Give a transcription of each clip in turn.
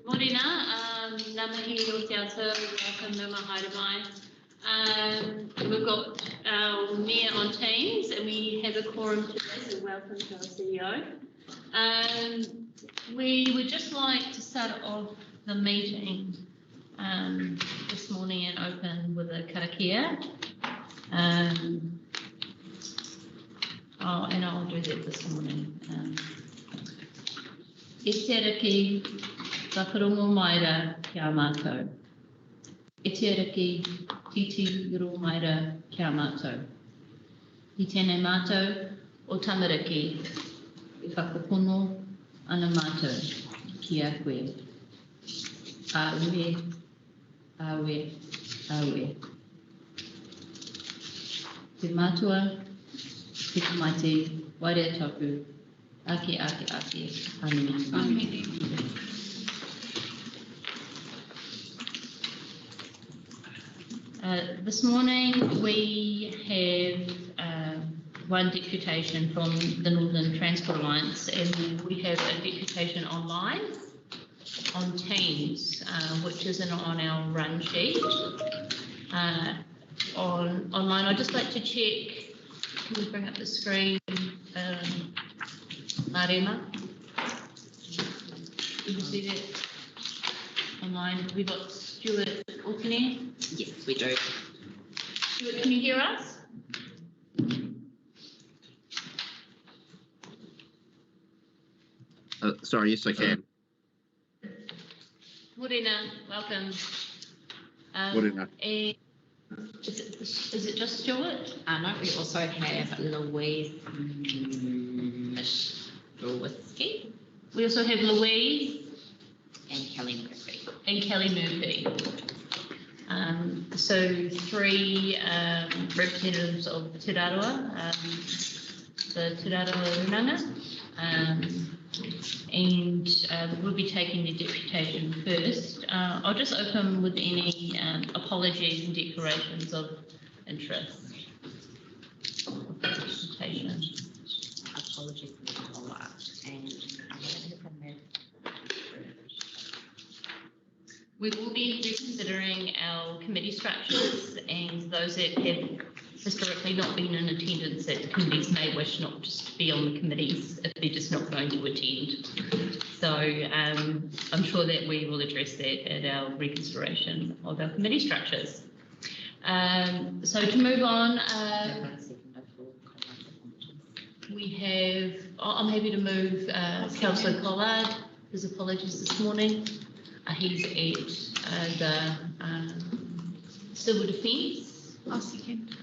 Morena, ngā mihi o te atua, welcome no mahaere mai. We've got our mayor on Teams and we have a quorum today, so welcome to our CEO. We would just like to start off the meeting this morning and open with a karakia. And I'll do that this morning. E te ariki whakarongo maira kia mātou. E te ariki titi ro maira kia mātou. I tēnei mātou o tamariki e whakapono ana mātou ki a koe. Aue, aue, aue. Te mātua, te kamaiti, wairea tapu, ake, anumi. This morning we have one deputation from the Northern Transport Alliance, and we have a deputation online on Teams, which isn't on our run sheet. Online, I'd just like to check. Can we bring up the screen? Marema, can you see that online? Have we got Stuart Orkney? Yes, we do. Stuart, can you hear us? Sorry, yes, I can. Morena, welcome. Morena. Is it just Stuart? No, we also have Louise Whiskey. We also have Louise and Kelly Murphy. So three representatives of Te Raroa, the Te Raroa Runanga, and we'll be taking the deputation first. I'll just open with any apologies and declarations of interest. Deputation. Apologies for the follow-up, and I'm going to hear from them. We will be reconsidering our committee structures, and those that have historically not been in attendance at the committees may wish not to be on the committees if they're just not going to attend. So I'm sure that we will address that at our reconsideration of our committee structures. So to move on, we have, I'm happy to move Councillor Collard, his apologies this morning. He's at the Civil Defence. I'll second.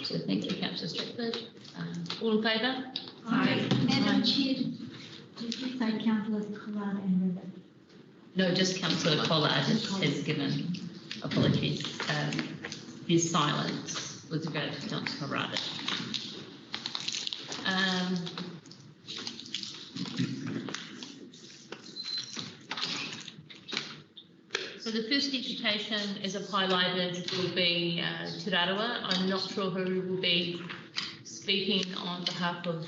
So thank you, Councillor Stratford. All in favour? Aye. Madam Chair, did you say Councillor Collard and River? No, just Councillor Collard has given apologies. His silence with regard to Councillor Collard. So the first deputation, as I've highlighted, will be Te Raroa. I'm not sure who will be speaking on behalf of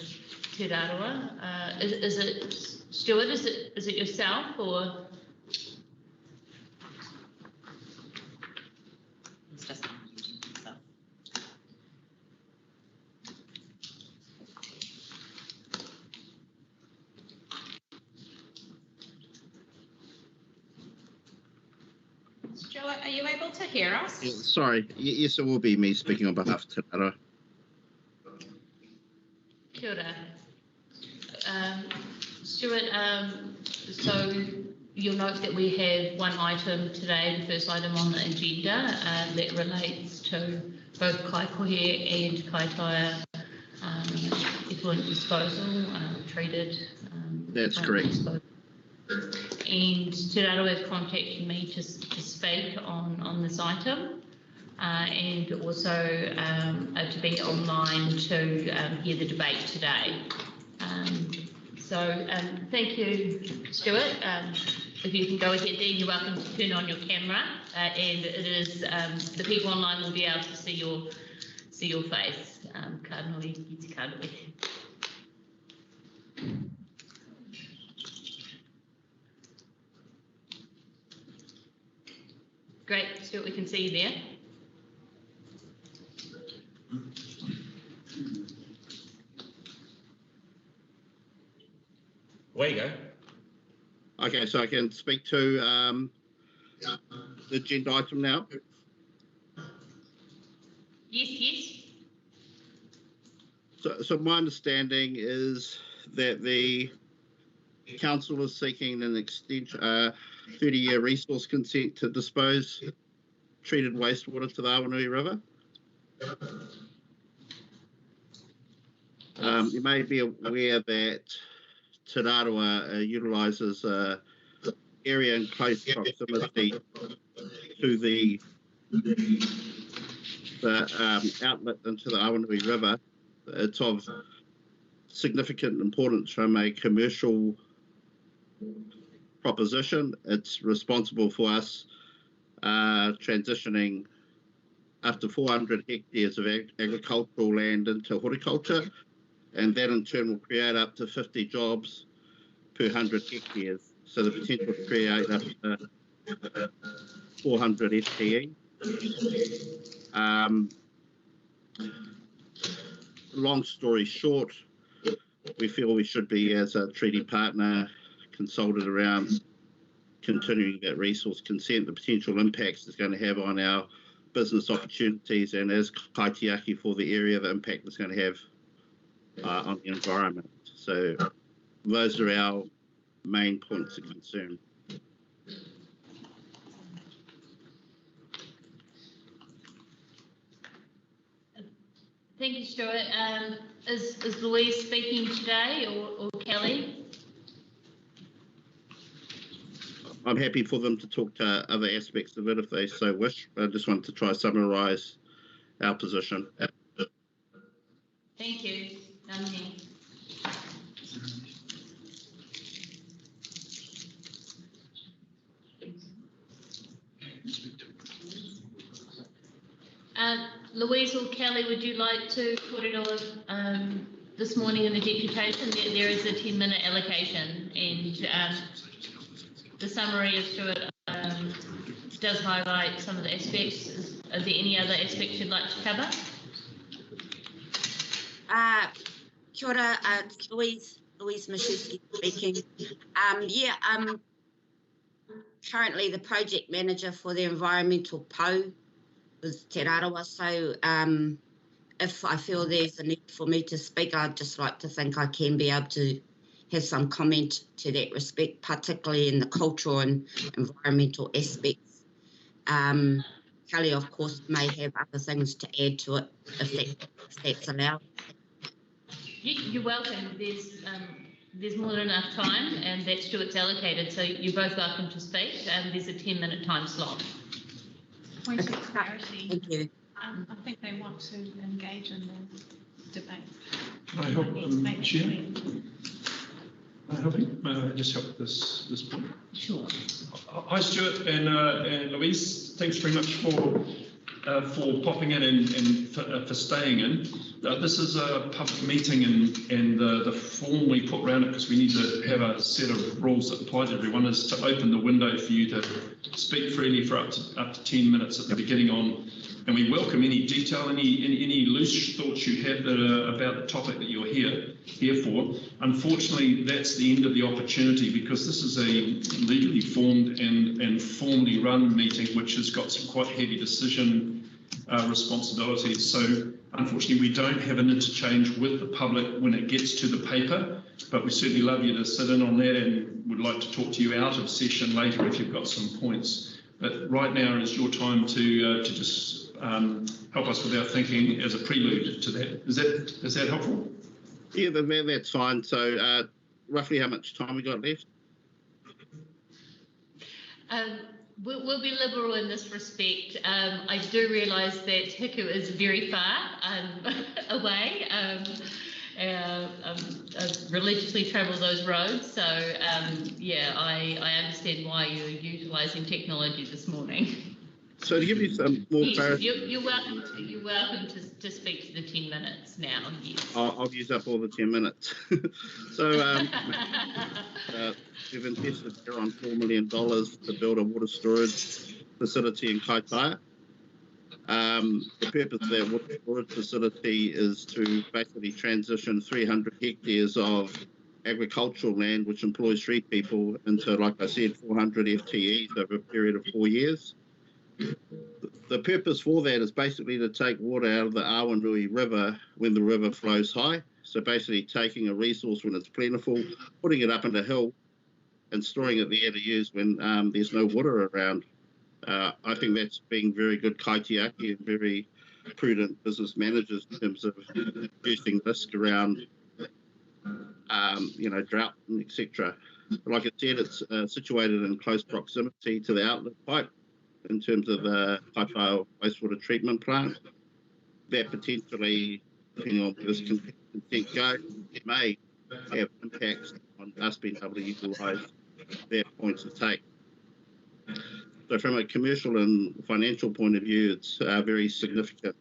Te Raroa. Is it Stuart? Is it yourself or? It's just so. Stuart, are you able to hear us? Sorry, yes, it will be me speaking on behalf of Te Raroa. Kia ora. Stuart, so you'll note that we have one item today, the first item on the agenda, that relates to both kaikohe and kaitaia effluent disposal, treated. That's correct. Disposal. And Te Raroa have contacted me to speak on this item, and also to be online to hear the debate today. So thank you, Stuart. If you can go ahead there, you're welcome to turn on your camera, and it is the people online will be able to see your face. Ka nui ki te kānui. Great, Stuart, we can see you there. Away you go. Okay, so I can speak to the agenda item now. Yes. So my understanding is that the council is seeking an extension, 30-year resource consent to dispose treated wastewater to the Awanui River. You may be aware that Te Rarawa utilises area in close proximity to the outlet into the Awanui River. It's of significant importance from a commercial proposition. It's responsible for us transitioning up to 400 hectares of agricultural land into horticulture, and that in turn will create up to 50 jobs per 100 hectares. So the potential to create up to 400 FTE. Long story short, we feel we should be, as a treaty partner, consulted around continuing that resource consent, the potential impacts it's going to have on our business opportunities, and as kaitiaki for the area, the impact it's going to have on the environment. So those are our main points of concern. Thank you, Stuart. Is Louise speaking today, or Kelly? I'm happy for them to talk to other aspects of it if they so wish. I just wanted to try to summarise our position. Thank you. None here. Louise or Kelly, would you like to put it on this morning in the deputation? There is a 10-minute allocation, and the summary of Stuart does highlight some of the aspects. Are there any other aspects you'd like to cover? Kia ora, Louise Mashewski speaking. I'm currently the project manager for the environmental PO with Te Rarawa, so if I feel there's a need for me to speak, I'd just like to think I can be able to have some comment to that respect, particularly in the cultural and environmental aspects. Kelly, of course, may have other things to add to it if that's allowed. You're welcome. There's more than enough time, and that Stuart's allocated, so you're both welcome to speak. There's a 10-minute time slot. Point of clarity. Thank you. I think they want to engage in the debate. Can I help, Chair? May I help you? May I just help this point? Sure. Hi, Stuart and Louise. Thanks very much for popping in and for staying in. This is a public meeting, and the form we put around it, because we need to have a set of rules that apply to everyone, is to open the window for you to speak freely for up to 10 minutes at the beginning on. And we welcome any detail, any loose thoughts you have that are about the topic that you're here for. Unfortunately, that's the end of the opportunity, because this is a legally formed and formally run meeting, which has got some quite heavy decision responsibilities. So unfortunately, we don't have an interchange with the public when it gets to the paper, but we certainly love you to sit in on that, and would like to talk to you out of session later if you've got some points. But right now is your time to just help us with our thinking as a prelude to that. Is that helpful? Yeah, that's fine. So roughly how much time we got left? We'll be liberal in this respect. I do realise that Hiku is very far away. I've religiously travelled those roads, so yeah, I understand why you're utilising technology this morning. So to give you some more clarity, you're welcome to speak to the 10 minutes now. Yes. I'll use up all the 10 minutes. So we've invested around $4 million to build a water storage facility in Kaitaia. The purpose of that water storage facility is to basically transition 300 hectares of agricultural land, which employs 3 people, into, like I said, 400 FTEs over a period of 4 years. The purpose for that is basically to take water out of the Awanui River when the river flows high. So basically taking a resource when it's plentiful, putting it up in a hill and storing it there to use when there's no water around. I think that's being very good kaitiaki and very prudent business managers in terms of reducing risk around, drought and etc. Like I said, it's situated in close proximity to the outlet pipe in terms of the Kaitaia wastewater treatment plant. That potentially, depending on where this consent goes, it may have impacts on us being able to utilise their points of take. So from a commercial and financial point of view, it's very significant,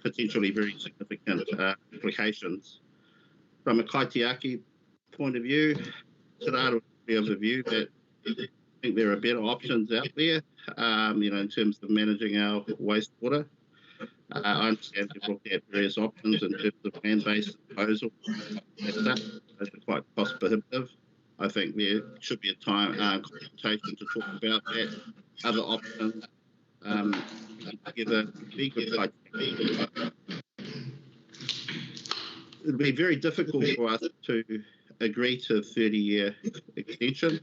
potentially very significant implications. From a kaitiaki point of view, Te would be of the view that I think there are better options out there, in terms of managing our wastewater. I understand we've looked at various options in terms of land-based disposal. Those are quite cost prohibitive. I think there should be a consultation to talk about that. Other options together be good. It'll be very difficult for us to agree to a 30-year extension.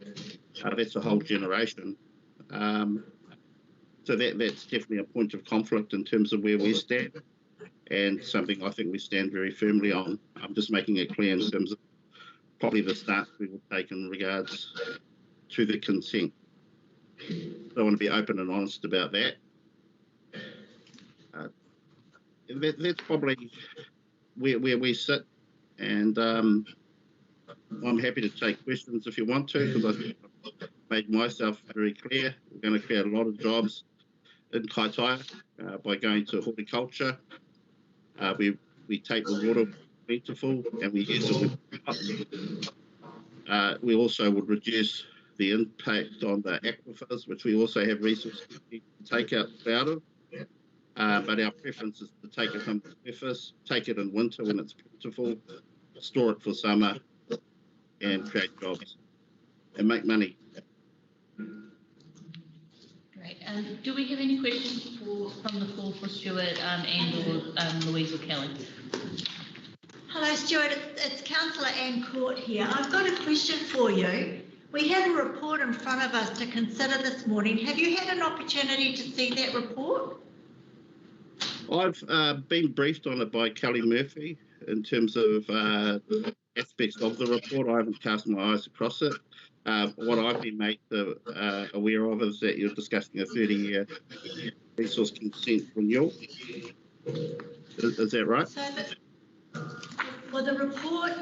That's a whole generation. So that's definitely a point of conflict in terms of where we stand, and something I think we stand very firmly on. I'm just making it clear in terms of probably the stance we will take in regards to the consent. So I want to be open and honest about that. That's probably where we sit, and I'm happy to take questions if you want to, because I think I've made myself very clear. We're going to create a lot of jobs in Kaitaia by going to horticulture. We take the water plentiful and we use it. We also would reduce the impact on the aquifers, which we also have resources to take out of. But our preference is to take it from the surface, take it in winter when it's plentiful, store it for summer, and create jobs and make money. Great. Do we have any questions from the floor for Stuart and or Louise or Kelly? Hello, Stuart. It's Councillor Anne Court here. I've got a question for you. We have a report in front of us to consider this morning. Have you had an opportunity to see that report? I've been briefed on it by Kelly Murphy in terms of aspects of the report. I haven't cast my eyes across it. What I've been made aware of is that you're discussing a 30-year resource consent renewal. Is that right? Well, the report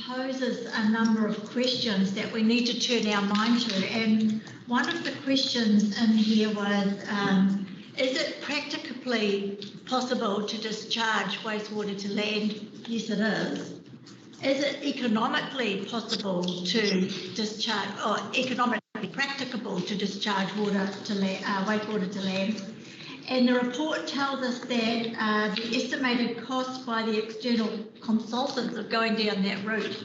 poses a number of questions that we need to turn our mind to, and one of the questions in here was, is it practically possible to discharge wastewater to land? Yes, it is. Is it economically possible to discharge, or economically practicable to discharge wastewater to land? And the report tells us that the estimated cost by the external consultants of going down that route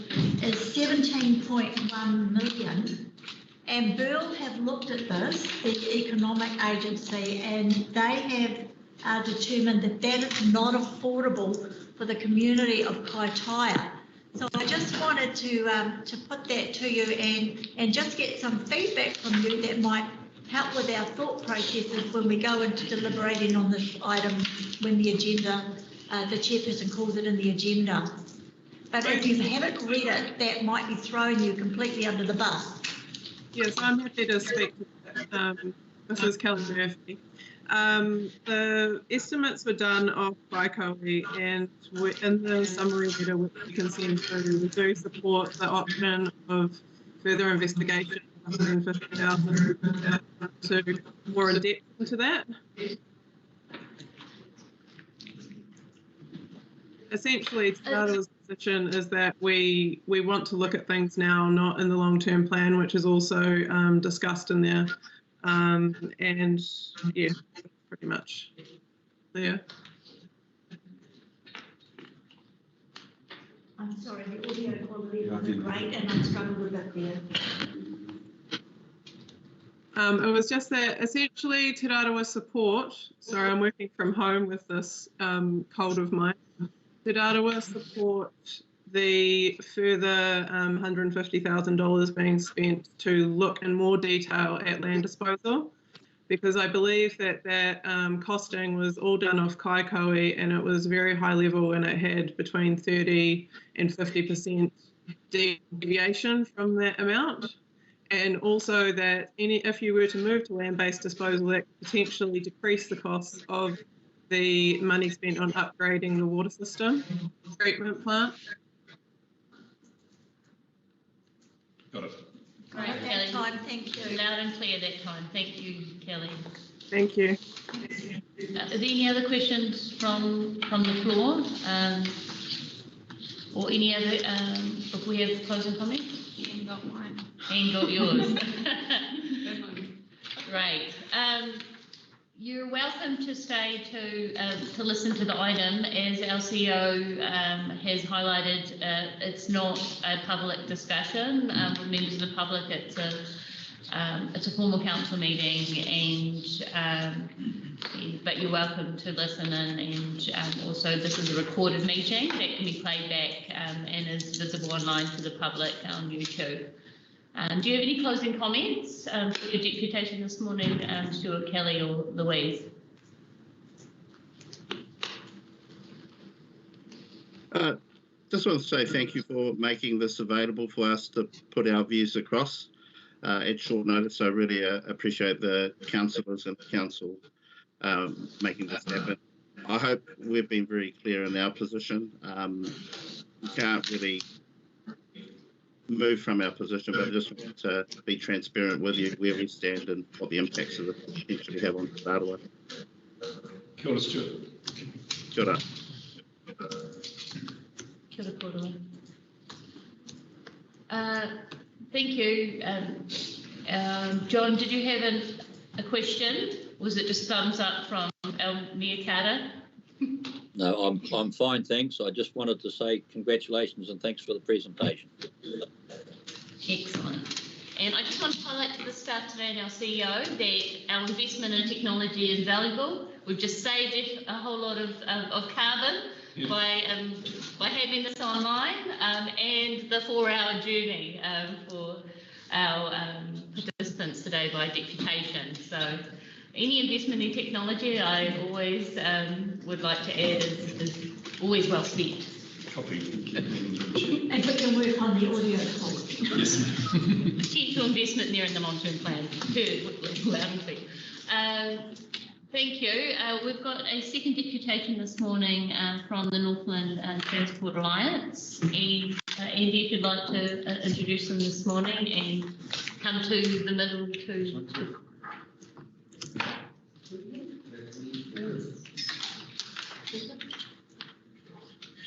is 17.1 million. And Burl have looked at this, the economic agency, and they have determined that that is not affordable for the community of Kaitaia. So I just wanted to put that to you and just get some feedback from you that might help with our thought processes when we go into deliberating on this item when the agenda, the chairperson calls it in the agenda. But if you haven't read it, that might be throwing you completely under the bus. Yes, I'm happy to speak to that. This is Kelly Murphy. The estimates were done off by COE, and in the summary letter which you can send through, we do support the option of further investigation of 150,000 to more in depth into that. Essentially, Tara's position is that we want to look at things now, not in the long-term plan, which is also discussed in their And yeah, pretty much there. I'm sorry, the audio quality wasn't great and I struggled with it there. It was just that essentially Te Rarawa support, sorry, I'm working from home with this cold of mine. Te Rarawa support the further $150,000 being spent to look in more detail at land disposal, because I believe that costing was all done off Kaikoui and it was very high level and it had between 30 and 50% deviation from that amount. And also that if you were to move to land-based disposal, that could potentially decrease the costs of the money spent on upgrading the water system, treatment plant. Got it. Great, At Kelly. that time, thank you. Loud and clear that time. Thank you, Kelly. Thank you. Are there any other questions from the floor? Or any other, if we have closing comments? You got mine. And got yours. Great. You're welcome to stay to listen to the item. As our CEO has highlighted, it's not a public discussion with members of the public. It's a formal council meeting, but you're welcome to listen in. And also, this is a recorded meeting that can be played back and is visible online to the public on YouTube. Do you have any closing comments for your deputation this morning, Stuart, Kelly, or Louise? Just want to say thank you for making this available for us to put our views across at short notice. I really appreciate the councillors and the council making this happen. I hope we've been very clear in our position. We can't really move from our position, but I just want to be transparent with you where we stand and what the impacts of it potentially have on Te Rarawa. Kia ora, Stuart. Kia ora. Kia ora koutou. Thank you. John, did you have a question? Was it just thumbs up from Mia Carter? No, I'm fine, thanks. I just wanted to say congratulations and thanks for the presentation. Excellent. And I just want to highlight to the staff today and our CEO that our investment in technology is valuable. We've just saved a whole lot of carbon by having this online and the 4-hour journey for our participants today by deputation. So any investment in technology, I always would like to add is always well spent. Copy. And we can work on the audio quality. Yes. Potential investment there in the long-term plan. Loud and clear. Thank you. We've got a second deputation this morning from the Northland Transport Alliance. And Andy, if you'd like to introduce them this morning and come to the middle to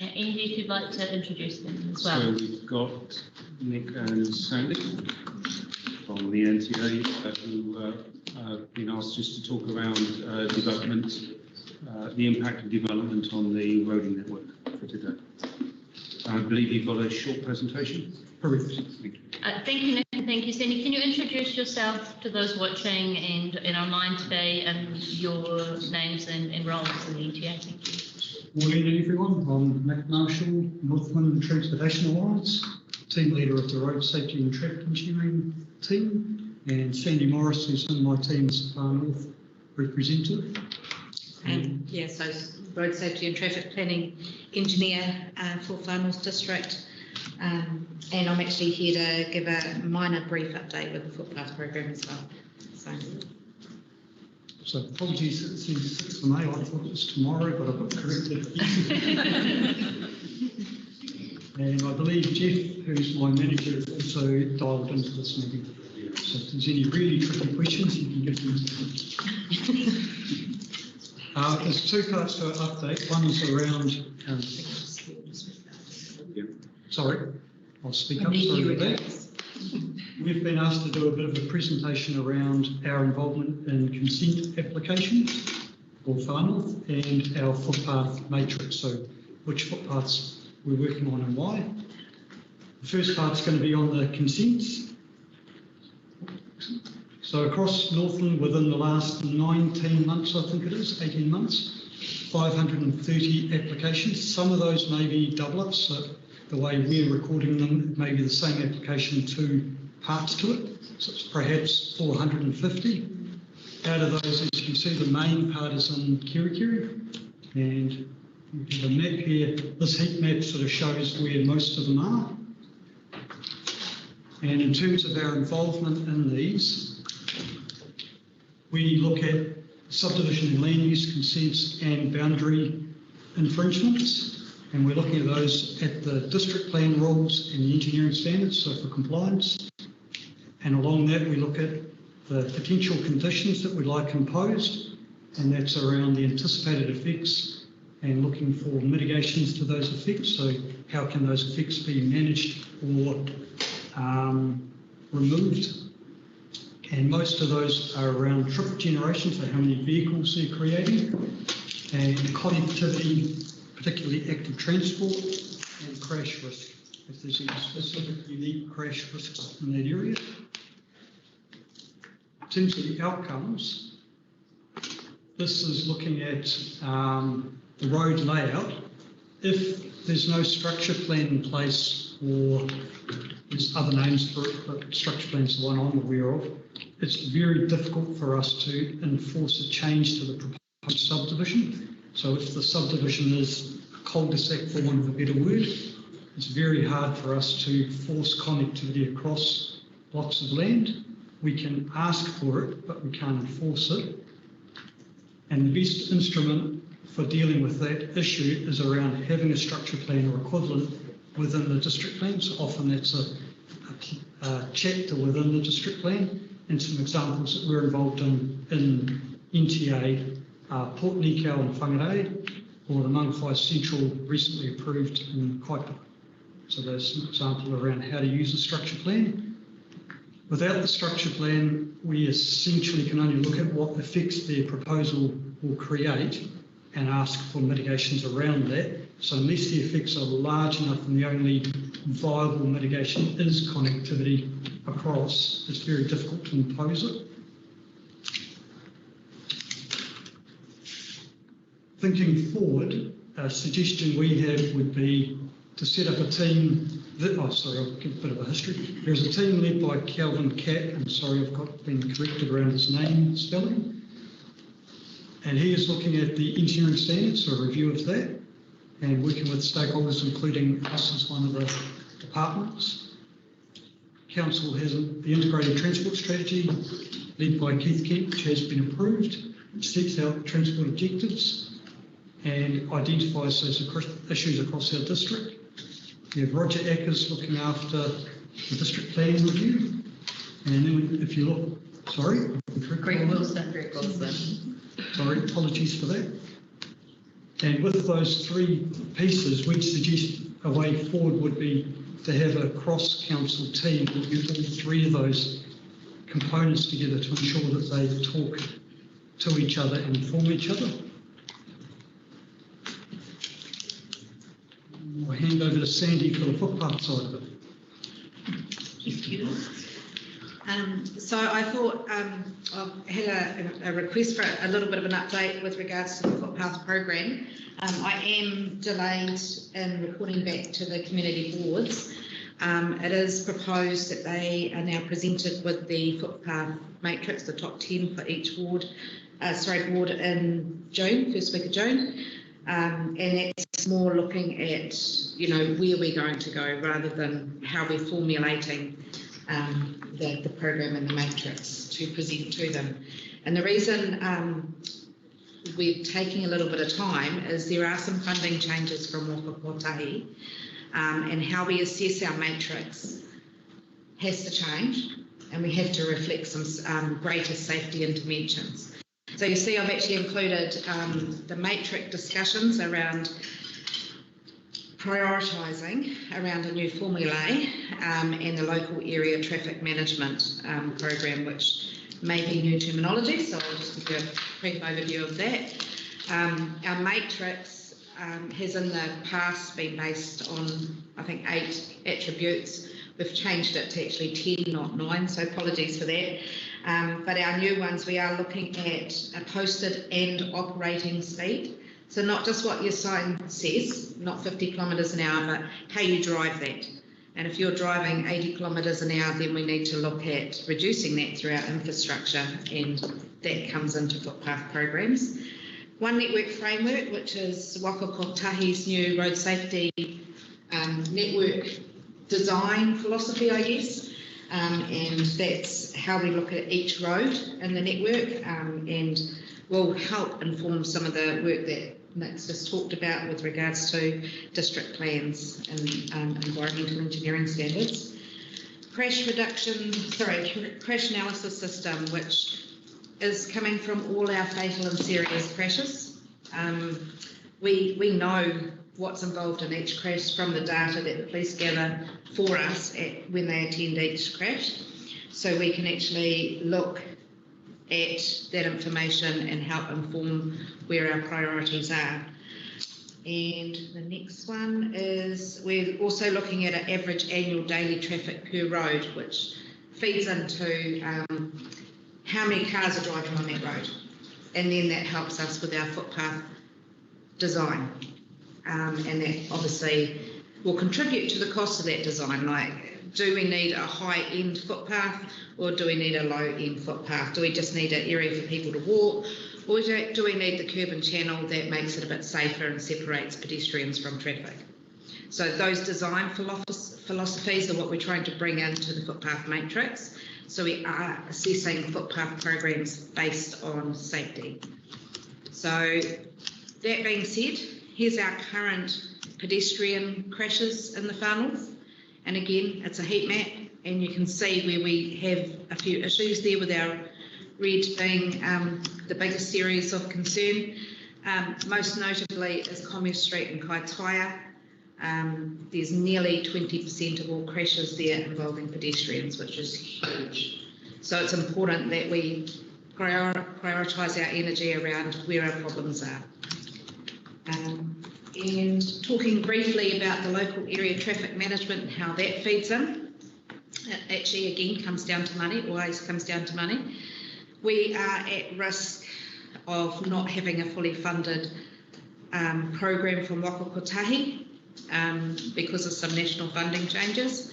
Andy, if you'd like to introduce them as well. So we've got Nick and Sandy from the NTA who have been asked just to talk around development, the impact of development on the roading network for today. I believe you've got a short presentation. Correct. Thank you. Thank you, Nick, and thank you, Sandy. Can you introduce yourself to those watching and online today and your names and roles in the NTA? Thank you. Morning everyone, I'm Nick Marshall, Northland Transportation Alliance, team leader of the Road Safety and Traffic Engineering team, and Sandy Morris, who's in my team as Far North representative. And yeah, so Road Safety and Traffic Planning Engineer for Far North District. And I'm actually here to give a minor brief update with the Footpath program as well. So apologies, it says 6th of May, I thought it was tomorrow, but I've got corrected. And I believe Jeff, who's my manager, is also dialed into this meeting. So if there's any really tricky questions, you can give them to me. There's two parts to our update. One is around... sorry, I'll speak up. Sorry about that. We've been asked to do a bit of a presentation around our involvement in consent applications for Far North and our footpath matrix, so which footpaths we're working on and why. The first part's going to be on the consents. So across Northland within the last 19 months, I think it is, 18 months, 530 applications. Some of those may be double-ups, so the way we're recording them, it may be the same application, two parts to it. So it's perhaps 450. Out of those, as you can see, the main part is in Kirikiri. And you have a map here. This heat map sort of shows where most of them are. And in terms of our involvement in these, we look at subdivision and land use consents and boundary infringements. And we're looking at those at the district plan rules and the engineering standards, so for compliance. And along that, we look at the potential conditions that we'd like imposed, and that's around the anticipated effects and looking for mitigations to those effects. So how can those effects be managed or removed? And most of those are around trip generation, so how many vehicles they're creating, and connectivity, particularly active transport, and crash risk, if there's any specific unique crash risks in that area. In terms of the outcomes, this is looking at the road layout. If there's no structure plan in place, or there's other names for it, but structure plan is the one I'm aware of, it's very difficult for us to enforce a change to the proposed subdivision. So if the subdivision is a cul-de-sac, for want of a better word, it's very hard for us to force connectivity across blocks of land. We can ask for it, but we can't enforce it. And the best instrument for dealing with that issue is around having a structure plan or equivalent within the district plan. So often that's a chapter within the district plan. And some examples that we're involved in NTA are Port Nikau and Whangarei, or the Mangawhai Central recently approved in Kaipa. So there's an example around how to use a structure plan. Without the structure plan, we essentially can only look at what effects their proposal will create and ask for mitigations around that. So unless the effects are large enough and the only viable mitigation is connectivity across, it's very difficult to impose it. Thinking forward, a suggestion we have would be to set up a team that, I'll give a bit of a history. There's a team led by Kelvin Catt, and sorry I've been corrected around his name spelling. And he is looking at the engineering standards, so a review of that, and working with stakeholders, including us as one of the departments. Council has the integrated transport strategy led by Keith Kent, which has been approved, which sets out transport objectives and identifies those issues across our district. We have Roger Ackers looking after the district planning review. And then if you look, sorry? Greg Wilson. Sorry, apologies for that. And with those three pieces, we'd suggest a way forward would be to have a cross-council team that use all three of those components together to ensure that they talk to each other and inform each other. I'll hand over to Sandy for the footpath side of it. So I thought I had a request for a little bit of an update with regards to the footpath program. I am delayed in reporting back to the community boards. It is proposed that they are now presented with the Footpath Matrix, the top 10 for each ward in June, first week of June. And it's more looking at, where we're going to go rather than how we're formulating the program and the matrix to present to them. And the reason we're taking a little bit of time is there are some funding changes from Whakapotahi, and how we assess our matrix has to change, and we have to reflect some greater safety interventions. So you see I've actually included the matrix discussions around prioritising around a new formulae and the local area traffic management program, which may be new terminology, so I'll just give you a brief overview of that. Our matrix has in the past been based on, I think, 8 attributes. We've changed it to actually 10, not 9, so apologies for that. But our new ones, we are looking at a posted and operating speed. So not just what your sign says, not 50 kilometres an hour, but how you drive that. And if you're driving 80 kilometres an hour, then we need to look at reducing that through our infrastructure, and that comes into footpath programs. One network framework, which is Waka Kotahi's new road safety network design philosophy, I guess. And that's how we look at each road in the network, and will help inform some of the work that Nick's just talked about with regards to district plans and environmental engineering standards. Crash analysis system, which is coming from all our fatal and serious crashes. We know what's involved in each crash from the data that the police gather for us when they attend each crash. So we can actually look at that information and help inform where our priorities are. And the next one is we're also looking at an average annual daily traffic per road, which feeds into how many cars are driving on that road. And then that helps us with our footpath design. And that obviously will contribute to the cost of that design. Like, do we need a high-end footpath, or do we need a low-end footpath? Do we just need an area for people to walk, or do we need the curb and channel that makes it a bit safer and separates pedestrians from traffic? So those design philosophies are what we're trying to bring into the Footpath Matrix. So we are assessing footpath programs based on safety. So that being said, here's our current pedestrian crashes in the far north. And again, it's a heat map, and you can see where we have a few issues there, with our red being the biggest areas of concern. Most notably is Commerce Street and Kaitaia. There's nearly 20% of all crashes there involving pedestrians, which is huge. So it's important that we prioritise our energy around where our problems are. And talking briefly about the local area traffic management and how that feeds in, it actually again comes down to money, always comes down to money. We are at risk of not having a fully funded program from Waka Kotahi because of some national funding changes,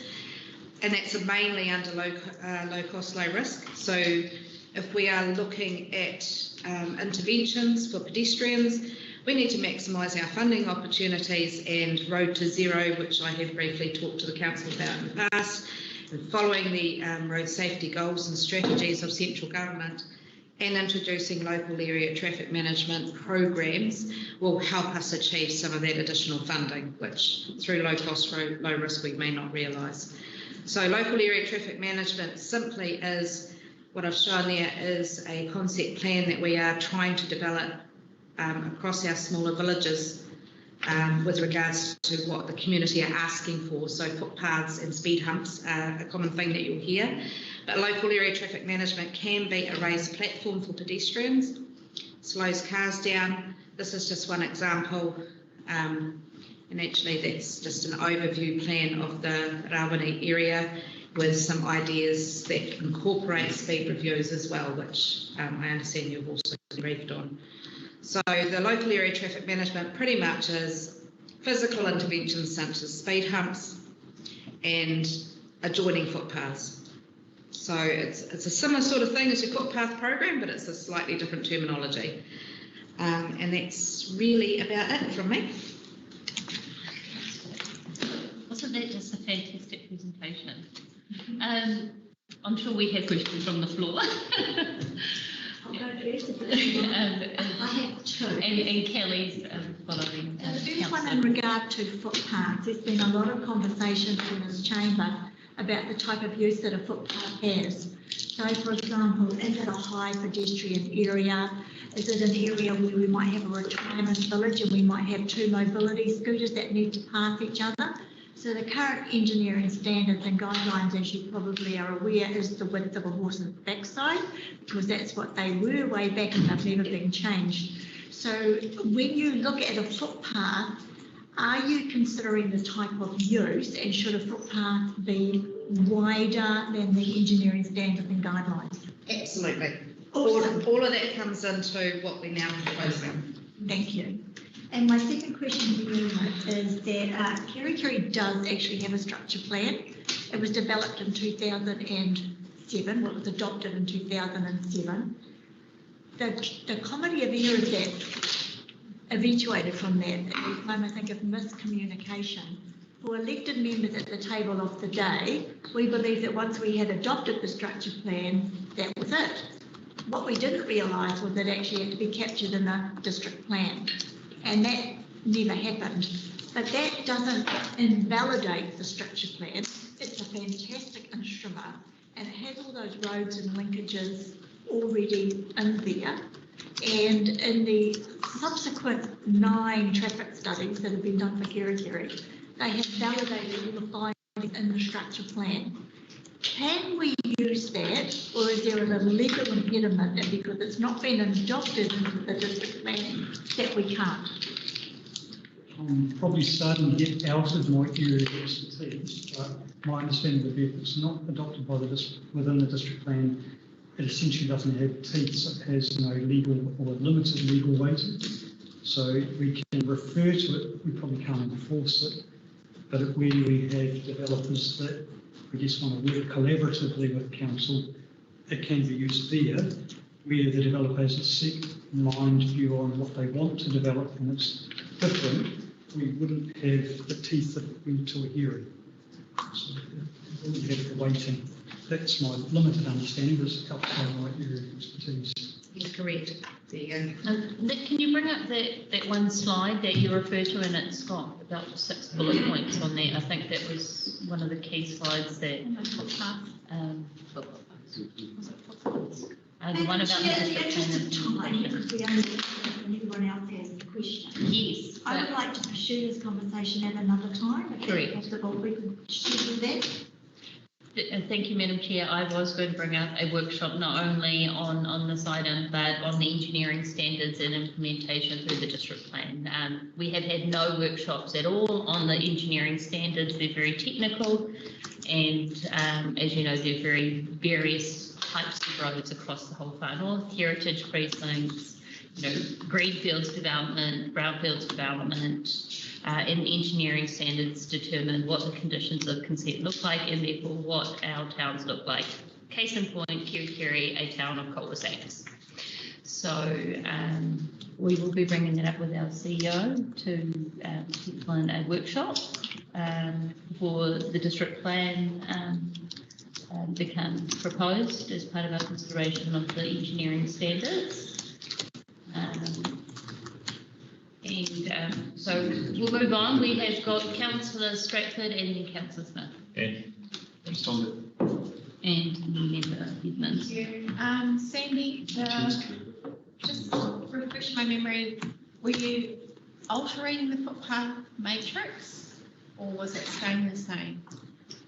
and that's mainly under low cost, low risk. So if we are looking at interventions for pedestrians, we need to maximise our funding opportunities, and Road to Zero, which I have briefly talked to the council about in the past, and following the road safety goals and strategies of central government, and introducing local area traffic management programs will help us achieve some of that additional funding, which through low cost, low risk we may not realise. So local area traffic management simply is, what I've shown there is a concept plan that we are trying to develop across our smaller villages with regards to what the community are asking for. So footpaths and speed humps are a common thing that you'll hear. But local area traffic management can be a raised platform for pedestrians, slows cars down. This is just one example, and actually that's just an overview plan of the Rawene area with some ideas that incorporate speed reviews as well, which I understand you've also briefed on. So the local area traffic management pretty much is physical interventions such as speed humps and adjoining footpaths. So it's a similar sort of thing as your footpath program, but it's a slightly different terminology. And that's really about it from me. Wasn't that just a fantastic presentation? I'm sure we have questions from the floor. I'll go first. I have two. And Kelly's following. The first one in regard to footpaths. There's been a lot of conversations in this chamber about the type of use that a footpath has. So, for example, is it a high pedestrian area? Is it an area where we might have a retirement village and we might have two mobility scooters that need to pass each other? So the current engineering standards and guidelines, as you probably are aware, is the width of a horse's backside, because that's what they were way back and they've never been changed. So when you look at a footpath, are you considering the type of use, and should a footpath be wider than the engineering standards and guidelines? Absolutely. Awesome. All of that comes into what we're now proposing. Thank you. And my second question to you is that Kerikeri does actually have a structure plan. It was developed in 2007, well, it was adopted in 2007. The comedy of errors that eventuated from that at the time, I think, of miscommunication. For elected members at the table of the day, we believe that once we had adopted the structure plan, that was it. What we didn't realise was that it actually had to be captured in the district plan. And that never happened. But that doesn't invalidate the structure plan. It's a fantastic instrument and it has all those roads and linkages already in there. And in the subsequent 9 traffic studies that have been done for Kerikeri, they have validated all the findings in the structure plan. Can we use that, or is there a legal impediment that because it's not been adopted into the district plan that we can't? I'm probably starting to get out of my area of expertise, but my understanding would be if it's not adopted by the within the district plan, it essentially doesn't have teeth, so it has no legal or limited legal weighting. So we can refer to it, we probably can't enforce it, but where we have developers that I guess want to work collaboratively with council, it can be used there, where the developer has a set mind view on what they want to develop and it's different, we wouldn't have the teeth that went to a hearing. So we wouldn't have the weighting. That's my limited understanding, but it's outside my area of expertise. You're correct. There you go. Nick, can you bring up that one slide that you refer to, and it's got about 6 bullet points on there. I think that was one of the key slides that the one about in the interest of time, because we only and everyone else has a question. Yes. I would like to pursue this conversation at another time. If Correct. possible, we could schedule that. And thank you, Madam Chair. I was going to bring up a workshop not only on this item, but on the engineering standards and implementation through the district plan. We have had no workshops at all on the engineering standards. They're very technical, and as you know, they're very various types of roads across the whole far north, heritage precincts, greenfields development, brownfields development, and engineering standards determine what the conditions of consent look like and therefore what our towns look like. Case in point, Kerikeri, a town of cul-de-sacs. So we will be bringing that up with our CEO to plan a workshop for the district plan become proposed as part of our consideration of the engineering standards. So we'll move on. We have got Councillor Stratford and then Councillor Smith. And responded. And Member Edmonds. Sandy, just refresh my memory, were you altering the footpath matrix or was it staying the same?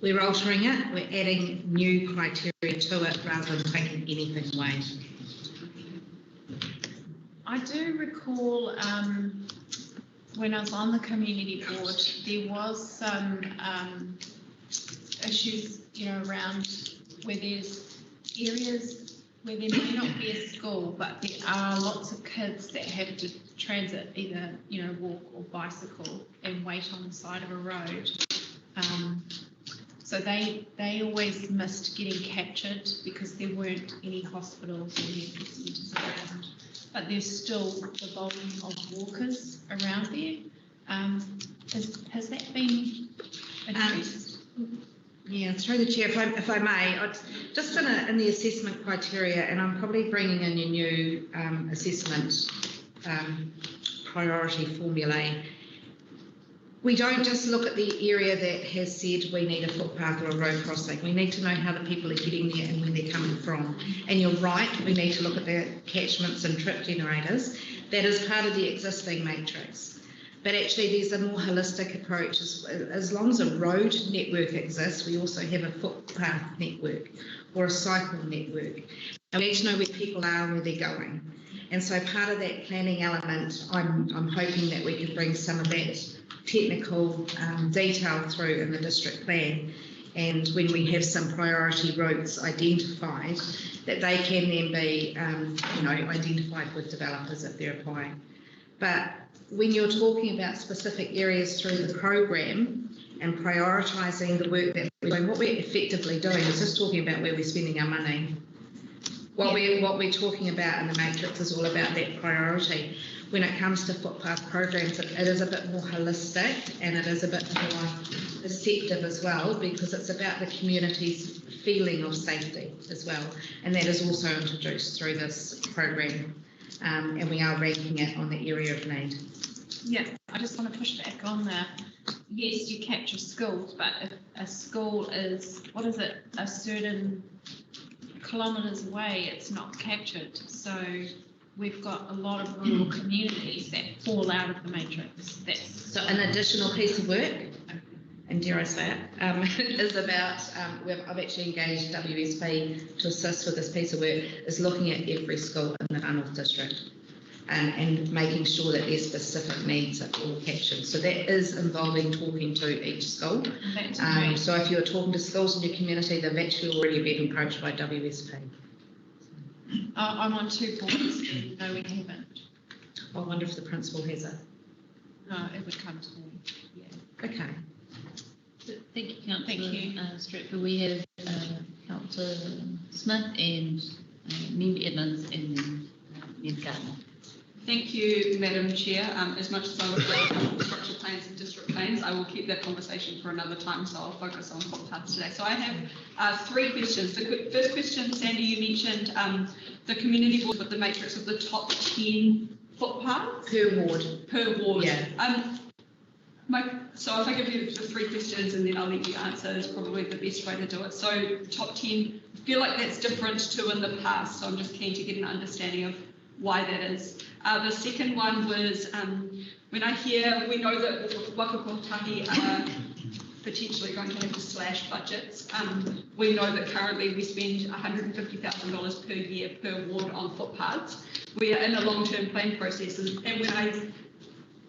We're altering it, we're adding new criteria to it rather than taking anything away. I do recall when I was on the community board, there was some issues, around where there's areas where there may not be a school, but there are lots of kids that have to transit, either, walk or bicycle and wait on the side of a road. So they always missed getting captured because there weren't any hospitals or medical centres around. But there's still the volume of walkers around there. Has that been addressed? Yeah, through the chair, if I may, just in the assessment criteria, and I'm probably bringing in a new assessment priority formulae. we don't just look at the area that has said we need a footpath or a road crossing. We need to know how the people are getting there and where they're coming from. And you're right, we need to look at the catchments and trip generators. That is part of the existing matrix. But actually there's a more holistic approach. As long as a road network exists, we also have a footpath network or a cycle network. And we need to know where people are and where they're going. And so part of that planning element, I'm hoping that we can bring some of that technical detail through in the district plan, and when we have some priority routes identified, that they can then be identified with developers if they're applying. But when you're talking about specific areas through the program and prioritising the work that we're doing, what we're effectively doing is just talking about where we're spending our money. What we're talking about in the matrix is all about that priority. When it comes to footpath programs, it is a bit more holistic and it is a bit more perceptive as well, because it's about the community's feeling of safety as well. And that is also introduced through this program, and we are ranking it on the area of need. Yeah, I just want to push back on that. Yes, you capture schools, but if a school is, a certain kilometres away, it's not captured. So we've got a lot of rural communities that fall out of the matrix. So an additional piece of work, and dare I say it, is about, I've actually engaged WSP to assist with this piece of work, is looking at every school in the Far North District and making sure that their specific needs are all captured. So that is involving talking to each school. So if you're talking to schools in your community, they've actually already been approached by WSP. I'm on 2 boards. No, we haven't. I wonder if the principal has it. No, it would come to me. Yeah. Okay. Thank you, Councillor. Thank you. Stratford. We have Councillor Smith and Member Evans and Member Gardner. Thank you, Madam Chair. As much as I would like infrastructure plans and district plans, I will keep that conversation for another time, so I'll focus on footpaths today. So I have 3 questions. The first question, Sandy, you mentioned the community board with the matrix of the top 10 footpaths. Per ward. Per ward. Yeah. So if I give you the 3 questions and then I'll let you answer, is probably the best way to do it. So top 10, I feel like that's different to in the past, so I'm just keen to get an understanding of why that is. The second one was when I hear, we know that Wakakotahi are potentially going to have to slash budgets. We know that currently we spend $150,000 per year per ward on footpaths. We are in a long-term plan process, and when I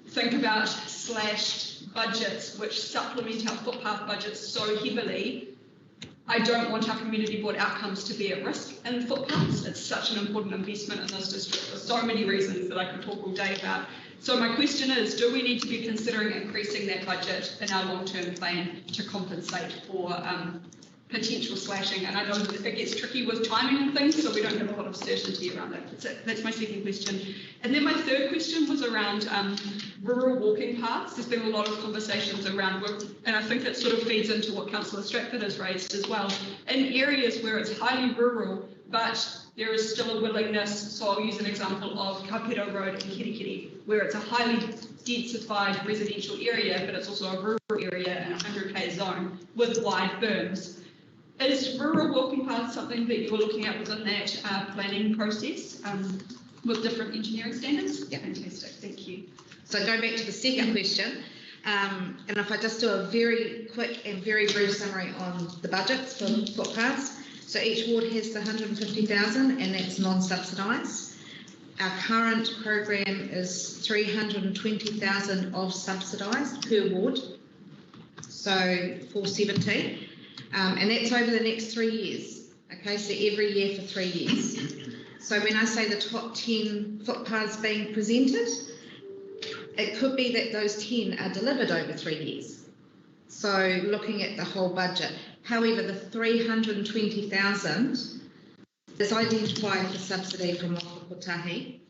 think about slashed budgets which supplement our footpath budgets so heavily, I don't want our community board outcomes to be at risk in footpaths. It's such an important investment in this district for so many reasons that I could talk all day about. So my question is, do we need to be considering increasing that budget in our long-term plan to compensate for potential slashing? And I know that it gets tricky with timing and things, so we don't have a lot of certainty around that. That's my second question. And then my third question was around rural walking paths. There's been a lot of conversations around, and I think that sort of feeds into what Councillor Stratford has raised as well. In areas where it's highly rural, but there is still a willingness, so I'll use an example of Kapiro Road in Kirikiri, where it's a highly densified residential area, but it's also a rural area in a 100k zone with wide berms. Is rural walking paths something that you were looking at within that planning process with different engineering standards? Yeah. Fantastic, thank you. So going back to the second question, and if I just do a very quick and very brief summary on the budgets for footpaths. So each ward has the 150,000 and that's non-subsidised. Our current program is 320,000 of subsidised per ward, so 470, and that's over the next 3 years. Okay, so every year for 3 years. So when I say the top 10 footpaths being presented, it could be that those 10 are delivered over 3 years. So looking at the whole budget. However, the 320,000 is identified for subsidy from Wakakotahi,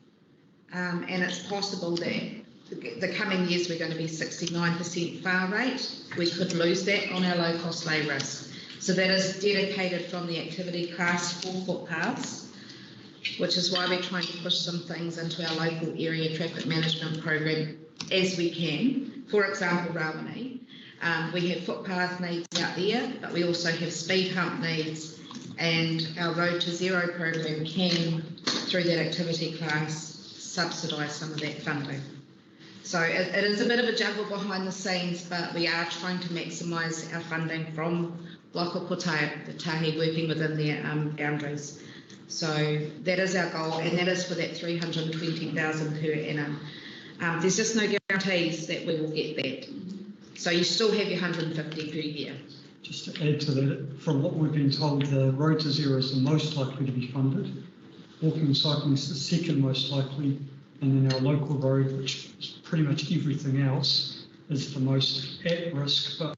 and it's possible that the coming years we're going to be 69% far rate. We could lose that on our low cost lay risk. So that is dedicated from the activity class for footpaths, which is why we're trying to push some things into our local area traffic management program as we can For example, Rawene, we have footpath needs out there, but we also have speed hump needs, and our Road to Zero program can, through that activity class, subsidise some of that funding. So it is a bit of a juggle behind the scenes, but we are trying to maximise our funding from local Tahi working within their boundaries. So that is our goal, and that is for that 320,000 per annum. There's just no guarantees that we will get that. So you still have your 150 per year. Just to add to that, from what we've been told, the Road to Zero is the most likely to be funded. Walking and cycling is the second most likely, and then our local road, which is pretty much everything else, is the most at risk, but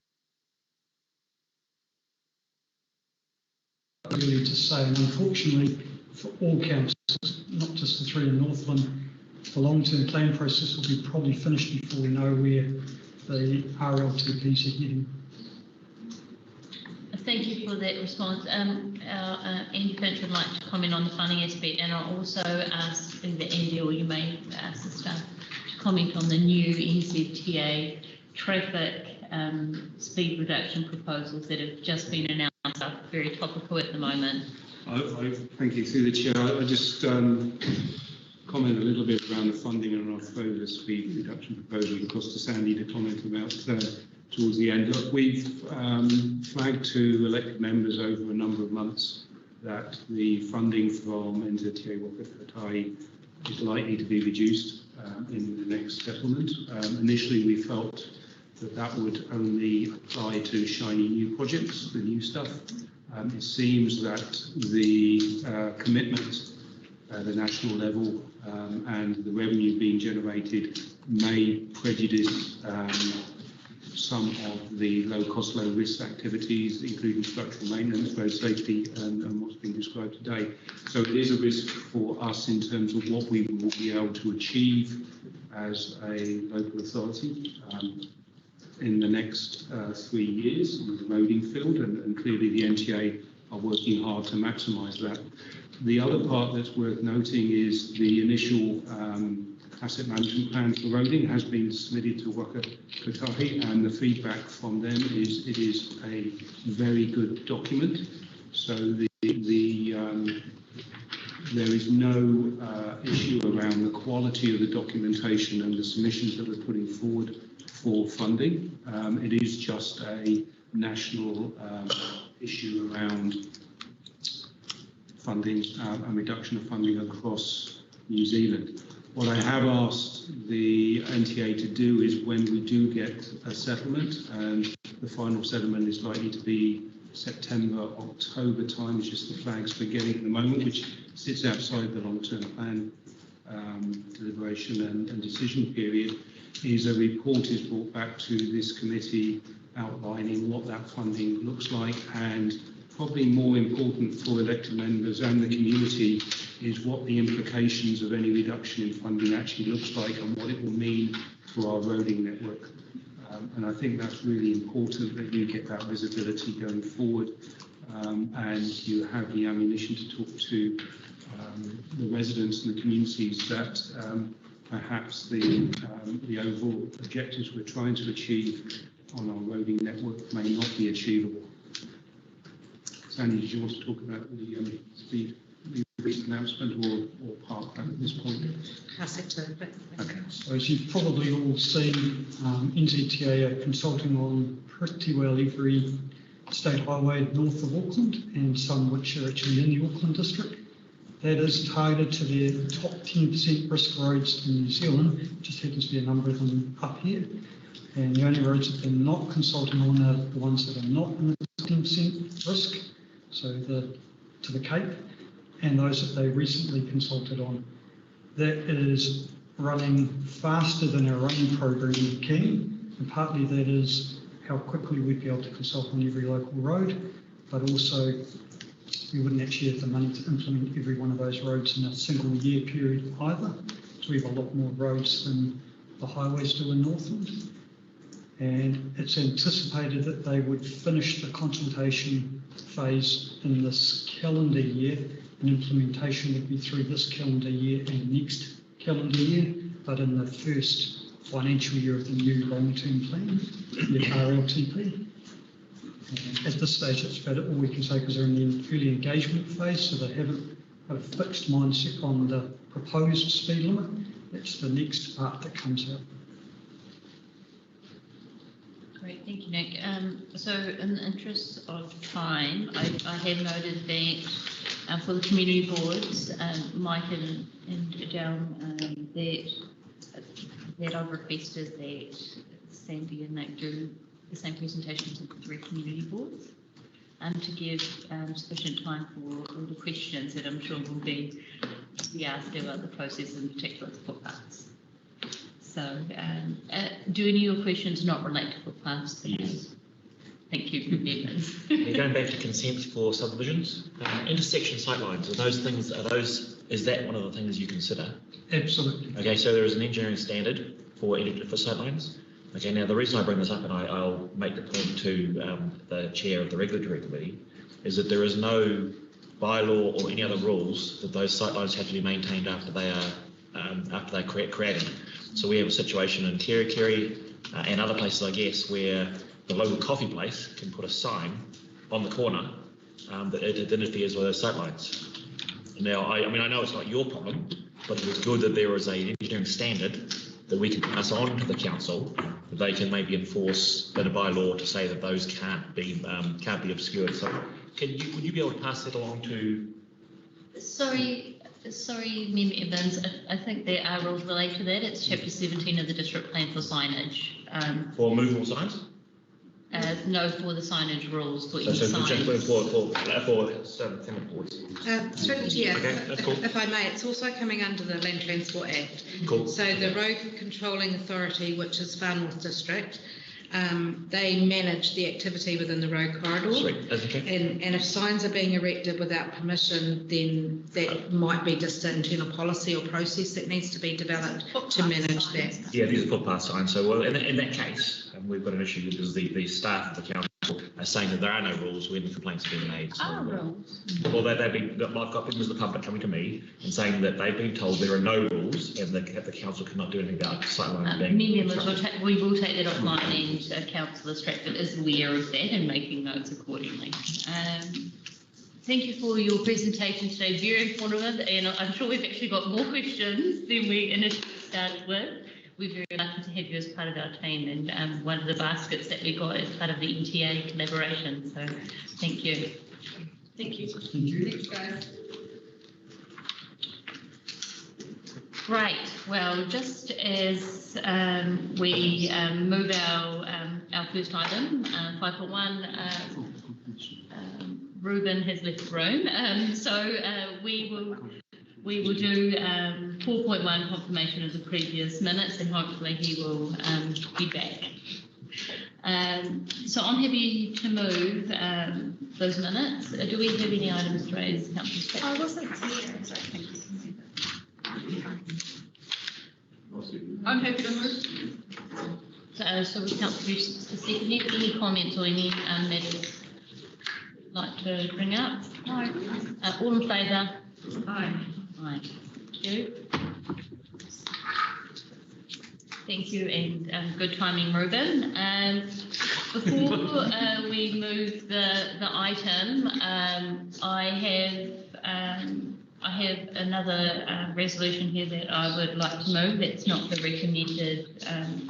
really to say, and unfortunately for all councils, not just the three in Northland, the long-term plan process will be probably finished before we know where the RLTPs are heading. Thank you for that response. Our Andy Finch would like to comment on the funding aspect, and I'll also ask the Andy, or you may ask the staff to comment on the new NZTA traffic speed reduction proposals that have just been announced, are very topical at the moment. Thank you. Through the chair, I just comment a little bit around the funding, and I'll throw the speed reduction proposal across to Sandy to comment about towards the end. We've flagged to elected members over a number of months that the funding from NZTA Footpaths is likely to be reduced in the next settlement. Initially, we felt that that would only apply to shiny new projects, the new stuff. It seems that the commitment at the national level and the revenue being generated may prejudice some of the low-cost, low-risk activities, including structural maintenance, road safety, and what's been described today. So it is a risk for us in terms of what we will be able to achieve as a local authority in the next 3 years in the roading field, and clearly the NTA are working hard to maximise that. The other part that's worth noting is the initial asset management plan for roading has been submitted to Waka Kotahi, and the feedback from them is it is a very good document. So there is no issue around the quality of the documentation and the submissions that we're putting forward for funding. It is just a national issue around funding and reduction of funding across New Zealand. What I have asked the NTA to do is, when we do get a settlement, and the final settlement is likely to be September, October time, it's just the flags we're getting at the moment, which sits outside the long-term plan deliberation and decision period, is a report is brought back to this committee outlining what that funding looks like, and probably more important for elected members and the community is what the implications of any reduction in funding actually looks like and what it will mean for our roading network. And I think that's really important that you get that visibility going forward, and you have the ammunition to talk to the residents and the communities that perhaps the overall objectives we're trying to achieve on our roading network may not be achievable. Sandy, did you want to talk about the speed announcement or park that at this point? Okay. So as you've probably all seen, NZTA are consulting on pretty well every state highway north of Auckland, and some which are actually in the Auckland district. That is targeted to their top 10% risk roads in New Zealand. Just happens to be a number of them up here. And the only roads that they're not consulting on are the ones that are not in the 10% risk, so to the Cape, and those that they recently consulted on. That is running faster than our own program can, and partly that is how quickly we'd be able to consult on every local road, but also we wouldn't actually have the money to implement every one of those roads in a single year period either. So we have a lot more roads than the highways do in Northland. And it's anticipated that they would finish the consultation phase in this calendar year, and implementation would be through this calendar year and next calendar year, but in the first financial year of the new long-term plan, the RLTP. At this stage, it's about all we can say because they're in the early engagement phase, so they haven't got a fixed mindset on the proposed speed limit. That's the next part that comes out. Great, thank you, Nick. So in the interest of time, I have noted that for the community boards, Mike and Darren, that I've requested that Sandy and Nick do the same presentations of the 3 community boards to give sufficient time for all the questions that I'm sure will be asked about the process, in particular the footpaths. So do any of your questions not relate to footpaths? Yes. Thank you for members. Going back to consent for subdivisions, intersection sightlines, is that one of the things you consider? Absolutely. Okay, so there is an engineering standard for sightlines. Okay, now the reason I bring this up, and I'll make the point to the chair of the regulatory committee, is that there is no bylaw or any other rules that those sightlines have to be maintained after they're created. So we have a situation in Kerikeri and other places, I guess, where the local coffee place can put a sign on the corner that it interferes with those sightlines. Now, I know it's not your problem, but it was good that there is an engineering standard that we can pass on to the council that they can maybe enforce in a bylaw to say that those can't be obscured. So, would you be able to pass that along to? Sorry, Member Evans. I think there are rules related to that. It's Chapter 17 of the District Plan for signage. For movable signs? No, for the signage rules for So signs. Through the chair, Okay, that's cool. if I may, it's also coming under the Land Transport Act. Cool. So the Road Controlling Authority, which is Far North District, they manage the activity within the road corridor. Sweet. That's okay. And if signs are being erected without permission, then that might be just an internal policy or process that needs to be developed to manage that. Yeah, these are footpath signs. So, well, in that case, we've got an issue because the staff of the council are saying that there are no rules when the complaints have been made. So, rules. Well, I've got members of the public coming to me and saying that they've been told there are no rules and the council cannot do anything about sightlines being Members, we will take that offline, and Councillor Stratford is aware of that and making notes accordingly. Thank you for your presentation today, very informative, and I'm sure we've actually got more questions than we initially started with. We're very lucky to have you as part of our team, and one of the baskets that we got as part of the NTA collaboration, so thank you. Thank you. Thank you. Thanks, guys. Right, well, just as we move our first item, 5.1, Ruben has left the room, so we will do 4.1 confirmation of the previous minutes, and hopefully he will be back. So I'm happy to move those minutes. Do we have any items to raise, Councillor? I wasn't here. I'm happy to move. So with Councillor Second, any comments or any matters you'd like to bring up? No. All in favour? Aye. Aye. Thank you. Thank you, and good timing, Ruben. Before we move the item, I have another resolution here that I would like to move. That's not the recommended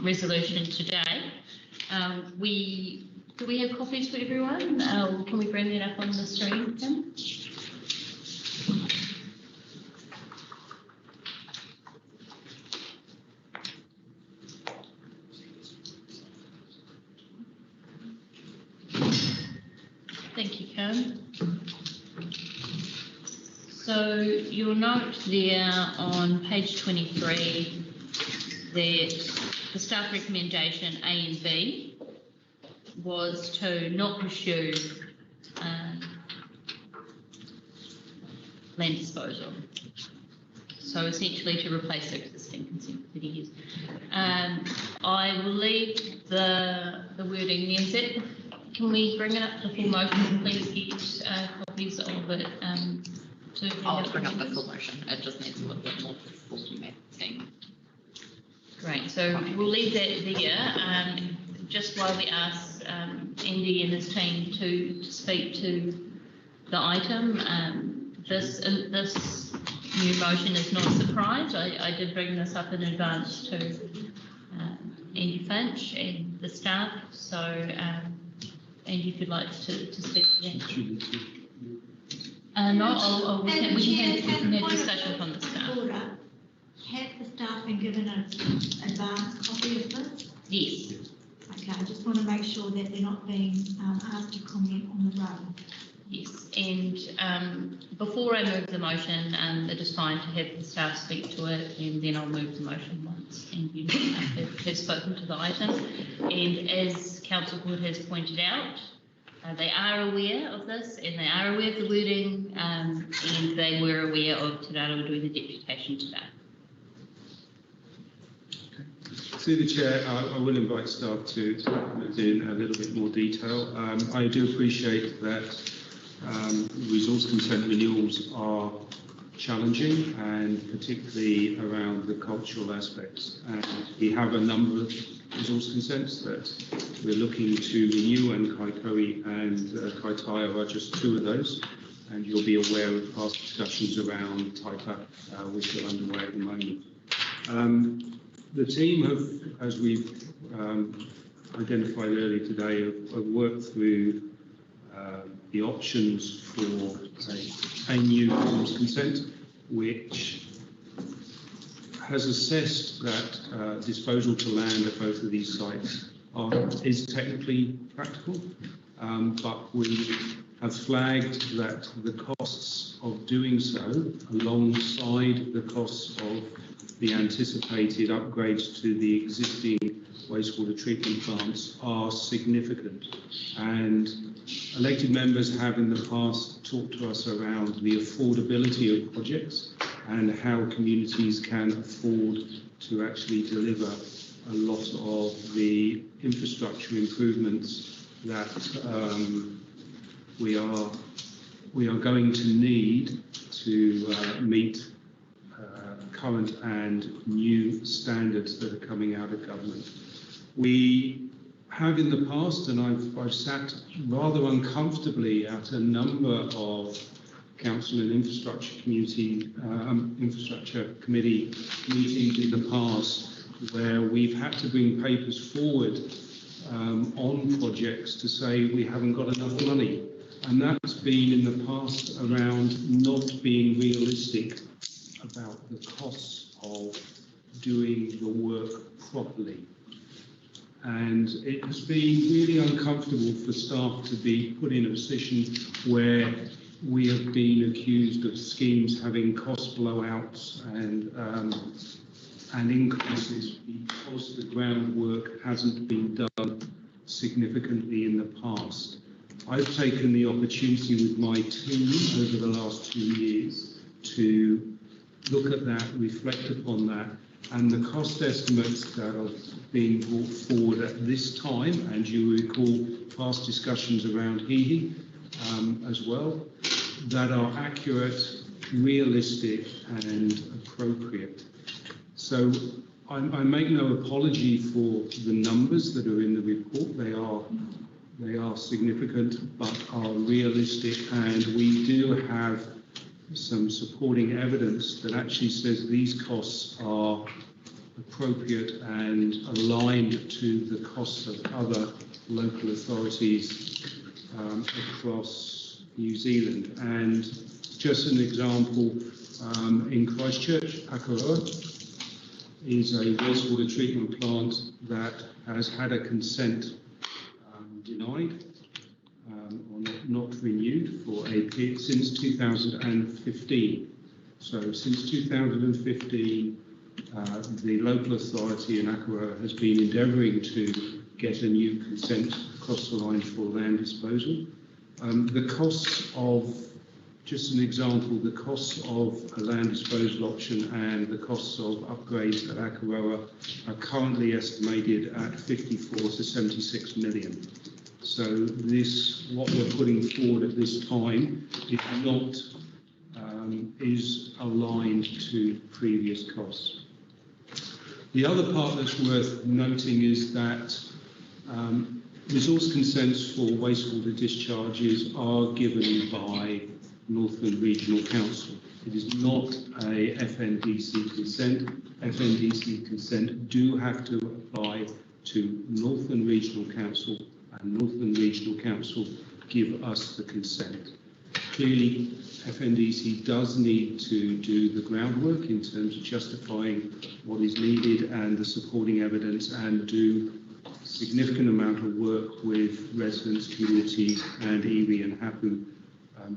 resolution today. Do we have copies for everyone? Can we bring that up on the screen, Tim? Thank you, Kim. So you'll note there on page 23 that the staff recommendation A and B was to not pursue land disposal. So essentially to replace the existing consent that he used. I will leave the wording there. Is that, can we bring it up to full motion, please get copies of it? I'll bring up the full motion. It just needs a little bit more formatting. Great, so we'll leave that there. Just while we ask Andy and his team to speak to the item, this new motion is not a surprise. I did bring this up in advance to Andy Finch and the staff. So, Andy, if you'd like to speak to that. No, we can have discussion from the staff. Have the staff been given an advance copy of this? Yes. Okay, I just want to make sure that they're not being asked to comment on the run. Yes, and before I move the motion, it is fine to have the staff speak to it, and then I'll move the motion once and you have spoken to the item. And as Council Court has pointed out, they are aware of this, and they are aware of the wording, and they were aware of Te Raro doing the deputation today. Through the Chair, I will invite staff to comment in a little bit more detail. I do appreciate that resource consent renewals are challenging, and particularly around the cultural aspects. And we have a number of resource consents that we're looking to renew, and Kaikoui and Kaitaia are just two of those. And you'll be aware of past discussions around Taipa, which are underway at the moment. The team have, as we've identified earlier today, have worked through the options for a new resource consent, which has assessed that disposal to land at both of these sites is technically practical, but we have flagged that the costs of doing so, alongside the costs of the anticipated upgrades to the existing wastewater treatment plants, are significant. And elected members have in the past talked to us around the affordability of projects and how communities can afford to actually deliver a lot of the infrastructure improvements that we are going to need to meet current and new standards that are coming out of government. We have in the past, and I've sat rather uncomfortably at a number of council and infrastructure committee meetings in the past, where we've had to bring papers forward on projects to say we haven't got enough money. And that's been in the past around not being realistic about the costs of doing the work properly. And it has been really uncomfortable for staff to be put in a position where we have been accused of schemes having cost blowouts and increases because the groundwork hasn't been done significantly in the past. I've taken the opportunity with my team over the last 2 years to look at that, reflect upon that, and the cost estimates that are being brought forward at this time, and you recall past discussions around Hihi as well, that are accurate, realistic and appropriate. So I make no apology for the numbers that are in the report. They are significant but are realistic, and we do have some supporting evidence that actually says these costs are appropriate and aligned to the costs of other local authorities across New Zealand. And just an example, in Christchurch, Akaroa is a wastewater treatment plant that has had a consent denied or not renewed for a period since 2015. So since 2015, the local authority in Akaroa has been endeavouring to get a new consent across the line for land disposal. The costs of, just an example, the costs of a land disposal option and the costs of upgrades at Akaroa are currently estimated at 54 to 76 million. So this, what we're putting forward at this time, is aligned to previous costs. The other part that's worth noting is that resource consents for wastewater discharges are given by Northland Regional Council. It is not a FNDC consent. FNDC consent do have to apply to Northland Regional Council, and Northland Regional Council give us the consent. Clearly, FNDC does need to do the groundwork in terms of justifying what is needed and the supporting evidence, and do a significant amount of work with residents, communities and iwi and hapu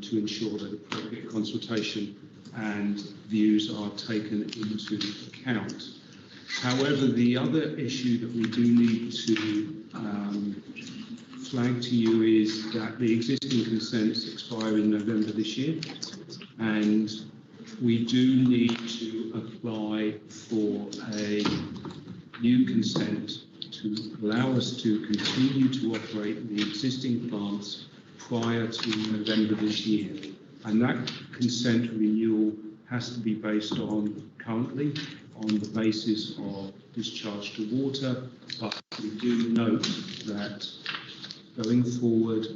to ensure that appropriate consultation and views are taken into account. However, the other issue that we do need to flag to you is that the existing consents expire in November this year, and we do need to apply for a new consent to allow us to continue to operate the existing plants prior to November this year. And that consent renewal has to be based on currently on the basis of discharge to water, but we do note that going forward,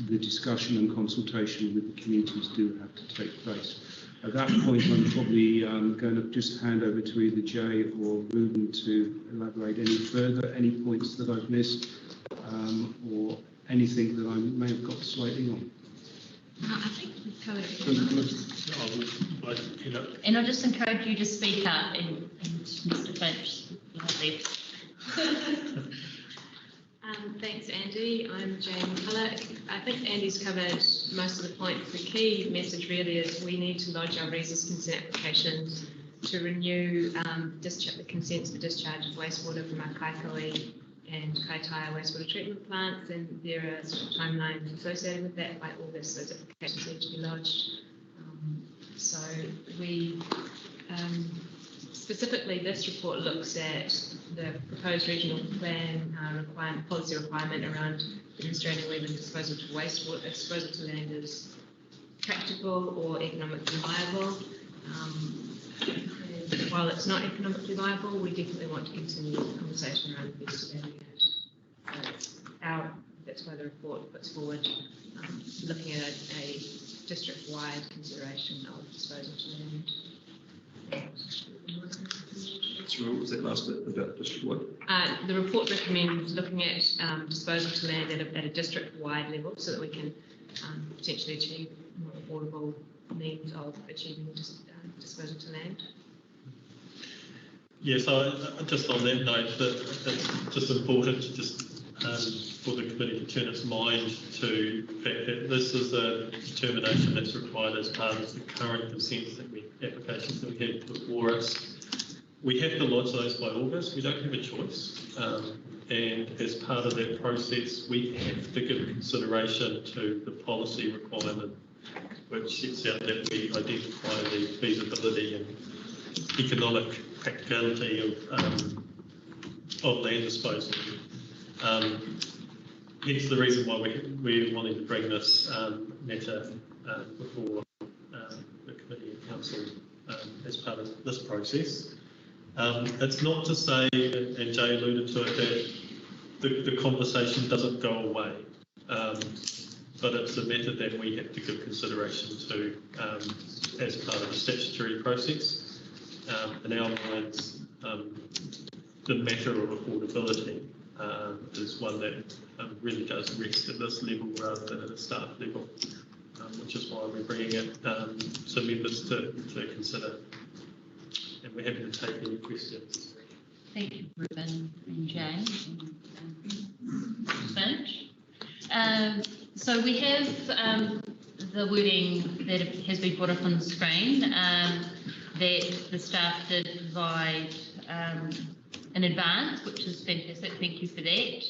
the discussion and consultation with the communities do have to take place. At that point, I'm probably going to just hand over to either Jay or Ruben to elaborate any further, any points that I've missed, or anything that I may have got slightly on. I think we've covered it. And I'll just encourage you to speak up, and Mr. Finch, you have left. Thanks, Andy. I'm Jane McCulloch. I think Andy's covered most of the points. The key message really is we need to lodge our resource consent applications to renew the consents for discharge of wastewater from our Kaikoui and Kaitaia wastewater treatment plants, and there are sort of timelines associated with that. By August, those applications need to be lodged. So we specifically, this report looks at the proposed regional plan policy requirement around demonstrating whether disposal to wastewater, disposal to land is practical or economically viable. And while it's not economically viable, we definitely want to continue the conversation around investigating it. So that's why the report puts forward looking at a district-wide consideration of disposal to land. Sorry, what was that last bit about district-wide? The report recommends looking at disposal to land at a district-wide level so that we can potentially achieve more affordable means of achieving disposal to land. Yeah, so just on that note, that it's just important to just for the committee to turn its mind to the fact that this is a determination that's required as part of the current consents that applications that we have before us. We have to lodge those by August. We don't have a choice. And as part of that process, we have to give consideration to the policy requirement, which sets out that we identify the feasibility and economic practicality of land disposal. Hence the reason why we're wanting to bring this matter before the committee and council as part of this process. It's not to say, and Jay alluded to it, that the conversation doesn't go away, but it's a matter that we have to give consideration to as part of the statutory process. In our minds, the matter of affordability is one that really does rest at this level rather than at a staff level, which is why we're bringing it to members to consider. And we're happy to take any questions. Thank you, Ruben and Jane and Finch. So we have the wording that has been brought up on the screen that the staff did provide in advance, which is fantastic. Thank you for that.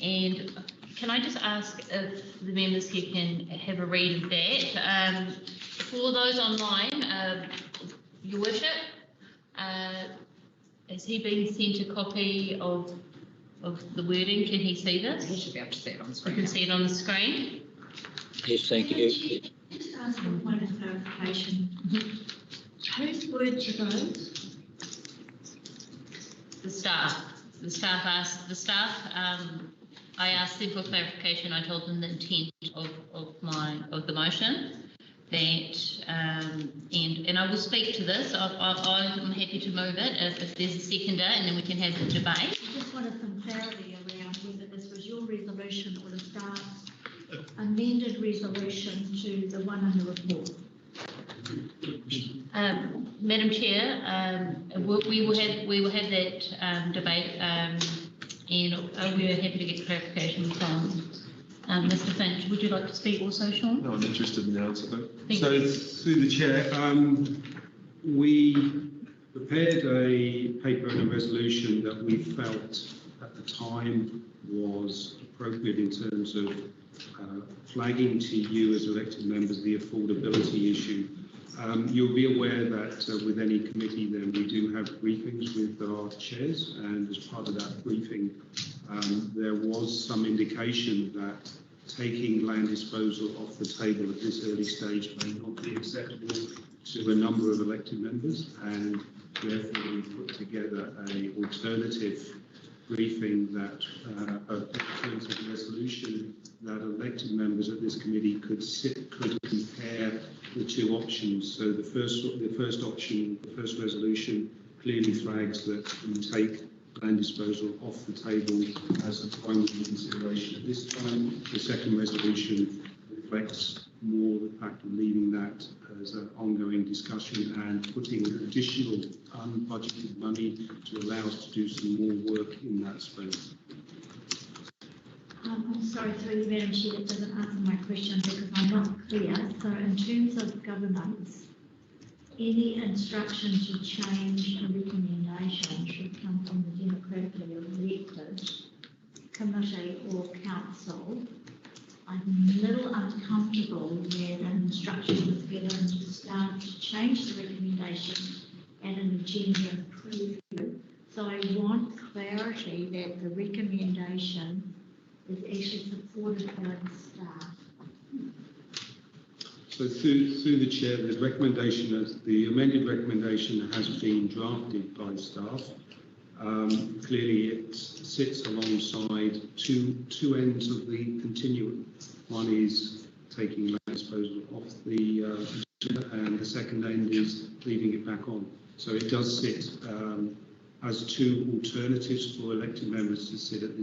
And can I just ask if the members here can have a read of that? For those online, Your Worship, has he been sent a copy of the wording? Can he see this? He should be able to see it on the screen. You can see it on the screen. Yes, thank you. Just ask for one clarification. Whose words are those? the staff. I asked them for clarification. I told them the intent of the motion. That and I will speak to this. I'm happy to move it if there's a seconder, and then we can have the debate. I just wanted some clarity around whether this was your resolution or the staff's amended resolution to the one in the report. Madam Chair, we will have that debate, and we are happy to get clarification from Mr. Finch. Would you like to speak also, Sean? No, I'm interested in the answer. Thank So you. through the chair, we prepared a paper and a resolution that we felt at the time was appropriate in terms of flagging to you as elected members the affordability issue. You'll be aware that with any committee then we do have briefings with our chairs, and as part of that briefing there was some indication that taking land disposal off the table at this early stage may not be acceptable to a number of elected members, and therefore we put together an alternative briefing that an alternative resolution that elected members at this committee could compare the two options. So the first option, the first resolution, clearly flags that we take land disposal off the table as a primary consideration at this time. The second resolution reflects more the fact of leaving that as an ongoing discussion and putting additional unbudgeted money to allow us to do some more work in that space. I'm sorry, through you, Madam Chair, that doesn't answer my question because I'm not clear. So in terms of governance, any instruction to change a recommendation should come from the democratically elected committee or council. I'm a little uncomfortable where an instruction was given to staff to change the recommendation at an agenda preview. So I want clarity that the recommendation is actually supported by the staff. So through the chair, the recommendation, the amended recommendation has been drafted by staff. Clearly, it sits alongside two ends of the continuum. One is taking land disposal off the agenda, and the second end is leaving it back on. So it does sit as two alternatives for elected members to sit at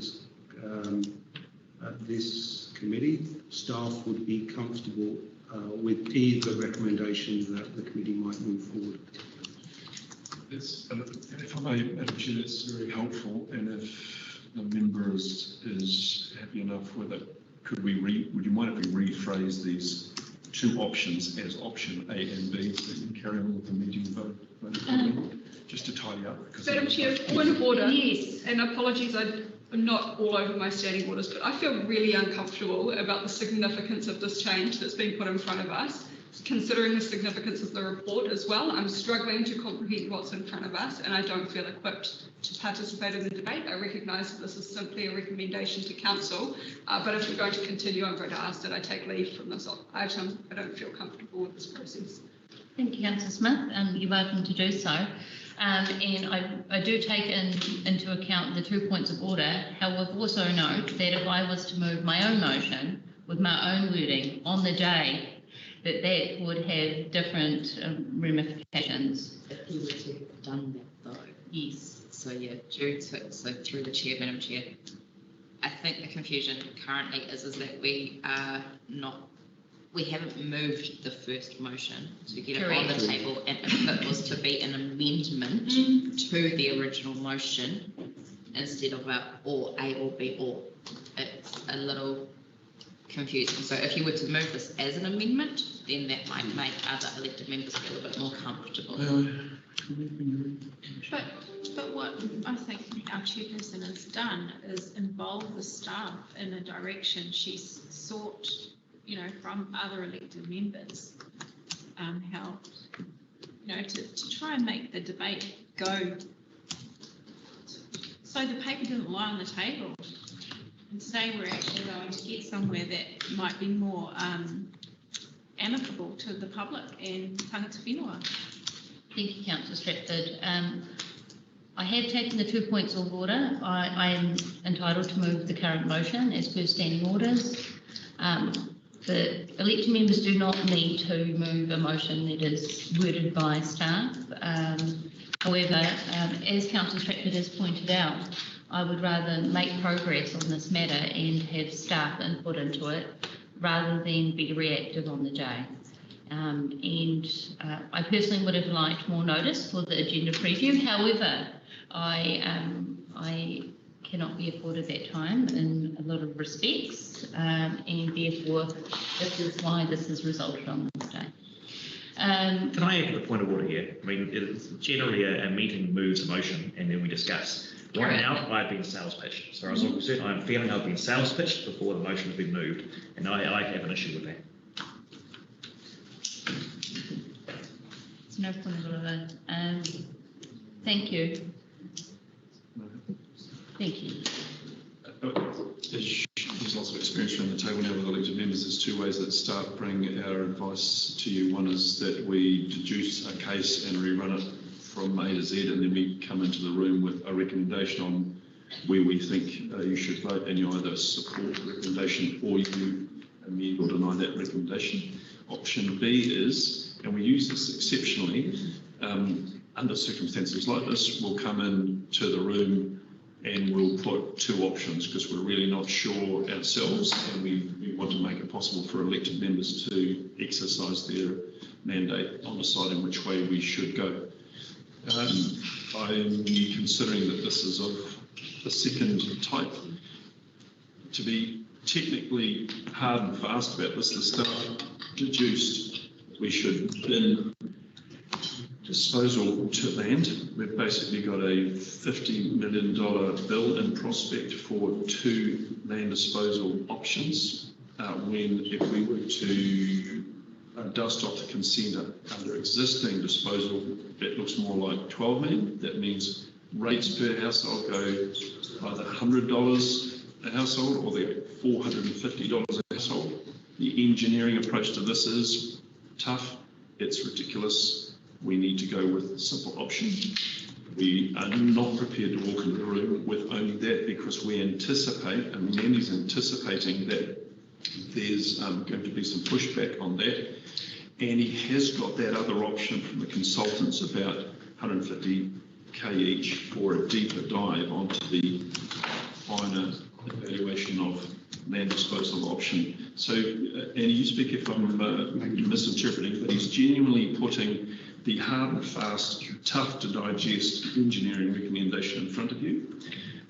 this committee. Staff would be comfortable with either recommendation that the committee might move forward. If I may, Madam Chair, that's very helpful. And if the member is happy enough with it, would you mind if we rephrase these two options as option A and B, so you can carry on with the meeting vote? Just to tidy up. Madam Chair, point of order. Yes. And apologies, I'm not all over my standing orders, but I feel really uncomfortable about the significance of this change that's been put in front of us. Considering the significance of the report as well, I'm struggling to comprehend what's in front of us, and I don't feel equipped to participate in the debate. I recognise that this is simply a recommendation to council, but if we're going to continue, I'm going to ask that I take leave from this item. I don't feel comfortable with this process. Thank you, Councillor Smith. You're welcome to do so. And I do take into account the 2 points of order. However, also note that if I was to move my own motion with my own wording on the day, that would have different ramifications. If you were to have done that though. Yes. So yeah, so through the chair, Madam Chair, I think the confusion currently is that we haven't moved the first motion to get it on the table, and if it was to be an amendment to the original motion instead of a or B or, it's a little confusing. So if you were to move this as an amendment, then that might make other elected members feel a bit more comfortable. But what I think our chairperson has done is involve the staff in a direction she's sought, from other elected members, help, to try and make the debate go. So the paper doesn't lie on the table. And today we're actually going to get somewhere that might be more amicable to the public and tangata whenua. Thank you, Councillor Stratford. I have taken the 2 points of order. I am entitled to move the current motion as per standing orders. The elected members do not need to move a motion that is worded by staff. However, as Councillor Stratford has pointed out, I would rather make progress on this matter and have staff input into it rather than be reactive on the day. I personally would have liked more notice for the agenda preview. However, I cannot be afforded that time in a lot of respects, and therefore this is why this has resulted on this day. Can I add to the point of order here? I mean, it's generally a meeting moves a motion and then we discuss. Right now, I've been sales pitched. As far as I'm concerned, I'm feeling I've been sales pitched before the motion has been moved, and I have an issue with that. It's no point of order. Thank you. Thank you. There's lots of experience around the table now with elected members. There's two ways that staff bring our advice to you. One is that we deduce a case and rerun it from A to Z, and then we come into the room with a recommendation on where we think you should vote, and you either support the recommendation or you amend or deny that recommendation. Option B is, and we use this exceptionally, under circumstances like this, we'll come into the room and we'll put two options because we're really not sure ourselves, and we want to make it possible for elected members to exercise their mandate on deciding which way we should go. I'm considering that this is of the second type. To be technically hard and fast about this, the staff deduced we should bin disposal to land. We've basically got a $50 million bill in prospect for two land disposal options. When if we were to dust off the consent under existing disposal, that looks more like 12 million. That means rates per household go either $100 a household or they're $450 a household. The engineering approach to this is tough. It's ridiculous. We need to go with a simple option. We are not prepared to walk into the room with only that because we anticipate, and Mandy's anticipating that there's going to be some pushback on that. And he has got that other option from the consultants about 150k each for a deeper dive onto the finer evaluation of land disposal option. So, and you speak if I'm misinterpreting, but he's genuinely putting the hard and fast, tough to digest engineering recommendation in front of you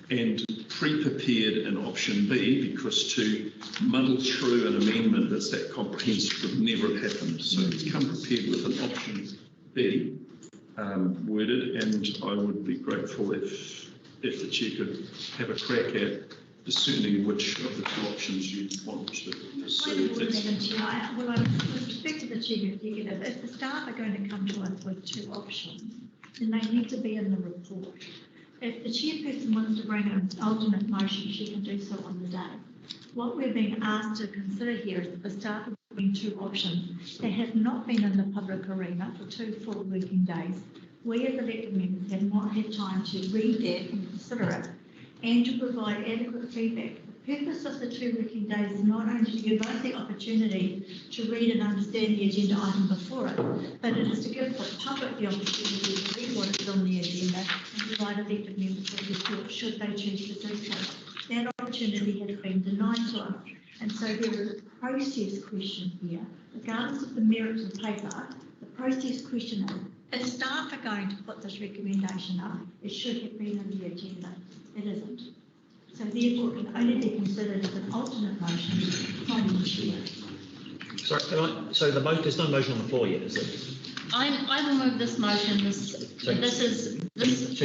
and pre-prepared an option B, because to muddle through an amendment that's that comprehensive would never have happened. So it's come prepared with an option B worded, and I would be grateful if the Chair could have a crack at discerning which of the two options you want to pursue. Well, with respect to the Chief Executive, if the staff are going to come to us with two options, then they need to be in the report. If the chairperson wants to bring an alternate motion, she can do so on the day. What we're being asked to consider here is that the staff are bringing two options. They have not been in the public arena for 2 full working days. We as elected members have not had time to read that and consider it, and to provide adequate feedback. The purpose of the 2 working days is not only to give us the opportunity to read and understand the agenda item before it, but it is to give the public the opportunity to read what is on the agenda and provide elected members with their thoughts should they choose to do so. That opportunity has been denied to us, and so there is a process question here. Regardless of the merits of the paper, the process question is, if staff are going to put this recommendation up, it should have been in the agenda. It isn't. So therefore, it can only be considered as an alternate motion from the Chair. Sorry, so there's no motion on the floor yet, is it? I will move this motion. So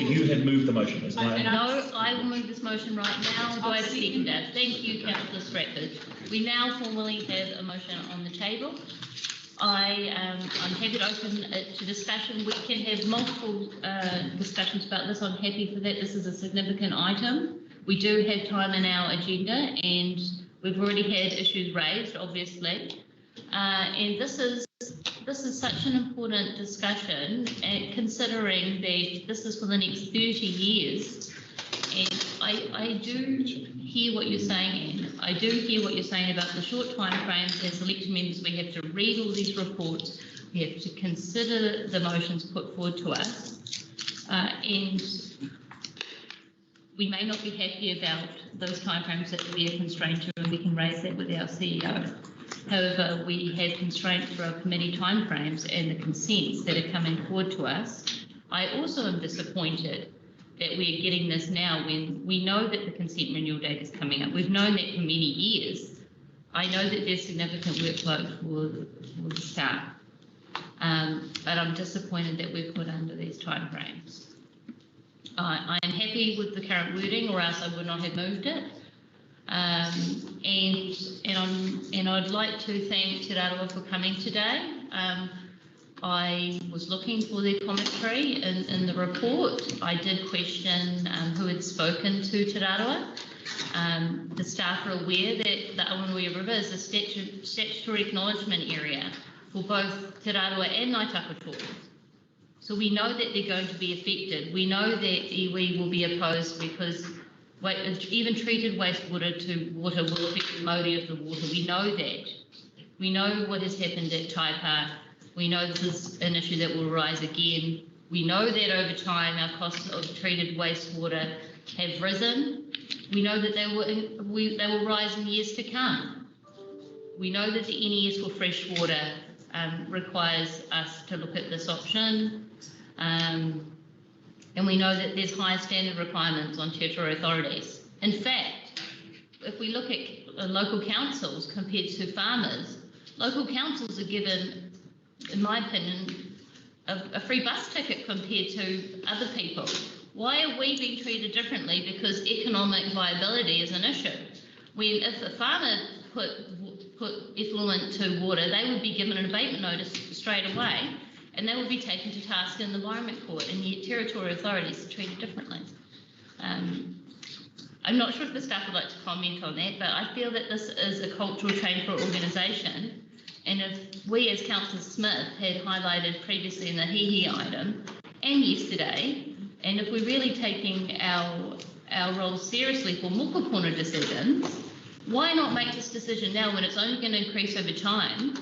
you have moved the motion, isn't it? No, I will move this motion right now. Do I have a seconder? Thank you, Councillor Stratford. We now formally have a motion on the table. I'm happy to open it to discussion. We can have multiple discussions about this. I'm happy for that. This is a significant item. We do have time in our agenda, and we've already had issues raised, obviously. And this is this is such an important discussion, and considering that this is for the next 30 years, and I do hear what you're saying, Anne. I do hear what you're saying about the short time frames. As elected members, we have to read all these reports, we have to consider the motions put forward to us, and we may not be happy about those timeframes that we are constrained to, and we can raise that with our CEO. However, we have constraints for our committee timeframes and the consents that are coming forward to us. I also am disappointed that we are getting this now when we know that the consent renewal date is coming up. We've known that for many years. I know that there's significant workload for the staff, but I'm disappointed that we're put under these timeframes. I am happy with the current wording, or else I would not have moved it. And I'd like to thank Te Raroa for coming today. I was looking for their commentary in the report. I did question who had spoken to Te Raroa. The staff are aware that the Awanuia River is a statutory acknowledgement area for both Te Raroa and Ngāi Takatoa. So we know that they're going to be affected. We know that iwi will be opposed because even treated wastewater to water will affect the mode of the water. We know that. We know what has happened at Taipa. We know this is an issue that will rise again. We know that over time our costs of treated wastewater have risen. We know that they will rise in years to come. We know that the NES for freshwater requires us to look at this option. And we know that there's higher standard requirements on territorial authorities. In fact, if we look at local councils compared to farmers, local councils are given, in my opinion, a free bus ticket compared to other people. Why are we being treated differently? Because economic viability is an issue. When if a farmer put effluent to water, they would be given an abatement notice straight away, and they would be taken to task in the Environment Court, and yet territorial authorities are treated differently. I'm not sure if the staff would like to comment on that, but I feel that this is a cultural change for organisation, and if we as Councillor Smith had highlighted previously in the hihi item and yesterday, and if we're really taking our role seriously for mokopuna decisions, why not make this decision now when it's only going to increase over time?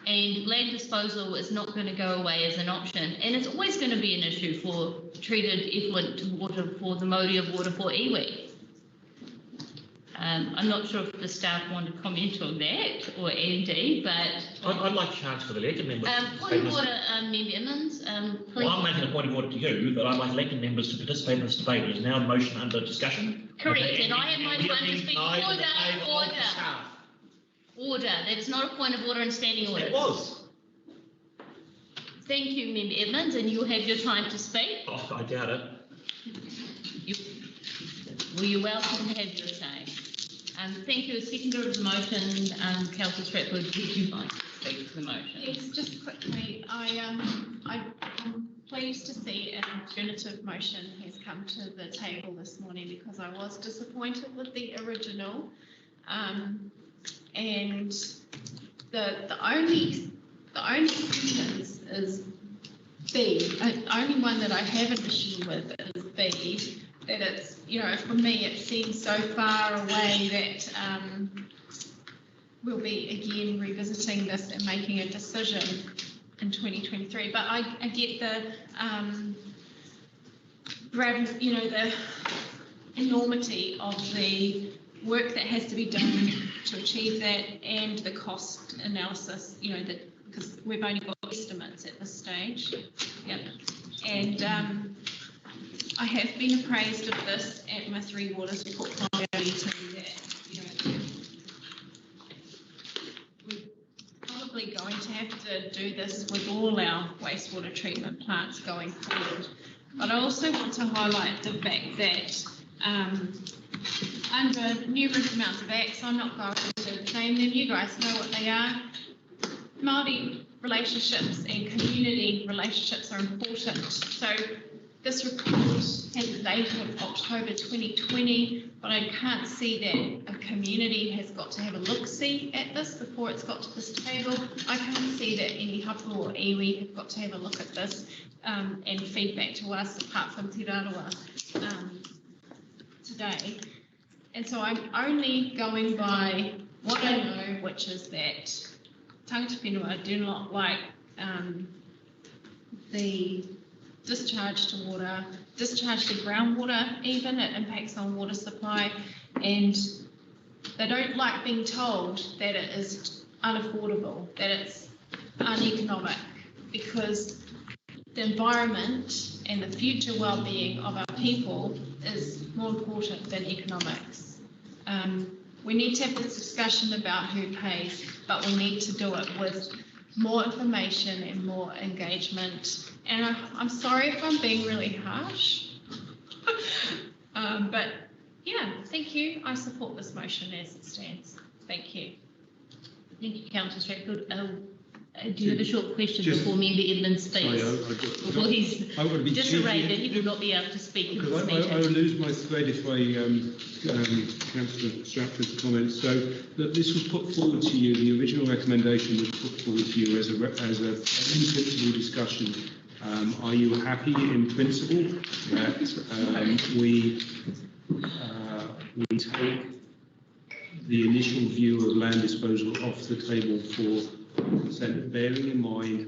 And land disposal is not going to go away as an option, and it's always going to be an issue for treated effluent water for the mode of water for iwi. I'm not sure if the staff want to comment on that, or Andy, but... I'd like a chance for the elected members. Point of order, Member Emmons. Well, I'm making a point of order to you that I'd like elected members to participate in this debate. It is now a motion under discussion. Correct, and I have my time to speak. Order. That is not a point of order and standing order. It was. Thank you, Member Edmonds, and you'll have your time to speak. Oh, I doubt it. You're welcome to have your say. Thank you. A seconder of the motion, Councillor Stratford, would you like to speak to the motion? Yes, just quickly, I'm pleased to see an alternative motion has come to the table this morning, because I was disappointed with the original. And the only sentence is B. The only one that I have an issue with is B. That it's, for me, it seems so far away that we'll be again revisiting this and making a decision in 2023. But I get the the enormity of the work that has to be done to achieve that, and the cost analysis, because we've only got estimates at this stage. Yep. And I have been appraised of this at my Three Waters portfolio meeting that, we're probably going to have to do this with all our wastewater treatment plants going forward. But I also want to highlight the fact that under numerous amounts of acts, I'm not going to name them, you guys know what they are. Māori relationships and community relationships are important. So this report has the date of October 2020, but I can't see that a community has got to have a look-see at this before it's got to this table. I can't see that any hapa or iwi have got to have a look at this and feedback to us apart from Te Rarawa today. And so I'm only going by what I know, which is that tangata whenua do not like the discharge to water, discharge to groundwater even, it impacts on water supply, and they don't like being told that it is unaffordable, that it's uneconomic, because the environment and the future well-being of our people is more important than economics. We need to have this discussion about who pays, but we need to do it with more information and more engagement. And I'm sorry if I'm being really harsh, but yeah, thank you. I support this motion as it stands. Thank you. Thank you, Councillor Stratford. Do you have a short question before Member Edmonds speaks? Before he's disarrayed, he will not be able to speak in this meeting. I will lose my thread if I Councillor Stratford's comments. So that this was put forward to you, the original recommendation was put forward to you as an in-principle discussion. Are you happy in principle that we take the initial view of land disposal off the table for consent, bearing in mind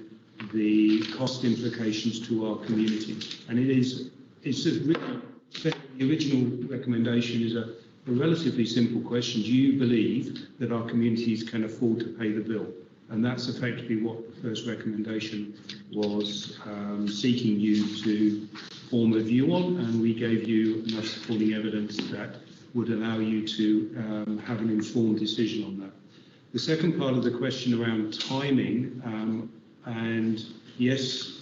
the cost implications to our community? And it's a really, the original recommendation is a relatively simple question. Do you believe that our communities can afford to pay the bill? And that's effectively what the first recommendation was, seeking you to form a view on, and we gave you enough supporting evidence that would allow you to have an informed decision on that. The second part of the question around timing, and yes,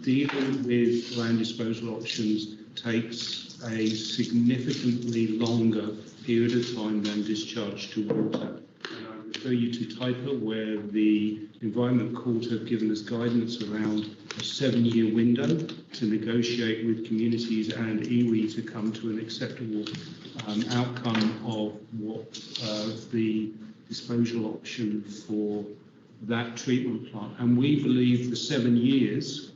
dealing with land disposal options takes a significantly longer period of time than discharge to water. And I refer you to TIPA, where the Environment Court have given us guidance around a 7-year window to negotiate with communities and iwi to come to an acceptable outcome of what the disposal option for that treatment plant. And we believe the 7 years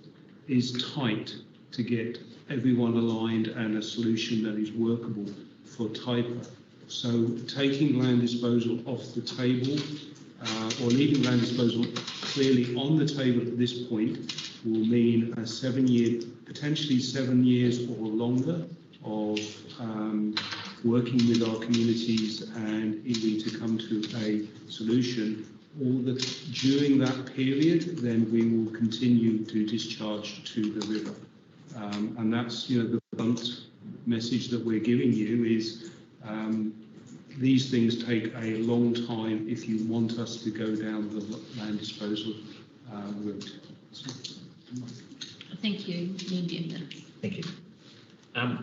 is tight to get everyone aligned and a solution that is workable for TIPA. So taking land disposal off the table or leaving land disposal clearly on the table at this point will mean a 7-year, potentially 7 years or longer of working with our communities and iwi to come to a solution. During that period, then we will continue to discharge to the river. And that's, the blunt message that we're giving you is these things take a long time if you want us to go down the land disposal route. Thank you, Member. Thank you.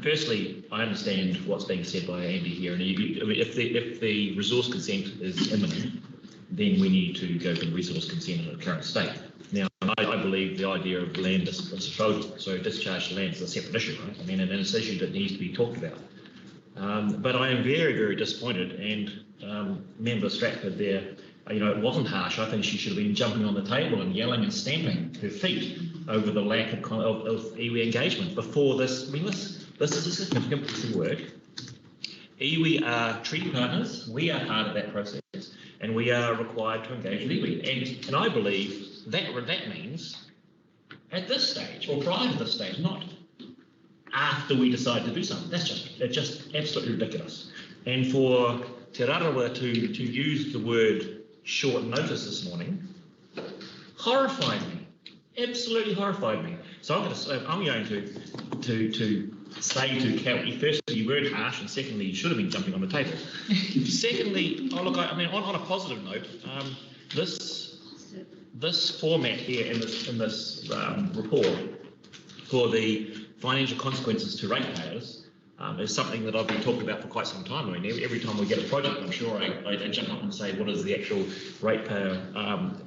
Firstly, I understand what's being said by Andy here, and if the resource consent is imminent, then we need to go for the resource consent in the current state. Now, I believe the idea of land disposal, so discharge to land, is a separate issue, right? I mean, and it's an issue that needs to be talked about. But I am very, very disappointed, and Member Stratford there, it wasn't harsh. I think she should have been jumping on the table and yelling and stamping her feet over the lack of iwi engagement before this. I mean, this is a significant piece of work. Iwi are treaty partners. We are part of that process, and we are required to engage with iwi. And I believe that means at this stage, or prior to this stage, not after we decide to do something. That's just absolutely ridiculous. And for Te Rarawa to use the word short notice this morning horrified me, absolutely horrified me. So I'm going to say to Kelly, firstly, you weren't harsh, and secondly, you should have been jumping on the table. Secondly, on a positive note, this format here in this report for the financial consequences to ratepayers is something that I've been talking about for quite some time. I mean, every time we get a project, I'm sure I jump up and say, what is the actual ratepayer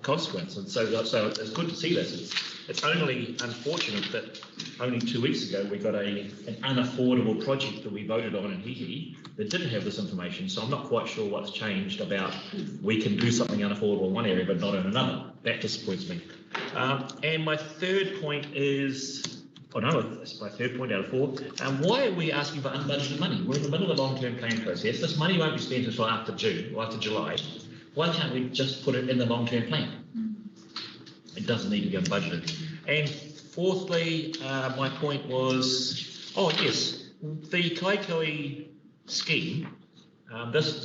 consequence? And so it's good to see this. It's only unfortunate that only 2 weeks ago we got an unaffordable project that we voted on in Hihi that didn't have this information. So I'm not quite sure what's changed about we can do something unaffordable in one area but not in another. That disappoints me. And my third point is, oh no, that's my third point out of 4. Why are we asking for unbudgeted money? We're in the middle of the long-term planning process. This money won't be spent until after June or after July. Why can't we just put it in the long-term plan? It doesn't need to be unbudgeted. And fourthly, my point was, oh yes, the Kaikoai scheme, this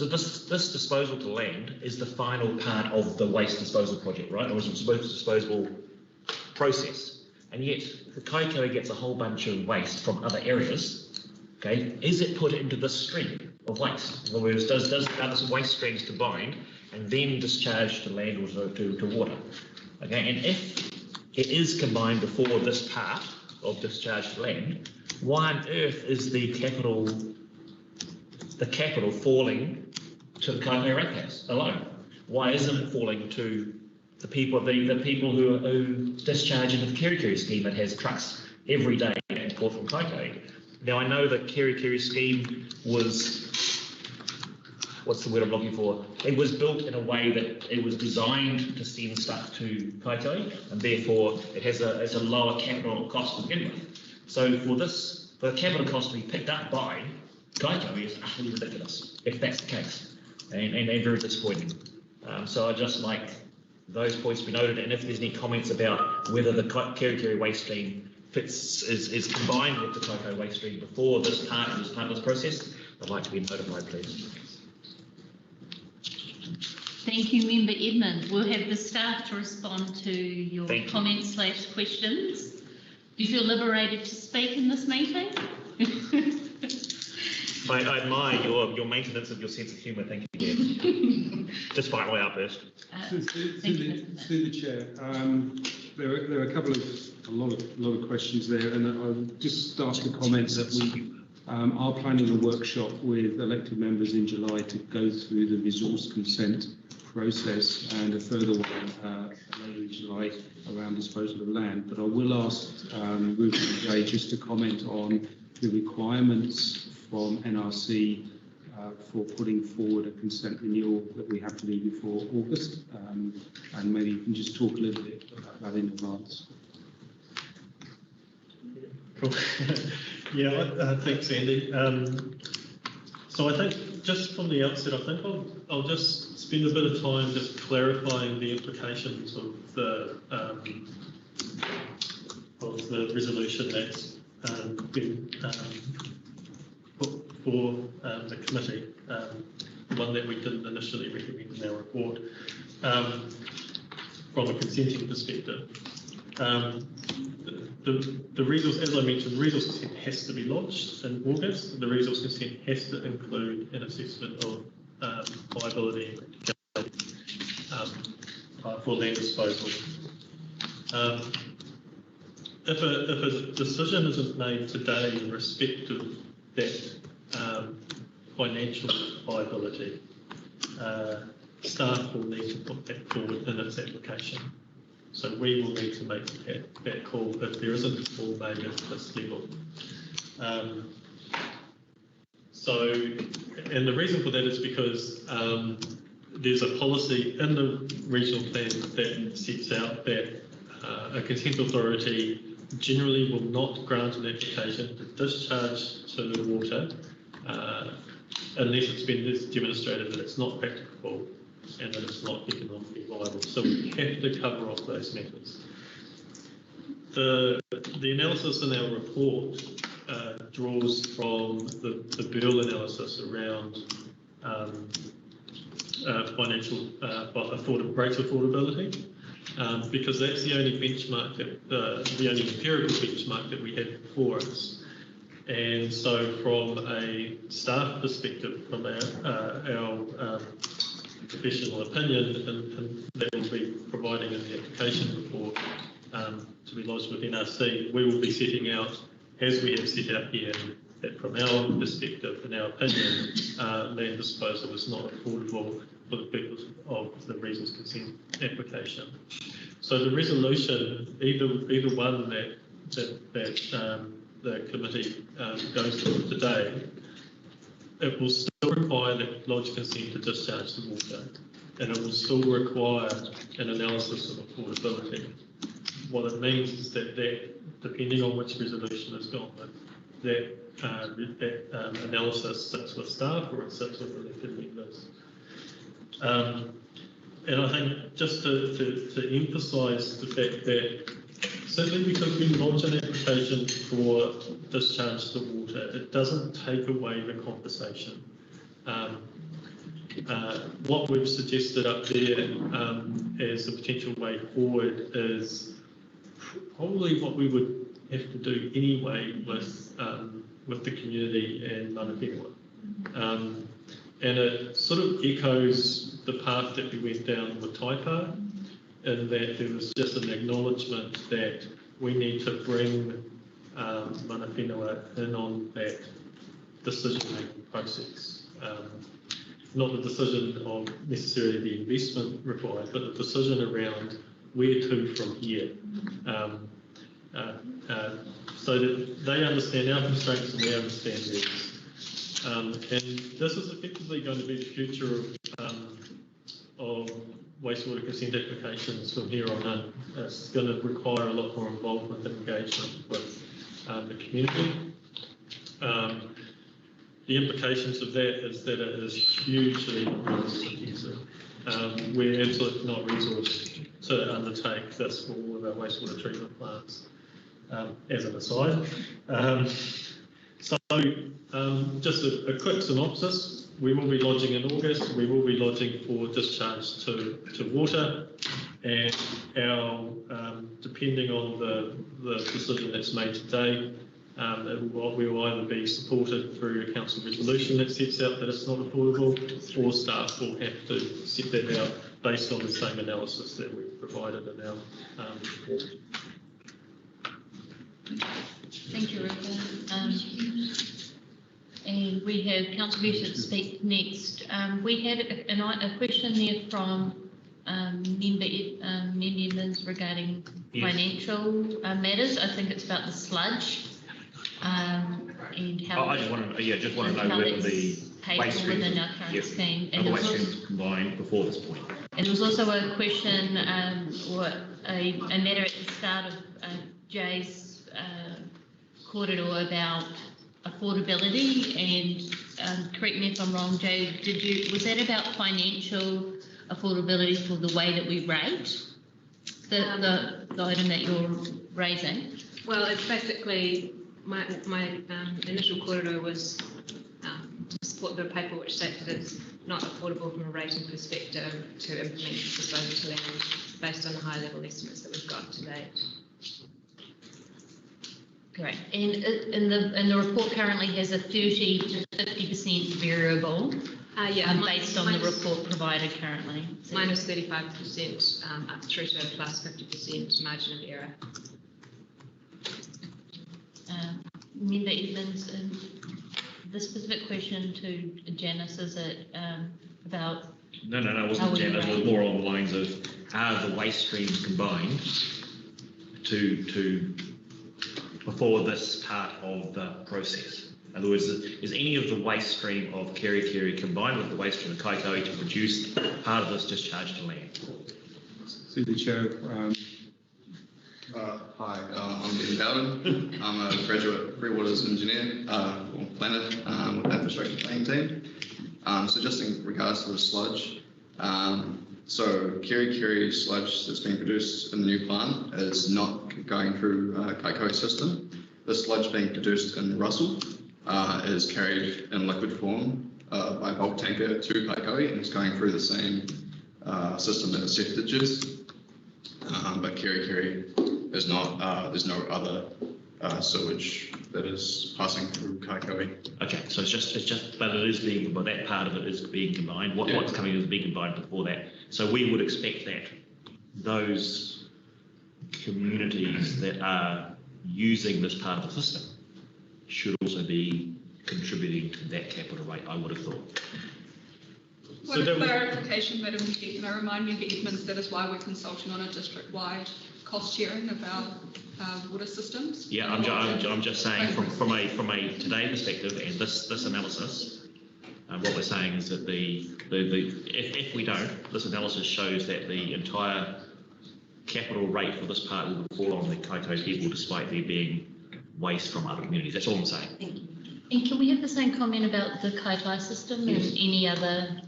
disposal to land is the final part of the waste disposal project, right? Or is it disposable process? And yet the Kaikoai gets a whole bunch of waste from other areas. Okay, is it put into this stream of waste? In other words, does other waste streams combined and then discharged to land or to water? Okay, and if it is combined before this part of discharge to land, why on earth is the capital falling to the Kaikoai ratepayers alone? Why isn't it falling to the people who discharge into the Kerikeri scheme that has trucks every day and call from Kaikoai? Now I know the Kerikeri scheme was, what's the word I'm looking for? It was built in a way that it was designed to send stuff to Kaikoai, and therefore it has a lower capital cost to begin with. So for the capital cost to be picked up by Kaikoai is utterly ridiculous, if that's the case, and very disappointing. So I just like those points to be noted, and if there's any comments about whether the Kerikeri waste stream is combined with the Kaikoai waste stream before this part of this process, I'd like to be notified, please. Thank you, Member Edmund. We'll have the staff to respond to your comments / questions. Do you feel liberated to speak in this meeting? I admire your maintenance of your sense of humour. Thank you, despite my outburst. Through the chair, there are a lot of questions there, and I'll just start to comment that we are planning a workshop with elected members in July to go through the resource consent process, and a further one later in July around disposal of land. But I will ask Ruth and Jay just to comment on the requirements from NRC for putting forward a consent renewal that we have to do before August, and maybe you can just talk a little bit about that in advance. Cool. Yeah, thanks, Andy. So I think just from the outset, I think I'll just spend a bit of time just clarifying the implications of the resolution that's been put for the committee, one that we didn't initially recommend in our report, from a consenting perspective. The resource, as I mentioned, the resource consent has to be lodged in August. The resource consent has to include an assessment of viability for land disposal. If a decision isn't made today in respect of that financial viability, staff will need to put that forward in its application. So we will need to make that call if there isn't a call made at this level. And the reason for that is because there's a policy in the regional plan that sets out that a consent authority generally will not grant an application to discharge to the water unless it's been demonstrated that it's not practicable and that it's not economically viable. So we have to cover off those matters. The analysis in our report draws from the Bearl analysis around financial rates affordability, because that's the only benchmark the only empirical benchmark that we have before us. And so from a staff perspective, from our professional opinion, and that will be providing in the application report to be lodged with NRC, we will be setting out, as we have set out here, that from our perspective, in our opinion, land disposal is not affordable for the purpose of the resource consent application. So the resolution, either one that the committee goes through today, it will still require that lodge consent to discharge the water, and it will still require an analysis of affordability. What it means is that depending on which resolution is gone with, that analysis sits with staff or it sits with elected members. And I think just to emphasise the fact that simply because we launch an application for discharge to water, it doesn't take away the conversation. What we've suggested up there as a potential way forward is probably what we would have to do anyway with the community and mana whenua. And it sort of echoes the path that we went down with Taipa, in that there was just an acknowledgement that we need to bring mana whenua in on that decision-making process. Not the decision of necessarily the investment required, but the decision around where to from here. So that they understand our constraints and we understand theirs. And this is effectively going to be the future of wastewater consent applications from here on in. It's going to require a lot more involvement and engagement with the community. The implications of that is that it is hugely resource intensive. We're absolutely not resourced to undertake this for all of our wastewater treatment plants, as an aside. Just a quick synopsis. We will be lodging in August. We will be lodging for discharge to water, and our depending on the decision that's made today, we will either be supported through a council resolution that sets out that it's not affordable, or staff will have to set that out based on the same analysis that we've provided in our report. Thank you, Rita. And we have Councillor Bishop speak next. We had a question there from member Edmonds regarding financial matters. I think it's about the sludge and how. I just want to know whether the waste streams within our current scheme. And the waste streams combined before this point. And there was also a question or a matter at the start of Jay's corridor about affordability, and correct me if I'm wrong, Jay, was that about financial affordability for the way that we rate the item that you're raising? Well, it's basically my initial corridor was to support the paper which states that it's not affordable from a rating perspective to implement disposal to land based on the high level estimates that we've got to date. Great. And the report currently has a 30 to 50% variable, based on the report provided currently. So minus 35% up through to a plus 50% margin of error. Member Edmonds, the specific question to Janice, is it about? No, it wasn't Janice. It was more on the lines of, are the waste streams combined to before this part of the process? In other words, is any of the waste stream of Kerikeri combined with the waste stream of Kaikoui to produce part of this discharge to land? Through the chair. Hi, I'm Ben Bowden. I'm a graduate Free Waters engineer or planner with the infrastructure planning team. So just in regards to the sludge, so Kerikeri sludge that's being produced in the new plant is not going through Kaikoui system. The sludge being produced in Russell is carried in liquid form by a bulk tanker to Kaikoui, and it's going through the same system as septic is. But Kerikeri is not. There's no other sewage that is passing through Kaikoui. Okay, so it's just, but it is being, well, that part of it is being combined. What's coming is being combined before that. So we would expect that those communities that are using this part of the system should also be contributing to that capital rate, I would have thought. What a clarification, Madam Chair, can I remind Member Edmonds that is why we're consulting on a district-wide cost sharing of our water systems? Yeah, I'm just saying from a today perspective and this analysis, what we're saying is that if we don't, this analysis shows that the entire capital rate for this part will fall on the Kaikoura people despite there being waste from other communities. That's all I'm saying. Thank you. And can we have the same comment about the Kaikoura system and any other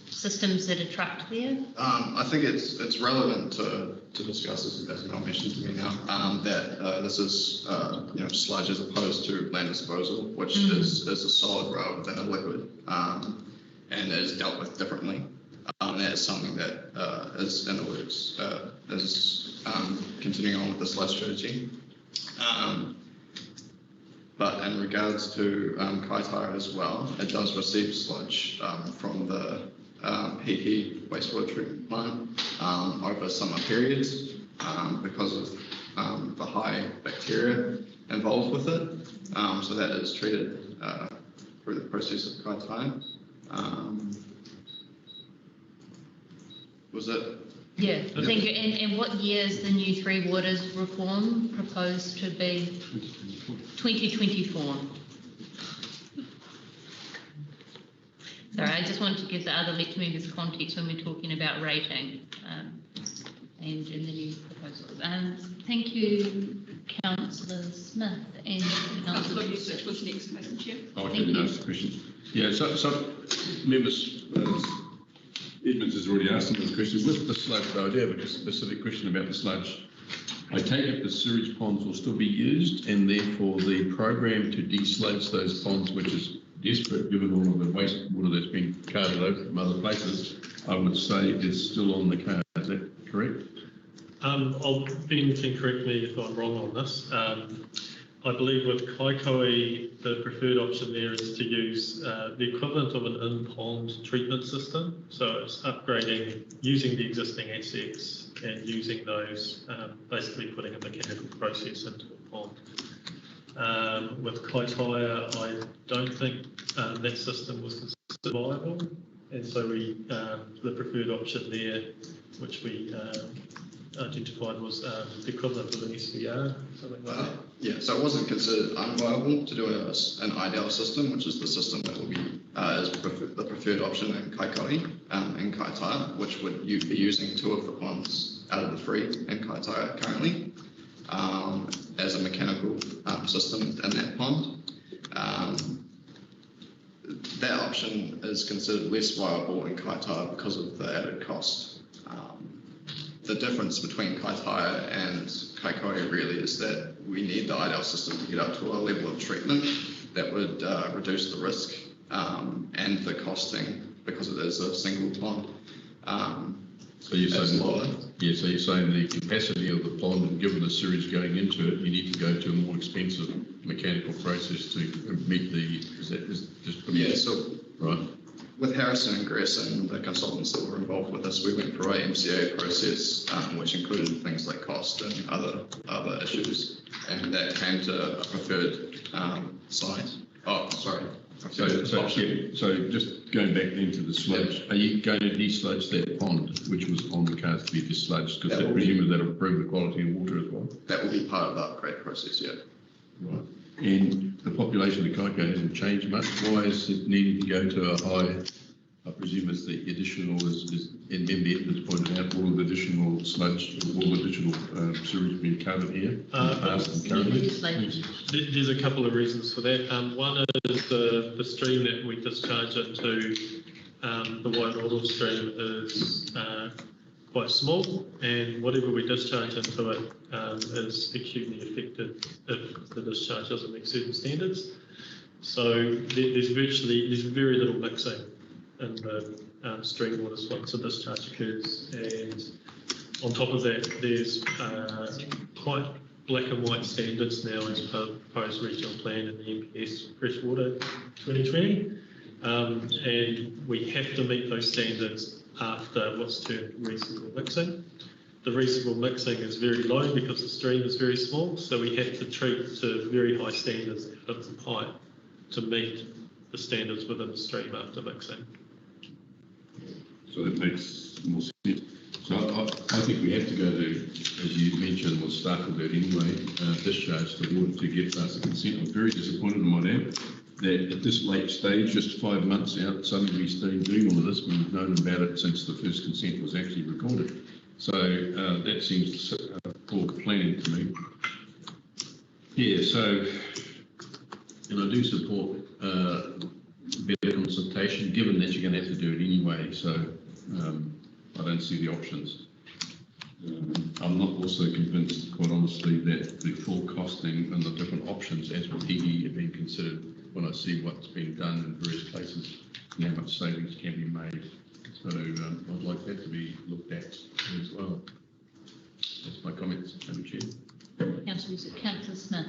systems that are trapped there? I think it's relevant to discuss this, as Mel mentioned to me now, that this is sludge as opposed to land disposal, which is a solid rather than a liquid, and is dealt with differently. And that is something that is in the works, is continuing on with the sludge strategy. But in regards to Kaitaia as well, it does receive sludge from the Hihi wastewater treatment plant over summer periods because of the high bacteria involved with it. So that is treated through the process of Kaitaia. Was it? Yeah, thank you. And what year is the new Three Waters reform proposed to be? 2024. Sorry, I just wanted to give the other lecture members context when we're talking about rating and in the new proposal. Thank you, Councillor Smith. And Councillor Research was next, Madam Chair. I can ask questions. Yeah, so members, Edmonds has already asked some of the questions. With the sludge, though, I do have a specific question about the sludge. I take it the sewage ponds will still be used, and therefore the program to desludge those ponds, which is desperate given all of the wastewater that's been carted over from other places, I would say is still on the card. Is that correct? Ben can correct me if I'm wrong on this. I believe with Kaikoura, the preferred option there is to use the equivalent of an in-pond treatment system. So it's upgrading, using the existing assets and using those, basically putting a mechanical process into a pond. With Kaitaia, I don't think that system was considered viable. And so the preferred option there, which we identified was the equivalent of an SVR, something like that. Yeah, so it wasn't considered unviable to do an IDL system, which is the system that will be the preferred option in Kaikoura and Kaitaia, which would you be using 2 of the ponds out of the 3 in Kaitaia currently as a mechanical system in that pond. That option is considered less viable in Kaitaia because of the added cost. The difference between Kaitaia and Kaikoura really is that we need the IDL system to get up to a level of treatment that would reduce the risk and the costing because it is a single pond. So you're saying, so you're saying the capacity of the pond, and given the sewage going into it, you need to go to a more expensive mechanical process to meet the. Right. With Harrison and Grierson, the consultants that were involved with us, we went through a MCA process, which included things like cost and other issues, and that came to a preferred site. Oh, sorry. So just going back into the sludge, are you going to desludge that pond, which was on the cards to be desludged? Because I presume that'll improve the quality of water as well. That will be part of the upgrade process, yeah. Right. And the population of Kaikoura hasn't changed much. Why is it needing to go to a high? I presume it's the additional, in Member Edmonds pointed out, all of the additional sludge, all the additional sewage being covered here. There's a couple of reasons for that. One is the stream that we discharge into the Wairoto stream is quite small, and whatever we discharge into it is acutely affected if the discharge doesn't meet certain standards. So there's very little mixing in the stream waters once a discharge occurs, and on top of that there's quite black and white standards now as per proposed regional plan and the MPS Freshwater 2020, and we have to meet those standards after what's termed reasonable mixing. the reasonable mixing is very low because the stream is very small, so we have to treat to very high standards of the pipe to meet the standards within the stream after mixing. So that makes more sense. So I think we have to go to, as you mentioned, we'll start with that anyway, discharge the water to get us a consent. I'm very disappointed, I might add, that at this late stage, just 5 months out, suddenly we're still doing all of this when we've known about it since the first consent was actually recorded. So that seems poor planning to me. Yeah, so, and I do support better consultation, given that you're going to have to do it anyway, so I don't see the options. I'm not also convinced, quite honestly, that the full costing and the different options as with EE have been considered when I see what's been done in various places and how much savings can be made. So I'd like that to be looked at as well. That's my comments, Madam Chair. Councillor Smith.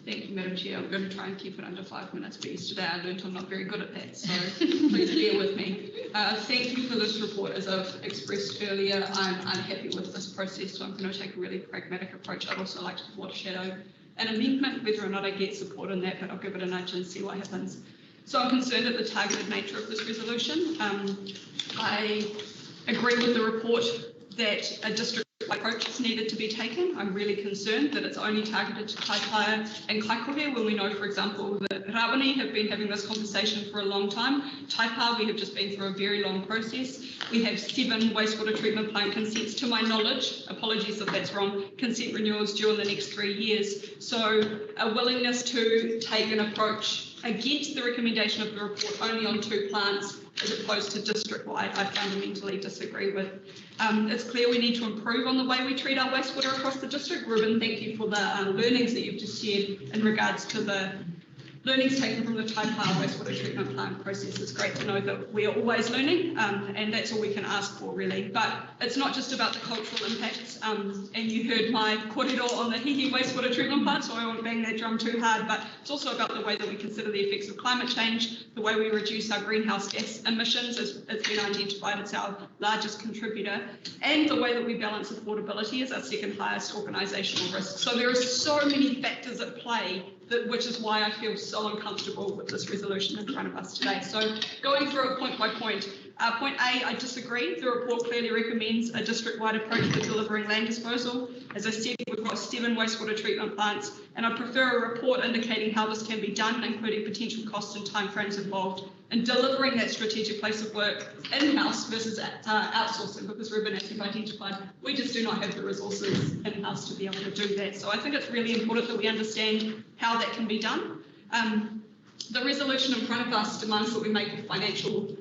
Thank you, Madam Chair. I'm going to try and keep it under 5 minutes, but yesterday I learned I'm not very good at that, so please bear with me. Thank you for this report. As I've expressed earlier, I'm unhappy with this process, so I'm going to take a really pragmatic approach. I'd also like to foreshadow an amendment, whether or not I get support on that, but I'll give it a nudge and see what happens. So I'm concerned at the targeted nature of this resolution. I agree with the report that a district approach is needed to be taken. I'm really concerned that it's only targeted to Kaitaia and Kaikohe, when we know, for example, that Rawani have been having this conversation for a long time. Taipa, we have just been through a very long process. We have 7 wastewater treatment plant consents, to my knowledge, apologies if that's wrong, consent renewals due in the next 3 years. So a willingness to take an approach against the recommendation of the report only on 2 plants as opposed to district-wide, I fundamentally disagree with. It's clear we need to improve on the way we treat our wastewater across the district. Ruben, thank you for the learnings that you've just shared in regards to the learnings taken from the Taipa wastewater treatment plant process. It's great to know that we are always learning, and that's all we can ask for, really. But it's not just about the cultural impacts, and you heard my kōrero on the Hihi wastewater treatment plant, so I won't bang that drum too hard, but it's also about the way that we consider the effects of climate change, the way we reduce our greenhouse gas emissions, as it's been identified, it's our largest contributor, and the way that we balance affordability as our second highest organisational risk. So there are so many factors at play, which is why I feel so uncomfortable with this resolution in front of us today. So going through it point by point. Point A, I disagree. The report clearly recommends a district-wide approach for delivering land disposal. As I said, we've got 7 wastewater treatment plants, and I prefer a report indicating how this can be done, including potential costs and timeframes involved, and delivering that strategic place of work in-house versus outsourcing, because Ruben, as you've identified, we just do not have the resources in-house to be able to do that. So I think it's really important that we understand how that can be done. The resolution in front of us demands that we make a financial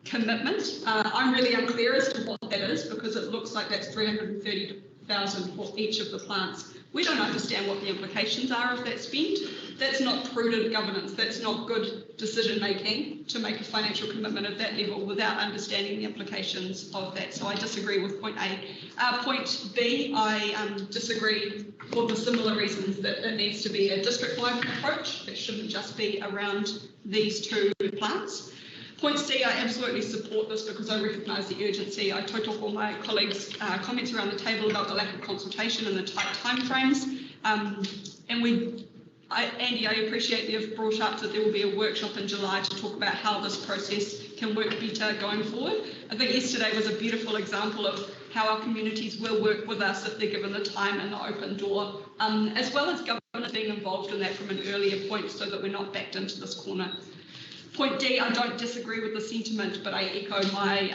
commitment. I'm really unclear as to what that is, because it looks like that's 330,000 for each of the plants. We don't understand what the implications are of that spend. That's not prudent governance. That's not good decision making to make a financial commitment at that level without understanding the implications of that. So I disagree with point A. Point B, I disagree for the similar reasons that it needs to be a district-wide approach. It shouldn't just be around these 2 plants. Point C, I absolutely support this because I recognise the urgency. I took all my colleagues' comments around the table about the lack of consultation and the tight timeframes. Andy, I appreciate that you've brought up that there will be a workshop in July to talk about how this process can work better going forward. I think yesterday was a beautiful example of how our communities will work with us if they're given the time and the open door, as well as government being involved in that from an earlier point so that we're not backed into this corner. Point D, I don't disagree with the sentiment, but I echo my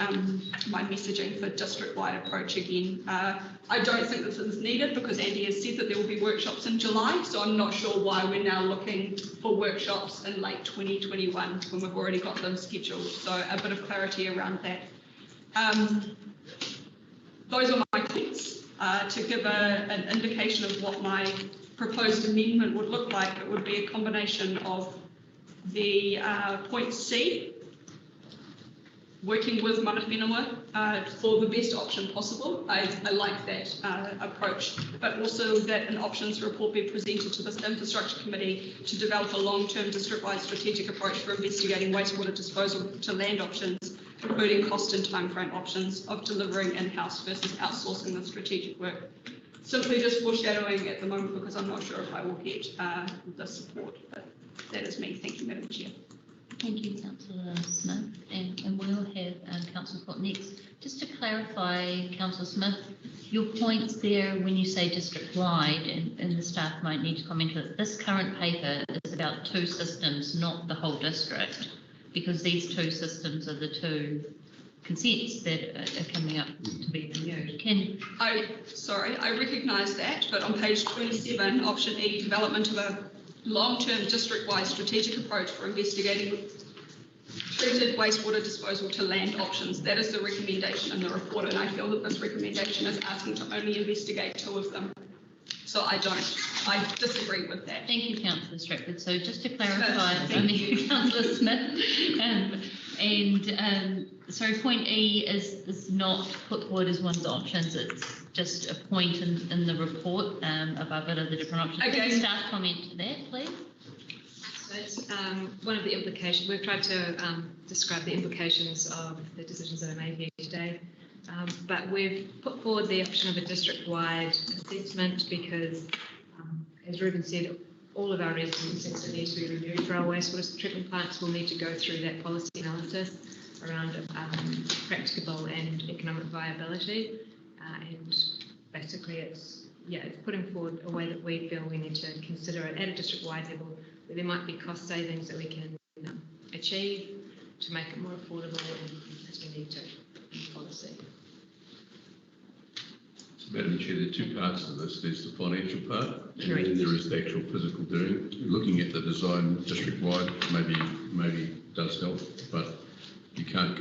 messaging for district-wide approach again. I don't think this is needed because Andy has said that there will be workshops in July, so I'm not sure why we're now looking for workshops in late 2021 when we've already got them scheduled. So a bit of clarity around that. Those are my points. To give an indication of what my proposed amendment would look like, it would be a combination of the point C, working with mana whenua for the best option possible. I like that approach, but also that an options report be presented to this infrastructure committee to develop a long-term district-wide strategic approach for investigating wastewater disposal to land options including cost and timeframe options of delivering in-house versus outsourcing the strategic work. Simply just foreshadowing at the moment because I'm not sure if I will get the support, but that is me. Thank you, Madam Chair. Thank you, Councillor Smith, and we'll have Councillor Scott next. Just to clarify, Councillor Smith, your points there when you say district-wide, and the staff might need to comment on it, this current paper is about 2 systems, not the whole district, because these 2 systems are the 2 consents that are coming up to be renewed. I recognise that, but on page 27, option E, development of a long-term district-wide strategic approach for investigating treated wastewater disposal to land options. That is the recommendation in the report, and I feel that this recommendation is asking to only investigate 2 of them. So I disagree with that. Thank you, Councillor Stratford. So just to clarify, Councillor Smith, so point E is not put forward as one of the options. It's just a point in the report above it are the different options. Okay. Can you staff comment to that, please? So it's one of the implications. We've tried to describe the implications of the decisions that are made here today. But we've put forward the option of a district-wide assessment because, as Ruben said, all of our residents that need to be reviewed for our wastewater treatment plants will need to go through that policy analysis around practicable and economic viability. And basically it's putting forward a way that we feel we need to consider it at a district-wide level, where there might be cost savings that we can achieve to make it more affordable as we need to in policy. Madam Chair, there are 2 parts to this. There's the financial part, and then there is the actual physical doing. Looking at the design district-wide maybe does help, but you can't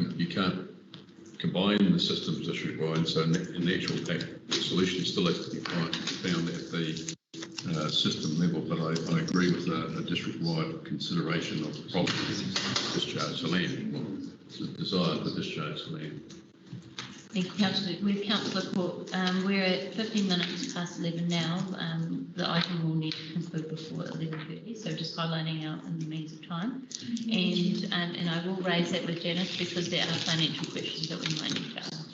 combine the systems district-wide. So in actual fact, the solution still has to be found at the system level. But I agree with a district-wide consideration of the problem discharge to land, the desire to discharge to land. Thank you, Councillor. With Councillor Court, we're at 15 minutes past 11 now. The item will need to conclude before 11:30, so just highlighting out in the means of time. And I will raise that with Janice because there are financial questions that we might need to ask.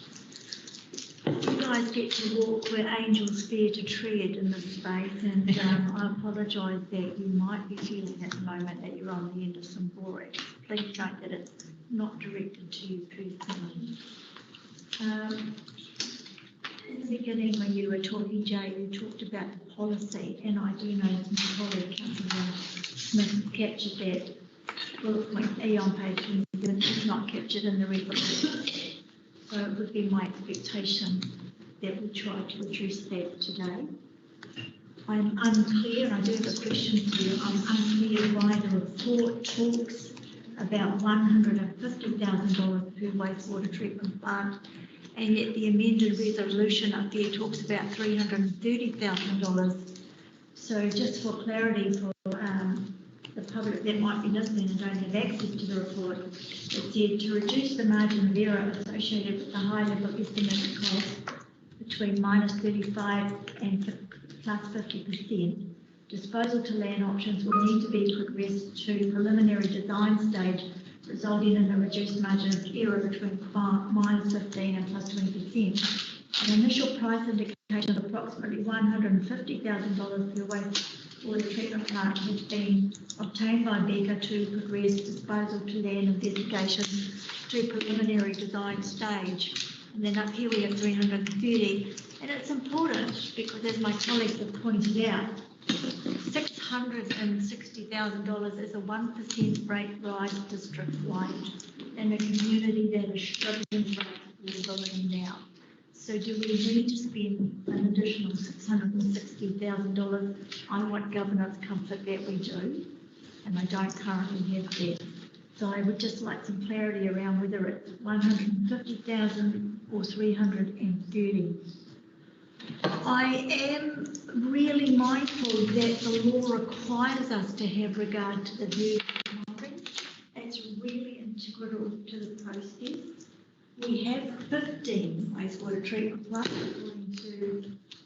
You guys get to walk where angels fear to tread in this space, and I apologise that you might be feeling at the moment that you're on the end of some borax. Please note that it's not directed to you personally. In the beginning, when you were talking, Jay, you talked about the policy, and I do know that my colleague, Councillor Smith, captured that bullet point E on page 27. It's not captured in the resolution. So it would be my expectation that we try to address that today. I'm unclear, and I do have a question for you. I'm unclear why the report talks about $150,000 per wastewater treatment plant, and yet the amended resolution up there talks about $330,000. So just for clarity for the public that might be listening and don't have access to the report, it said to reduce the margin of error associated with the high level estimated cost between -35 and +50%, disposal to land options will need to be progressed to preliminary design stage, resulting in a reduced margin of error between -15 and +20%. An initial price indication of approximately $150,000 per wastewater treatment plant has been obtained by Becker to progress disposal to land investigation to preliminary design stage. And then up here we have 330, and it's important because, as my colleagues have pointed out, $660,000 is a 1% rate rise district-wide in a community that is struggling for affordability now. So do we need to spend an additional $660,000? I want governor's comfort that we do, and I don't currently have that. So I would just like some clarity around whether it's 150,000 or 330. I am really mindful that the law requires us to have regard to the view monitoring. It's really integral to the process. We have 15 wastewater treatment plants according to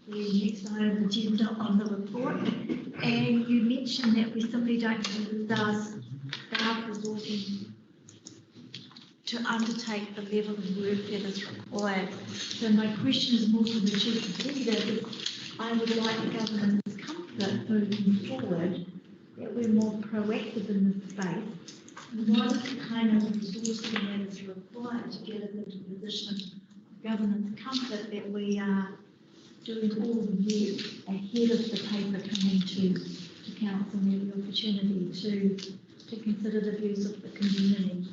the next item of the agenda on the report. And you mentioned that we simply don't have the staff resourcing to undertake the level of work that is required. So my question is more to the Chief Executive. I would like the government's comfort moving forward that we're more proactive in this space. And what is the kind of resourcing that is required to get us into a position of government's comfort that we are doing all the work ahead of the paper coming to council and have the opportunity to consider the views of the community.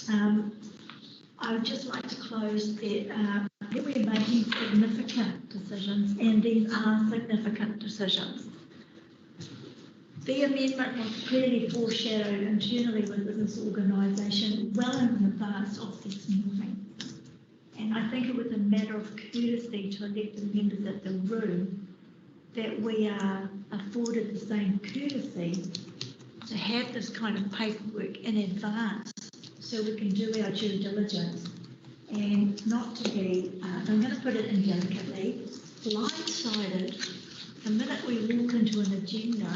I would just like to close that we're making significant decisions, and these are significant decisions. The amendment was clearly foreshadowed internally within this organisation well in advance of this meeting. And I think it was a matter of courtesy to elected members at the room that we are afforded the same courtesy to have this kind of paperwork in advance so we can do our due diligence and not to be, I'm going to put it indelicately, blindsided the minute we walk into an agenda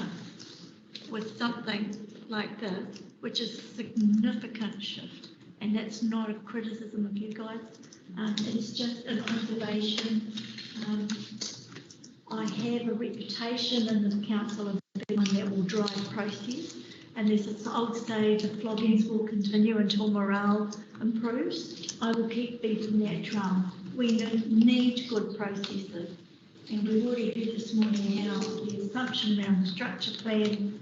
with something like this, which is a significant shift. And that's not a criticism of you guys. It's just an observation. I have a reputation in this council of being one that will drive process. And there's this old stage of floggings will continue until morale improves. I will keep beating that drum. We need good processes. And we've already heard this morning how the assumption around the structure plan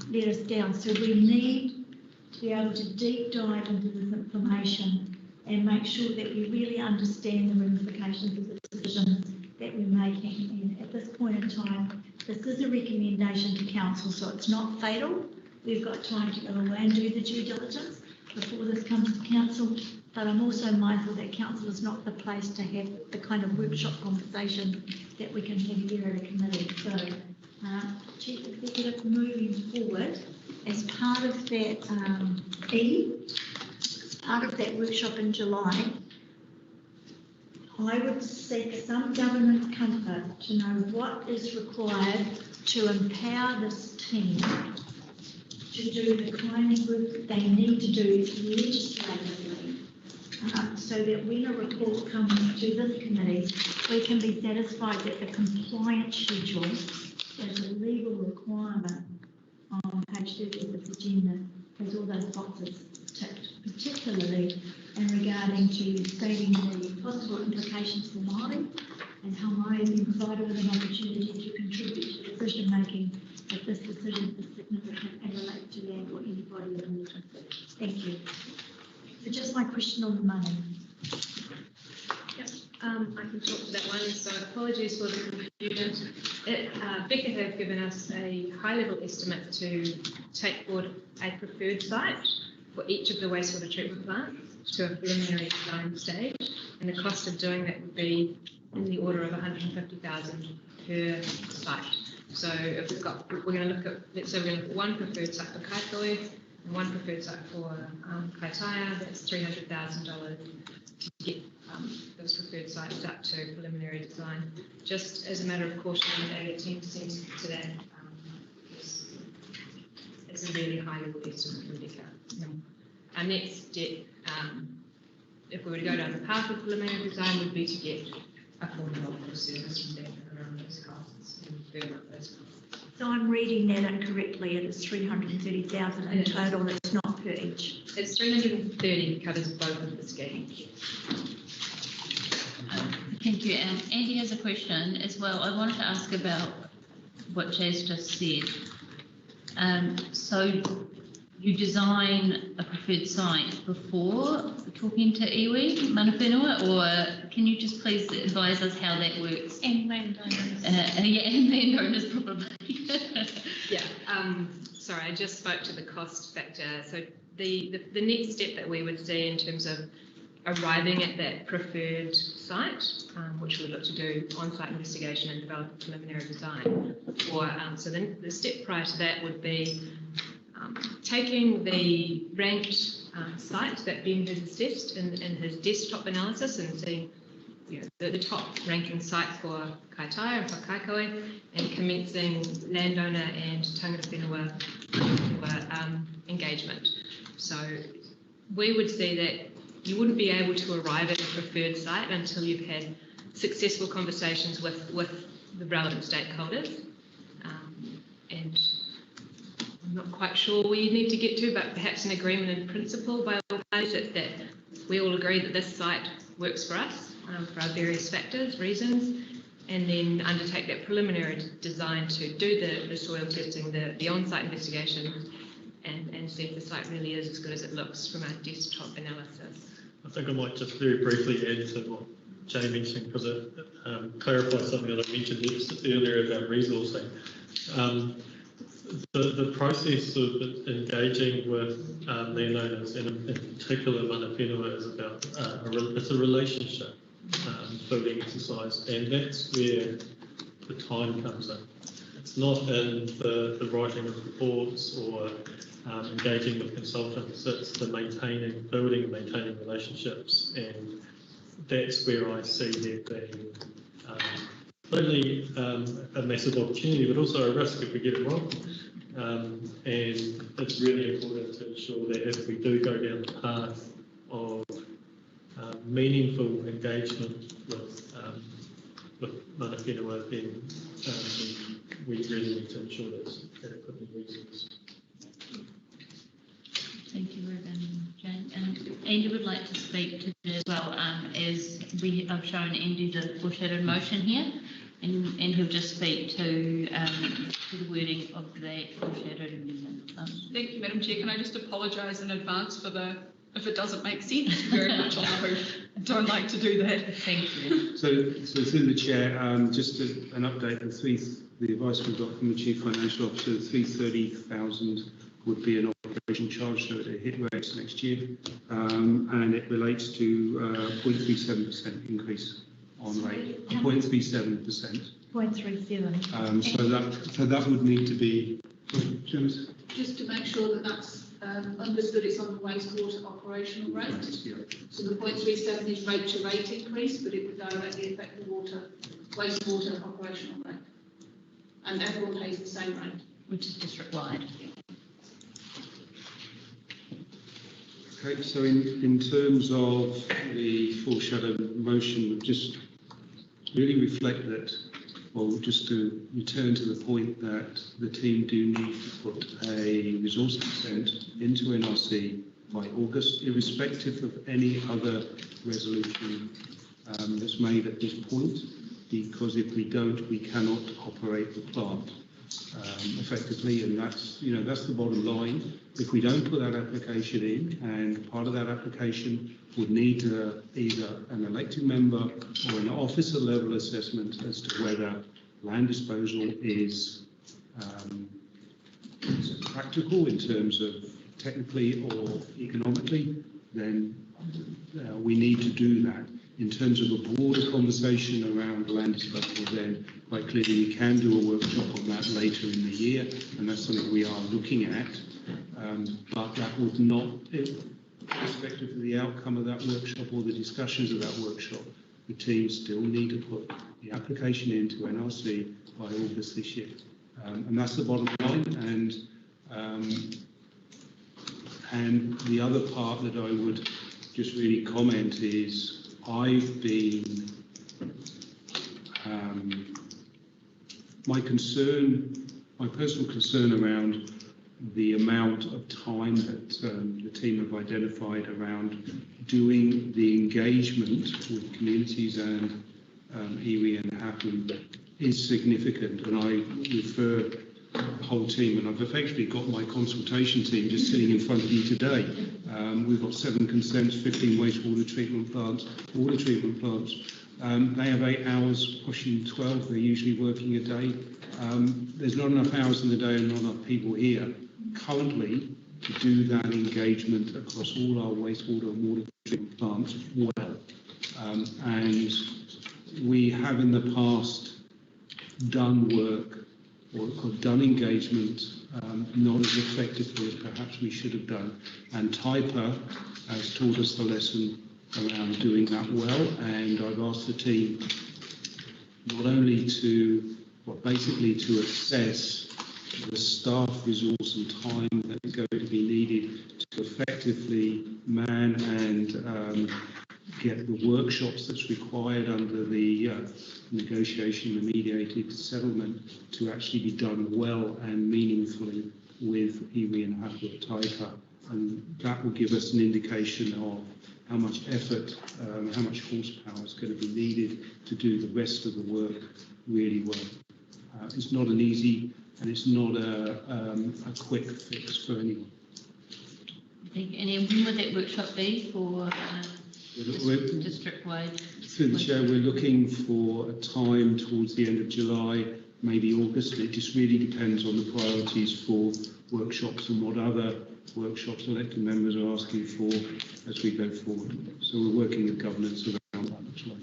let us down. So we need to be able to deep dive into this information and make sure that we really understand the ramifications of the decisions that we're making. And at this point in time, this is a recommendation to council, so it's not fatal. We've got time to go away and do the due diligence before this comes to council, but I'm also mindful that council is not the place to have the kind of workshop conversation that we can have here at a committee. So, Chief Executive, moving forward, as part of that as part of that workshop in July, I would seek some government comfort to know what is required to empower this team to do the kind of work that they need to do legislatively, so that when a report comes to this committee, we can be satisfied that the compliance schedule is a legal requirement on page 30 of this agenda has all those boxes ticked, particularly in regarding to stating the possible implications for Māori and how Māori has been provided with an opportunity to contribute to decision making if this decision is significant and relates to land or any body of water. Thank you. So just my question on the money. Yep, I can talk to that one. So apologies for the confusion. Becca have given us a high-level estimate to take forward a preferred site for each of the wastewater treatment plants to a preliminary design stage, and the cost of doing that would be in the order of 150,000 per site. So if we're going to look at, let's say we're going to look at one preferred site for Kaikohe and one preferred site for Kaitaia, that's $300,000 to get those preferred sites up to preliminary design. Just as a matter of caution, add 10% to that. It's a really high level estimate from Becca. Our next step, if we were to go down the path of preliminary design, would be to get a formula for service from them around those costs and firm up those costs. So I'm reading that incorrectly. It is 330,000 in total. It's not per each. It's 330 covers both of the schemes. Thank you. And Andy has a question as well. I wanted to ask about what Jazz just said. So you design a preferred site before talking to iwi, mana whenua, or can you just please advise us how that works? And landowners. Yeah, and landowners probably. Yeah, sorry, I just spoke to the cost factor. So the next step that we would see in terms of arriving at that preferred site, which we look to do on-site investigation and develop a preliminary design. Or so then the step prior to that would be taking the ranked site that Ben has assessed in his desktop analysis and seeing the top ranking site for Kaitaia and for Kaikohe, and commencing landowner and tangata whenua engagement. So we would see that you wouldn't be able to arrive at a preferred site until you've had successful conversations with the relevant stakeholders. And I'm not quite sure where you need to get to, but perhaps an agreement in principle by all parties that we all agree that this site works for us for our various factors, reasons, and then undertake that preliminary design to do the soil testing, the on-site investigation, and see if the site really is as good as it looks from our desktop analysis. I think I might just very briefly add to what Jay mentioned, because it clarifies something that I mentioned earlier about resourcing. The process of engaging with landowners, and in particular mana whenua, is about it's a relationship building exercise, and that's where the time comes in. It's not in the writing of reports or engaging with consultants. It's the building and maintaining relationships, and that's where I see there being not only a massive opportunity, but also a risk if we get it wrong. And it's really important to ensure that if we do go down the path of meaningful engagement with mana whenua, then we really need to ensure that it's adequately resourced. Thank you, Ruben, Jane. And Andy would like to speak to it as well, as we have shown Andy the foreshadowed motion here, and he'll just speak to the wording of the foreshadowed amendment. Thank you, Madam Chair. Can I just apologise in advance for if it doesn't make sense? Very much on who don't like to do that. Thank you. So through the chair, just an update. The advice we got from the Chief Financial Officer, 330,000 would be an operational charge, so it hit rates next year, and it relates to 0.37% increase on rate, 0.37%. 0.37. So that would need to be. Just to make sure that that's understood, it's on the wastewater operational rate. Yeah. So the 0.37 is rate to rate increase, but it would directly affect the wastewater operational rate, and everyone pays the same rate, which is district wide. Okay, so in terms of the foreshadowed motion, just really reflect that, well, just to return to the point that the team do need to put a resource consent into NRC by August, irrespective of any other resolution that's made at this point, because if we don't, we cannot operate the plant effectively, and that's the bottom line. If we don't put that application in, and part of that application would need either an elected member or an officer level assessment as to whether land disposal is practical in terms of technically or economically, then we need to do that. In terms of a broader conversation around land disposal, then quite clearly we can do a workshop on that later in the year, and that's something we are looking at. But that would not, irrespective of the outcome of that workshop or the discussions of that workshop, the team still need to put the application into NRC by August this year. And that's the bottom line. And the other part that I would just really comment is I've been, my personal concern around the amount of time that the team have identified around doing the engagement with communities and iwi and hapu is significant, and I refer the whole team, and I've effectively got my consultation team just sitting in front of you today. We've got 7 consents, 15 wastewater treatment plants, water treatment plants. They have 8 hours, pushing 12. They're usually working a day. There's not enough hours in the day and not enough people here currently to do that engagement across all our wastewater and water treatment plants well. And we have in the past done work or done engagement not as effectively as perhaps we should have done. And TIPA has taught us the lesson around doing that well, and I've asked the team not only to, well, basically to assess the staff resource and time that is going to be needed to effectively man and get the workshops that's required under the negotiation and mediated settlement to actually be done well and meaningfully with iwi and Hapua Taika. And that will give us an indication of how much effort, how much horsepower is going to be needed to do the rest of the work really well. It's not an easy and it's not a quick fix for anyone. And when would that workshop be for district-wide? Through the chair, we're looking for a time towards the end of July, maybe August. It just really depends on the priorities for workshops and what other workshops elected members are asking for as we go forward. So we're working with governance around that as well.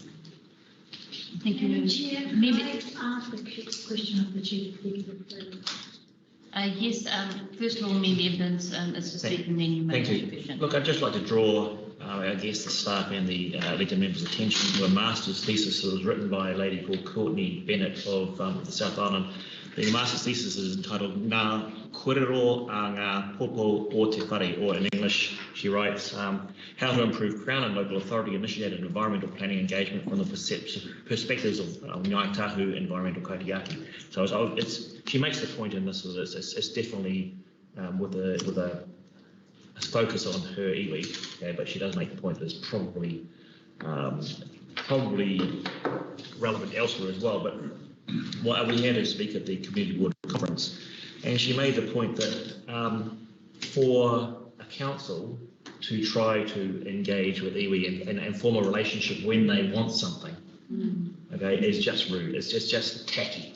Thank you. Madam Chair, can I ask a question of the Chief Executive, please? Yes, first of all, Member Evans is to speak and then you may Thank you. Look, I'd just like to draw, I guess, the staff and the elected members' attention to a master's thesis that was written by a lady called Courtney Bennett of the South Island. The master's thesis is entitled Ngā Korero a Ngā Popo o Te Whare, or in English, she writes, how to improve Crown and local authority initiated environmental planning engagement from the perspectives of Ngai Tahu environmental kaitiaki. So she makes the point in this, it's definitely with a focus on her iwi, okay, but she does make the point that it's probably relevant elsewhere as well. But what we had her speak at the community board conference, and she made the point that for a council to try to engage with iwi and form a relationship when they want something, okay, is just rude. It's just tacky.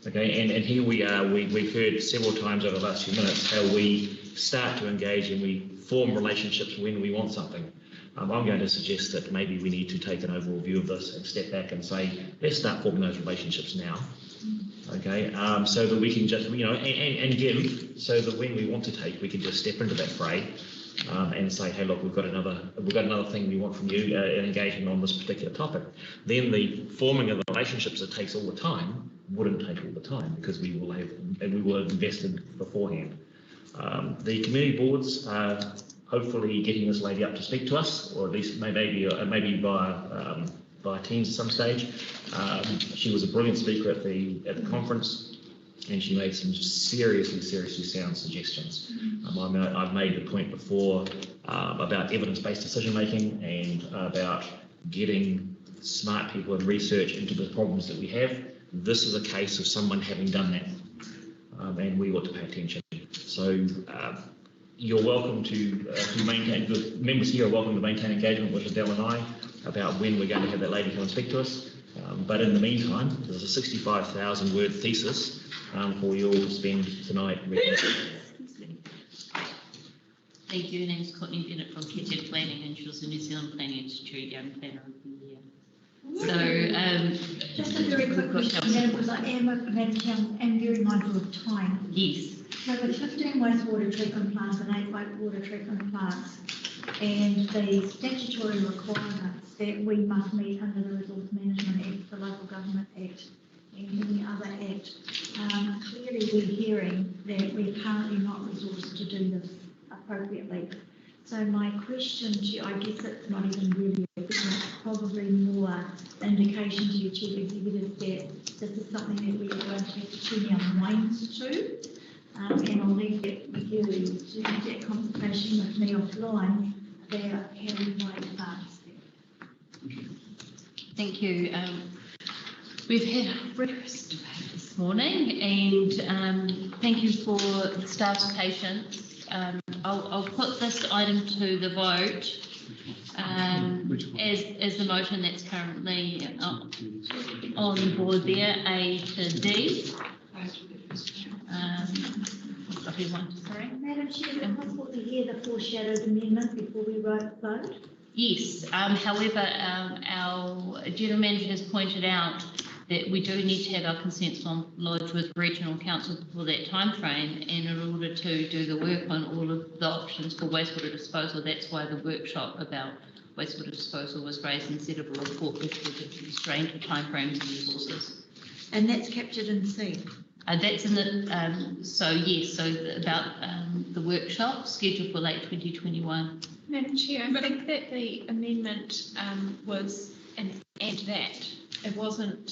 Okay, and here we are. We've heard several times over the last few minutes how we start to engage and we form relationships when we want something. I'm going to suggest that maybe we need to take an overall view of this and step back and say, let's start forming those relationships now. Okay, so that we can just, and give, so that when we want to take, we can just step into that fray and say, hey, look, we've got another thing we want from you, an engagement on this particular topic. Then the forming of the relationships that takes all the time wouldn't take all the time because we will have invested beforehand. The community boards are hopefully getting this lady up to speak to us, or at least maybe via Teams at some stage. She was a brilliant speaker at the conference, and she made some seriously sound suggestions. I've made the point before about evidence-based decision making and about getting smart people and research into the problems that we have. This is a case of someone having done that, and we ought to pay attention. So you're welcome to maintain, the members here are welcome to maintain engagement with Adele and I about when we're going to have that lady come and speak to us. But in the meantime, there's a 65,000 word thesis for you all to spend tonight reading. Thank you. Her name is Courtney Bennett from Kitchen Planning, and she was the New Zealand Planning Institute Young Planner of the Year. So, just a very quick question, Madam, because I am very mindful of time. Yes. So with 15 wastewater treatment plants and 8 water treatment plants, and the statutory requirements that we must meet under the Resource Management Act, the Local Government Act, and any other act, clearly we're hearing that we're currently not resourced to do this appropriately. So my question to you, I guess it's not even really a question, it's probably more indication to your Chief Executive that this is something that we are going to have to turn our minds to. And I'll leave that with you to have that consultation with me offline about how we might advance that. Thank you. We've had a rigorous debate this morning, and thank you for the staff's patience. I'll put this item to the vote as the motion that's currently on the board there, A to D. Madam Chair, is it possible to hear the foreshadowed amendment before we vote? Yes. However, our General Manager has pointed out that we do need to have our consents lodged with Regional Council before that time frame, and in order to do the work on all of the options for wastewater disposal, that's why the workshop about wastewater disposal was raised instead of a report, which would have constrained time frames and resources. And that's captured in C? That's in the, so yes, so about the workshop scheduled for late 2021. Madam Chair, I think that the amendment was an and that. It wasn't,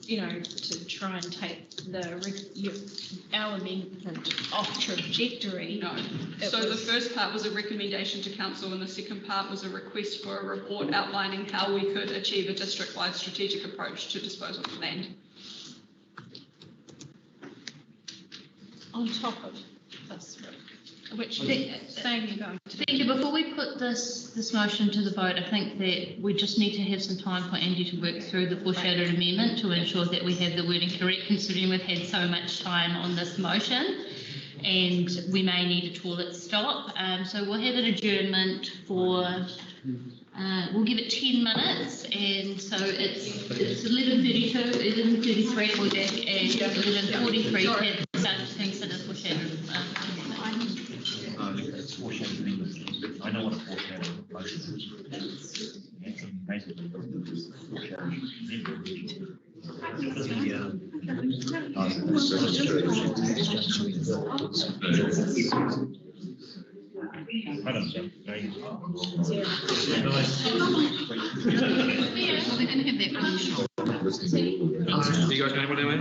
to try and take our amendment off trajectory. No. So the first part was a recommendation to council and the second part was a request for a report outlining how we could achieve a district-wide strategic approach to disposal of land. On top of this, which saying you're going to. Thank you. Before we put this motion to the vote, I think that we just need to have some time for Andy to work through the foreshadowed amendment to ensure that we have the wording correct, considering we've had so much time on this motion and we may need a toilet stop. So we'll have an adjournment for, we'll give it 10 minutes, and so it's 11:32, 11:33 for that, and 11:43 to start to consider foreshadowed amendment. It's foreshadowed amendment. I know what a foreshadowed motion is. Basically, foreshadowed amendment. You guys going anywhere?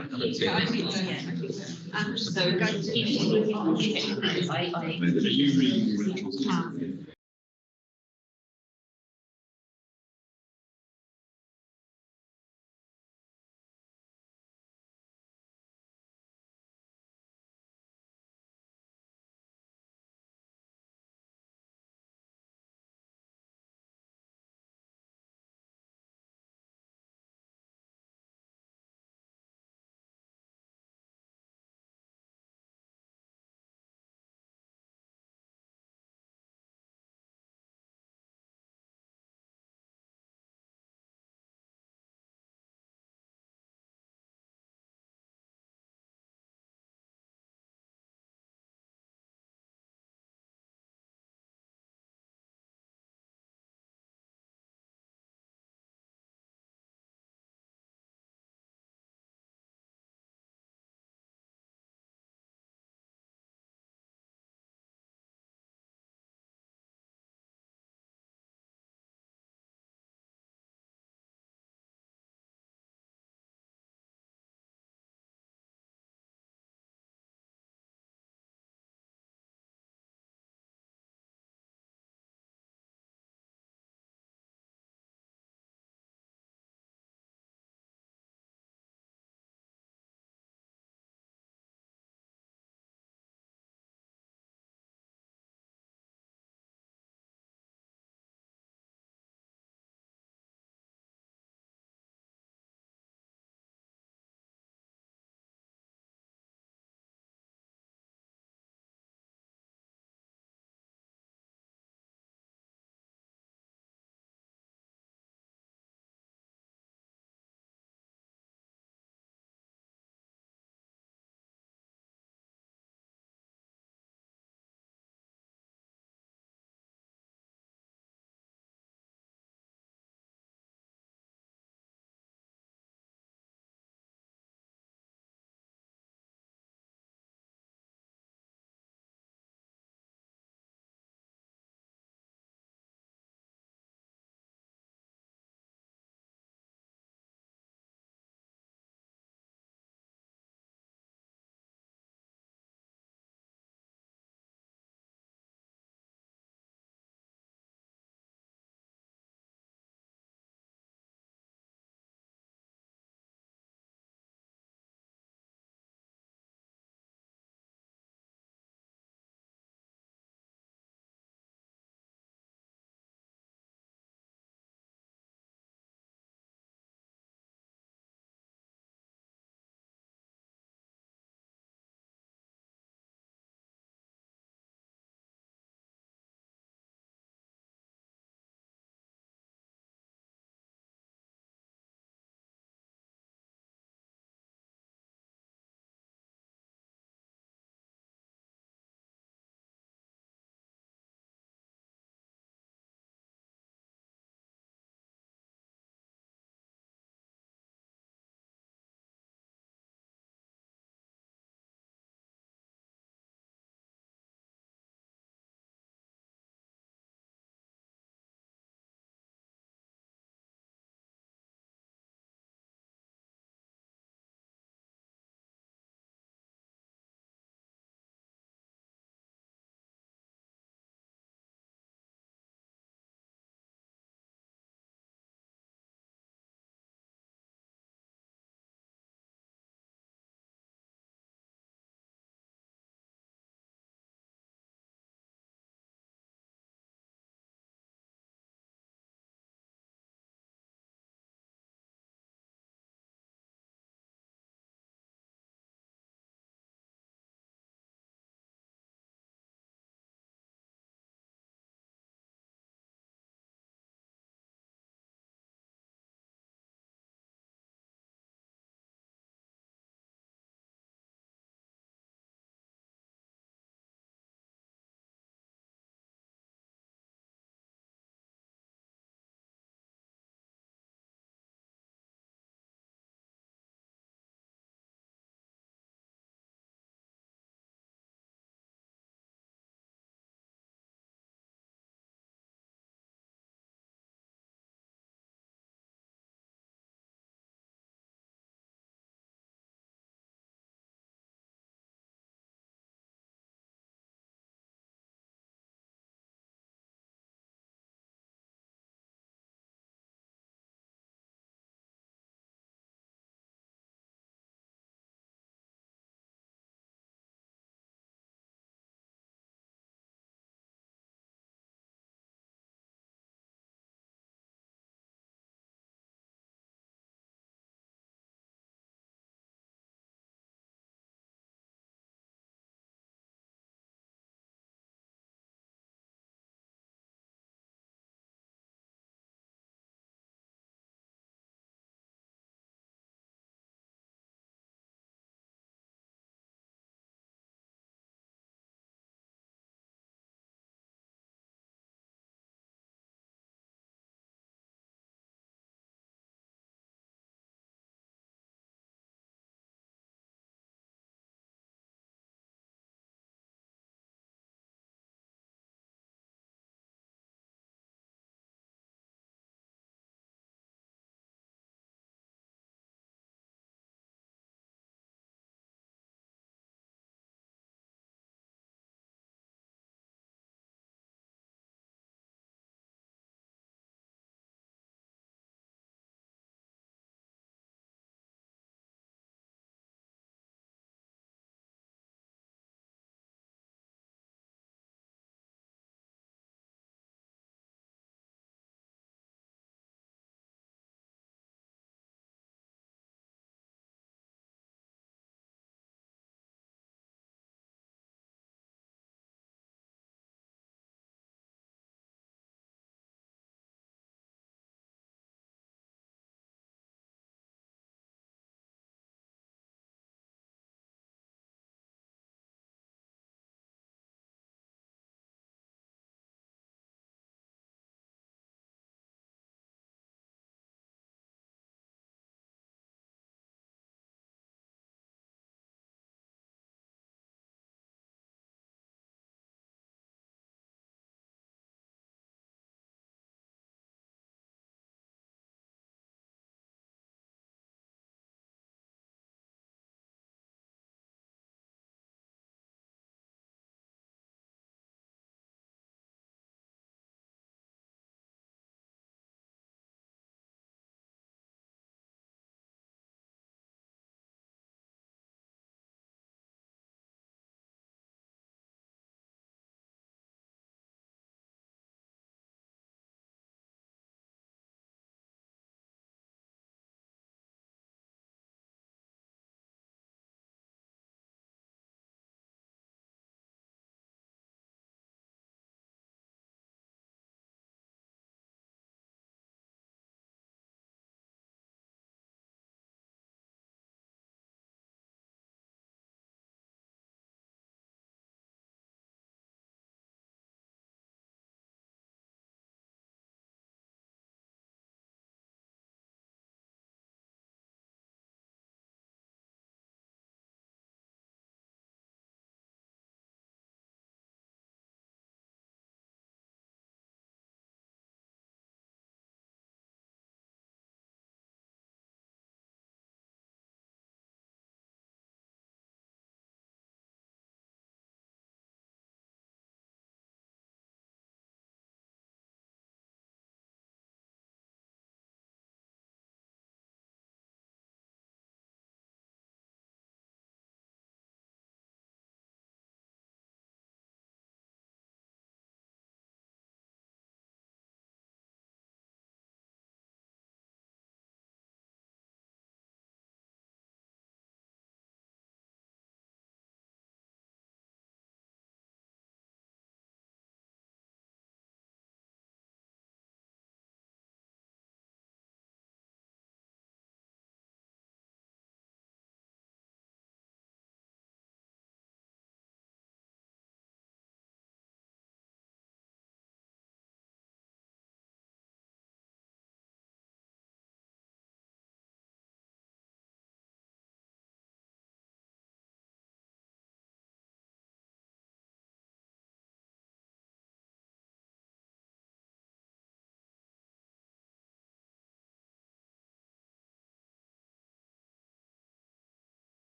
So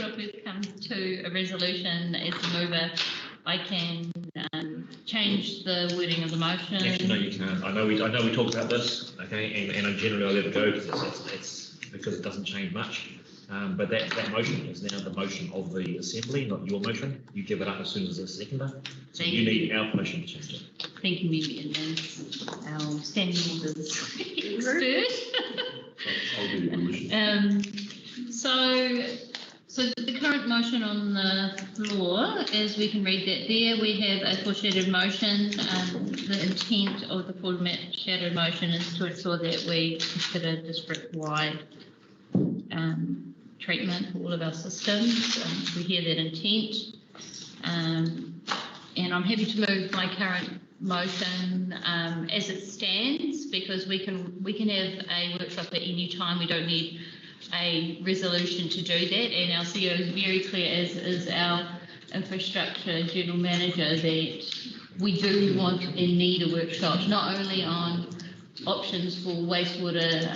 if we've come to a resolution as the mover, I can change the wording of the motion. Actually, no, you can't. I know we talked about this, okay, and generally I let it go because it doesn't change much. But that motion is now the motion of the assembly, not your motion. You give it up as soon as the seconder. So you need our permission to change it. Thank you, Mimi, and our standing orders expert. I'll give you permission. So the current motion on the floor, as we can read that there, we have a foreshadowed motion. The intent of the foreshadowed motion is to ensure that we consider district-wide treatment for all of our systems. We hear that intent. And I'm happy to move my current motion as it stands, because we can have a workshop at any time. We don't need a resolution to do that, and our CEO is very clear, as is our infrastructure general manager, that we do want and need a workshop, not only on options for wastewater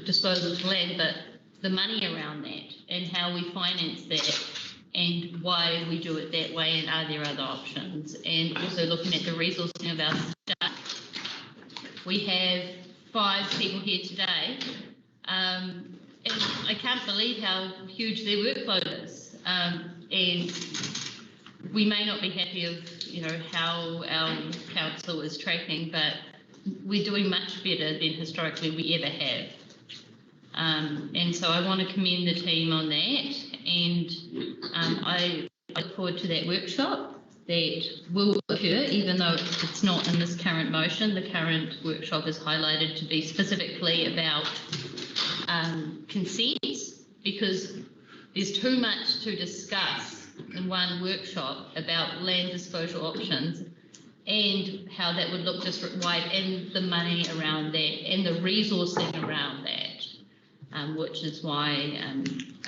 disposal of land, but the money around that and how we finance that and why we do it that way, and are there other options, and also looking at the resourcing of our staff. We have 5 people here today, and I can't believe how huge their workload is, and we may not be happy of how our council is tracking, but we're doing much better than historically we ever have. And so I want to commend the team on that, and I look forward to that workshop that will occur, even though it's not in this current motion. The current workshop is highlighted to be specifically about consent, because there's too much to discuss in one workshop about land disposal options and how that would look district-wide, and the money around that and the resourcing around that. Which is why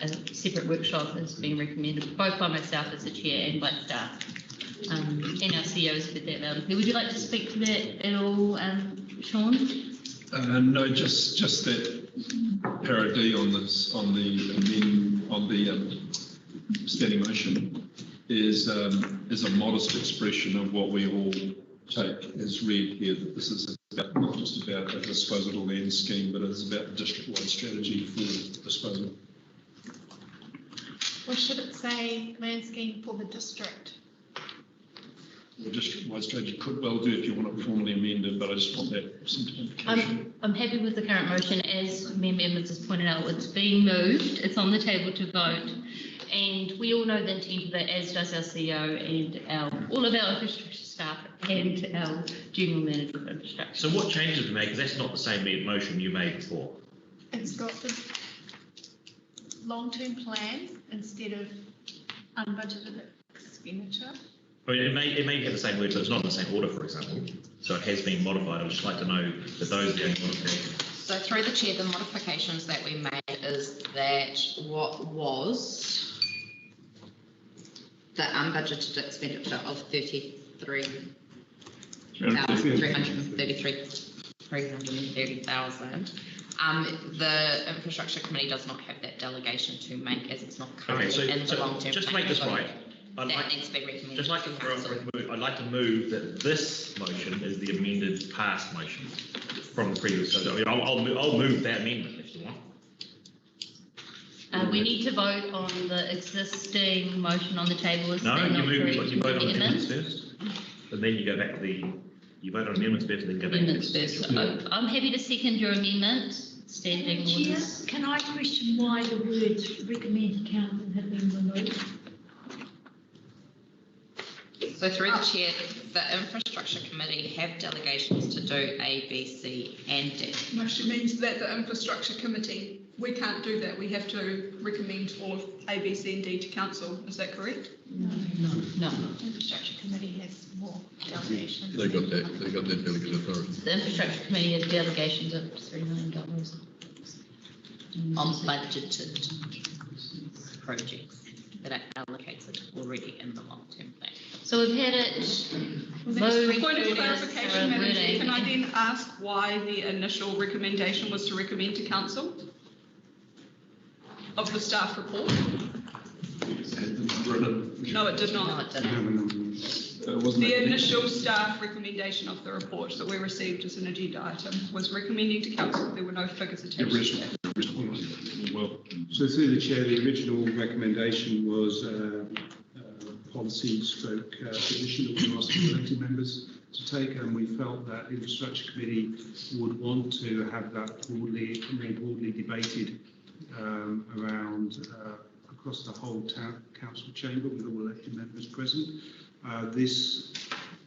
a separate workshop is being recommended, both by myself as the chair and by staff. And our CEOs put that loud and clear. Would you like to speak to that at all, Sean? No, just that para D on this, on the standing motion is a modest expression of what we all take as read here, that this is about, not just about a disposal land scheme, but it's about a district-wide strategy for disposal. Or should it say land scheme for the district? The district-wide strategy could well do if you want it formally amended, but I just want that simplification. I'm happy with the current motion. As members has pointed out, it's being moved, it's on the table to vote, and we all know the intent of it, as does our CEO and all of our infrastructure staff and our general manager of infrastructure. So what changes we made? Because that's not the same motion you made before. It's got the long-term plan instead of unbudgeted expenditure. I mean, it may have the same word, but it's not in the same order, for example. So it has been modified. I'd just like to know that those are the only modifications. So through the chair, the modifications that we made is that what was the unbudgeted expenditure of 330,000. The infrastructure committee does not have that delegation to make, as it's not currently in the long-term. Just to make this right, that needs to be recommended. Just like I'd like to move that this motion is the amended past motion from the previous. So I'll move that amendment if you want. We need to vote on the existing motion on the table. No, you vote on amendments first, and then you go back to you vote on amendments first, and then go back to first. I'm happy to second your amendment. Standing orders. Can I question why the words recommend to council have been removed? So through the chair, the infrastructure committee have delegations to do A, B, C and D. No, she means that the infrastructure committee, we can't do that. We have to recommend all of A, B, C and D to council. Is that correct? No. The infrastructure committee has more delegations. They got that delegate authority. The infrastructure committee has delegations of $3 million. On budgeted projects that are allocated already in the long-term plan. So we've had it. Point of clarification, Madam Chair, can I then ask why the initial recommendation was to recommend to council of the staff report? No, it did not. The initial staff recommendation of the report that we received as an agenda item was recommending to council there were no figures attached to that. So through the chair, the original recommendation was policy stroke position that we asked the elected members to take, and we felt that the infrastructure committee would want to have that more broadly debated around across the whole council chamber with all elected members present. This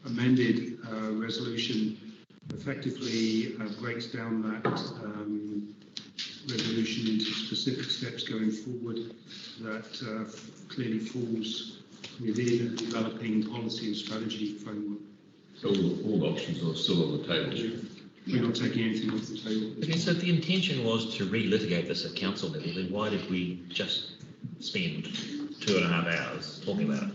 amended resolution effectively breaks down that resolution into specific steps going forward that clearly falls within a developing policy and strategy framework. So all options are still on the table. We're not taking anything off the table. Okay, so if the intention was to relitigate this at council level, then why did we just spend 2.5 hours talking about it?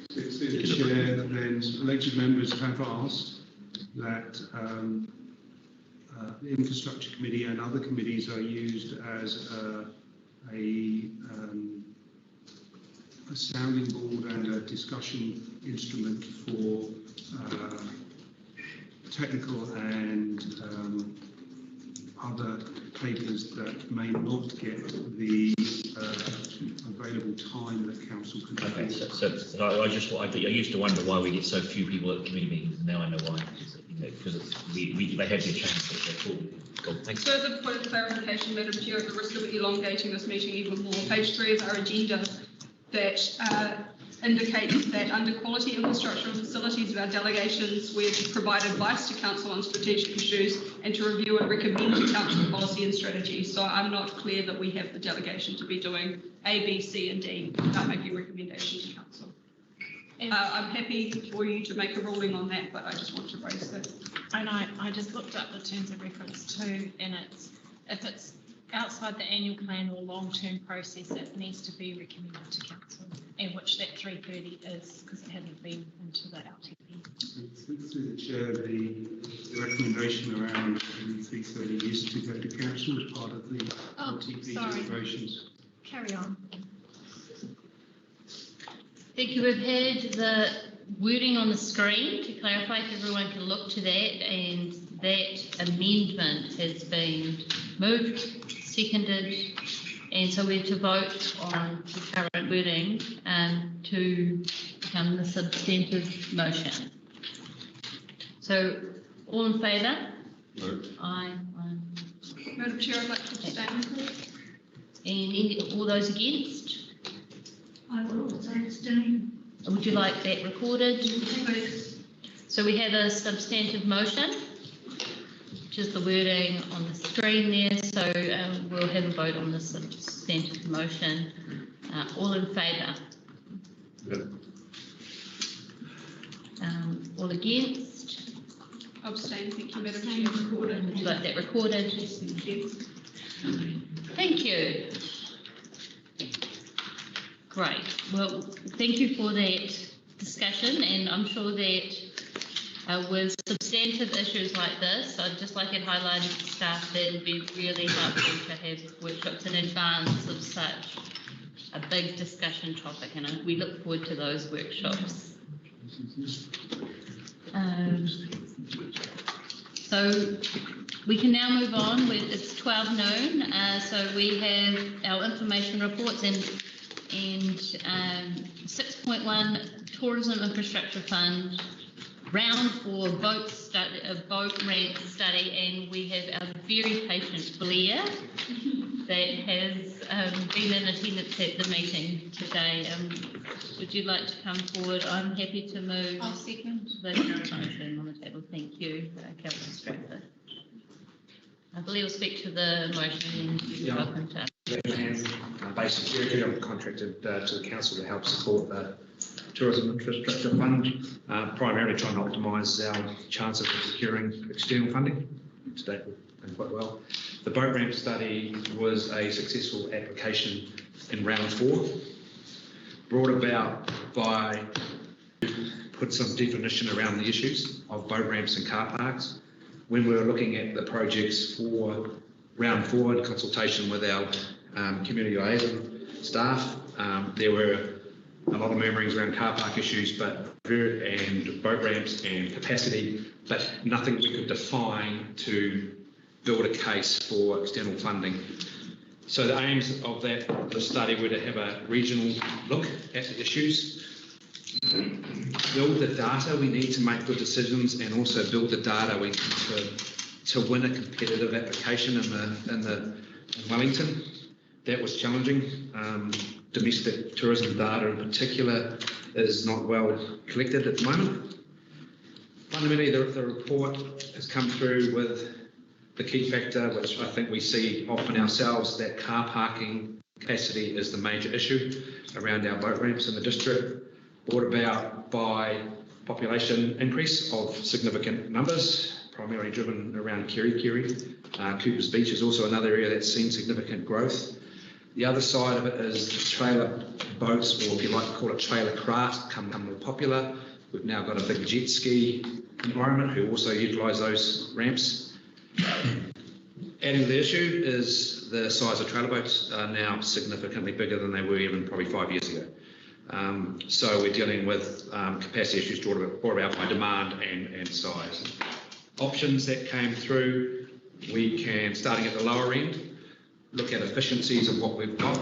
The chair, then elected members have asked that the infrastructure committee and other committees are used as a sounding board and a discussion instrument for technical and other papers that may not get the available time that council can. Okay, so I used to wonder why we get so few people at committee meetings, and now I know why. Because they have their chance. Cool. Thanks. Further point of clarification, Madam Chair, at the risk of elongating this meeting even more, page 3 of our agenda that indicates that under quality infrastructure and facilities of our delegations, we provide advice to council on strategic issues and to review and recommend to council policy and strategy. So I'm not clear that we have the delegation to be doing A, B, C, and D without making recommendations to council. I'm happy for you to make a ruling on that, but I just want to raise that. And I just looked up the terms of reference too, and if it's outside the annual plan or long-term process, it needs to be recommended to council, and which that 330 is, because it hasn't been into the LTP. Through the chair, the recommendation around 330 is to go to council as part of the LTP deliberations. Carry on. Thank you. We've had the wording on the screen to clarify if everyone can look to that, and that amendment has been moved, seconded, and so we have to vote on the current wording to become the substantive motion. So, all in favour? No. Aye. Madam Chair, I'd like to abstain, please. And all those against? I will also abstain. Would you like that recorded? Please. So we have a substantive motion, which is the wording on the screen there. So we'll have a vote on the substantive motion. All in favour? Yep. All against? Abstain. Thank you, Madam Chair. Recorded. Would you like that recorded? Yes, thank you. Thank you. Great. Well, thank you for that discussion, and I'm sure that with substantive issues like this, I'd just like it highlighted to staff that it would be really helpful to have workshops in advance of such a big discussion topic, and we look forward to those workshops. So we can now move on. It's 12 noon, so we have our information reports and 6.1 Tourism Infrastructure Fund round 4 boat ramp study, and we have our very patient Blair that has been in attendance at the meeting today. Would you like to come forward? I'm happy to move. I'll second the motion on the table. Thank you, Councillor Stratford. I believe we'll speak to the motion and you're welcome to. Basic security, I'm contracted to the council to help support the Tourism Infrastructure Fund, primarily trying to optimise our chances of securing external funding. To date, we've done quite well. The boat ramp study was a successful application in round 4, brought about by put some definition around the issues of boat ramps and car parks. When we were looking at the projects for round 4 in consultation with our community liaison staff. There were a lot of murmurings around car park issues, and boat ramps and capacity, but nothing we could define to build a case for external funding. So the aims of the study were to have a regional look at the issues, build the data we need to make good decisions, and also build the data we need to win a competitive application in Wellington. That was challenging. Domestic tourism data in particular is not well collected at the moment. Fundamentally, the report has come through with the key factor, which I think we see often ourselves, that car parking capacity is the major issue around our boat ramps in the district, brought about by population increase of significant numbers, primarily driven around Kirikiri. Cooper's Beach is also another area that's seen significant growth. The other side of it is trailer boats, or if you like to call it trailer craft, become more popular. We've now got a big jet ski environment who also utilise those ramps. Adding to the issue is the size of trailer boats are now significantly bigger than they were even probably 5 years ago. So we're dealing with capacity issues brought about by demand and size. Options that came through, we can, starting at the lower end, look at efficiencies of what we've got,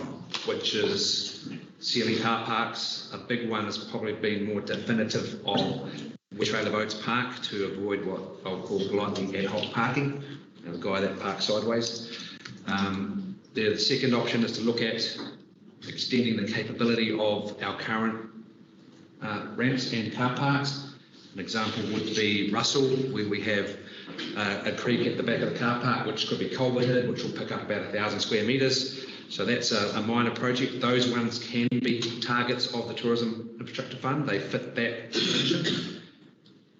which is ceiling car parks. A big one has probably been more definitive of where trailer boats park to avoid what I'll call politely ad hoc parking, the guy that parks sideways. The second option is to look at extending the capability of our current ramps and car parks. An example would be Russell, where we have a creek at the back of the car park, which could be culverted, which will pick up about 1,000 square metres. So that's a minor project. Those ones can be targets of the Tourism Infrastructure Fund. They fit that definition.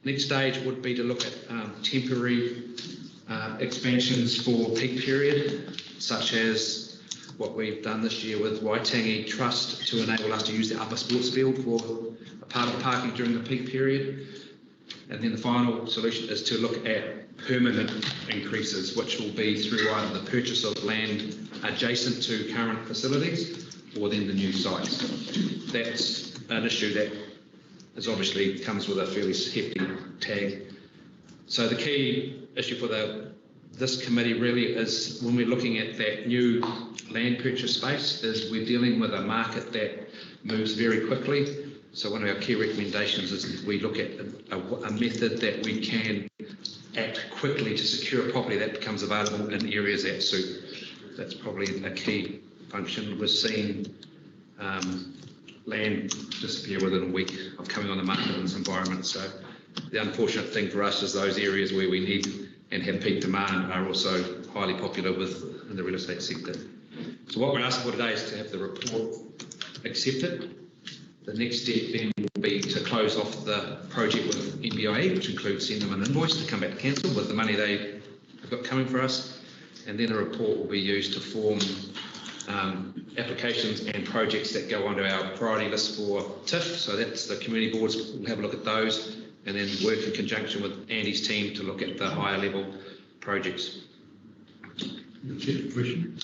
Next stage would be to look at temporary expansions for peak period, such as what we've done this year with Waitangi Trust to enable us to use the upper sports field for a part of parking during the peak period. And then the final solution is to look at permanent increases, which will be through either the purchase of land adjacent to current facilities or then the new sites. That's an issue that is obviously comes with a fairly hefty tag. So the key issue for this committee really is, when we're looking at that new land purchase space, is we're dealing with a market that moves very quickly. So one of our key recommendations is we look at a method that we can act quickly to secure a property that becomes available in areas that suit. That's probably a key function. We're seeing land disappear within a week of coming on the market in this environment. So the unfortunate thing for us is those areas where we need and have peak demand are also highly popular in the real estate sector. So what we're asking for today is to have the report accepted. The next step then will be to close off the project with NBIE, which includes send them an invoice to come back to council with the money they have got coming for us. And then a report will be used to form applications and projects that go onto our priority list for TIF. So that's the community boards will have a look at those and then work in conjunction with Andy's team to look at the higher level projects. Question?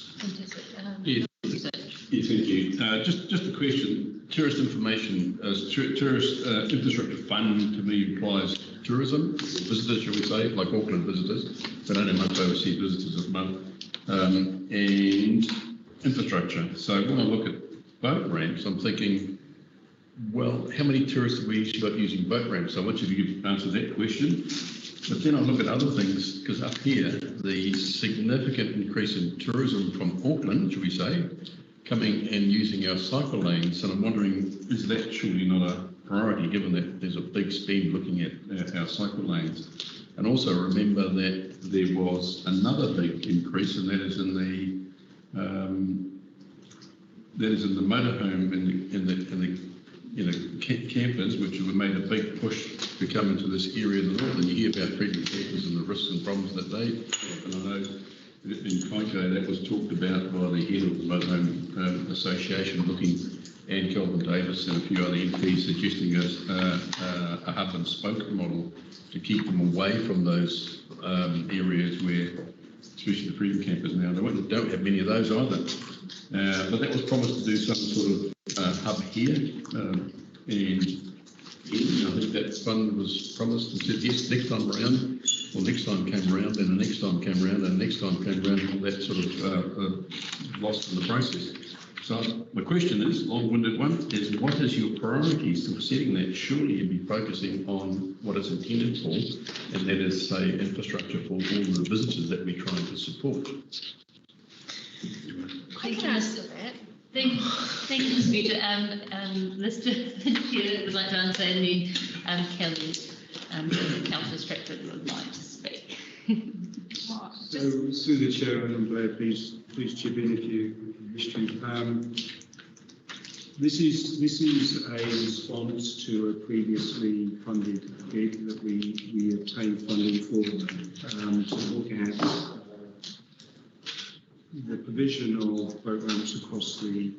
Yeah, thank you. Just a question. Tourist information, tourist infrastructure fund to me implies tourism visitors, shall we say, like Auckland visitors. They don't have much overseas visitors at the moment. And infrastructure. So when I look at boat ramps, I'm thinking, well, how many tourists have we actually got using boat ramps? So once you answer that question, but then I look at other things, because up here, the significant increase in tourism from Auckland, should we say, coming and using our cycle lanes, and I'm wondering, is that surely not a priority, given that there's a big spend looking at our cycle lanes? And also remember that there was another big increase, and that is in the motorhome in the campers, which have made a big push to come into this area of the north. And you hear about pregnant campers and the risks and problems that they have. And I know in Kaiko that was talked about by the head of the Motorhome Association, and Kelvin Davis and a few other MPs suggesting a hub and spoke model to keep them away from those areas where especially the freedom campers now. They don't have many of those either. But that was promised to do some sort of hub here, and I think that fund was promised and said yes next time around. Well, next time came around, and the next time came around, and the next time came around, and all that sort of lost in the process. So my question is, long-winded one, is what is your priorities for setting that? Surely you'd be focusing on what it's intended for, and that is, say, infrastructure for all the visitors that we're trying to support. I can answer that. Thank you, Peter. Mr. Chair would like to answer, and then Kelly, Councillor Stratford would like to speak. So, through the chair, and Blair, please chip in if you wish to. This is a response to a previously funded bid that we obtained funding for to look at the provision of boat ramps across the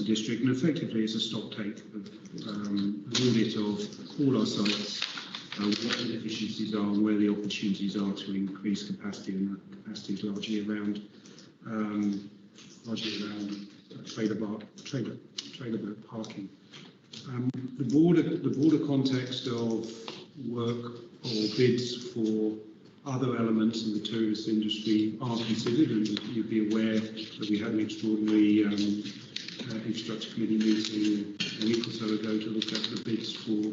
district, and effectively it's a stock take of an audit of all our sites, what the deficiencies are and where the opportunities are to increase capacity, and that capacity is largely around trailer boat parking. The broader context of work or bids for other elements of the tourist industry are considered, and you'd be aware that we had an extraordinary infrastructure committee meeting a week or so ago to look at the bids for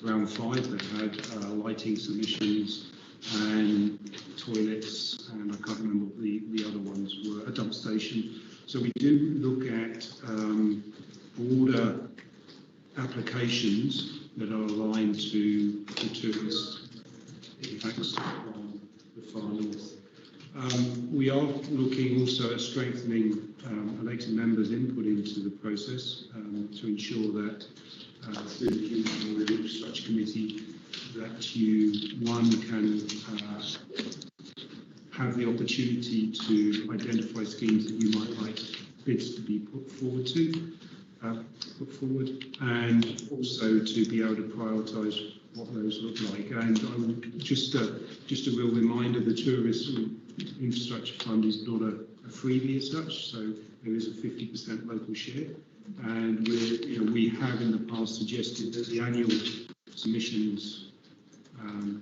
round 5 that had lighting submissions and toilets, and I can't remember what the other ones were, a dump station. So we do look at broader applications that are aligned to the tourist impacts from the far north. We are looking also at strengthening elected members' input into the process to ensure that through the infrastructure committee that you, one, can have the opportunity to identify schemes that you might like bids to be put forward, and also to be able to prioritise what those look like. And I would just a real reminder: the Tourism Infrastructure Fund is not a freebie as such, so there is a 50% local share, and we have in the past suggested that the annual submissions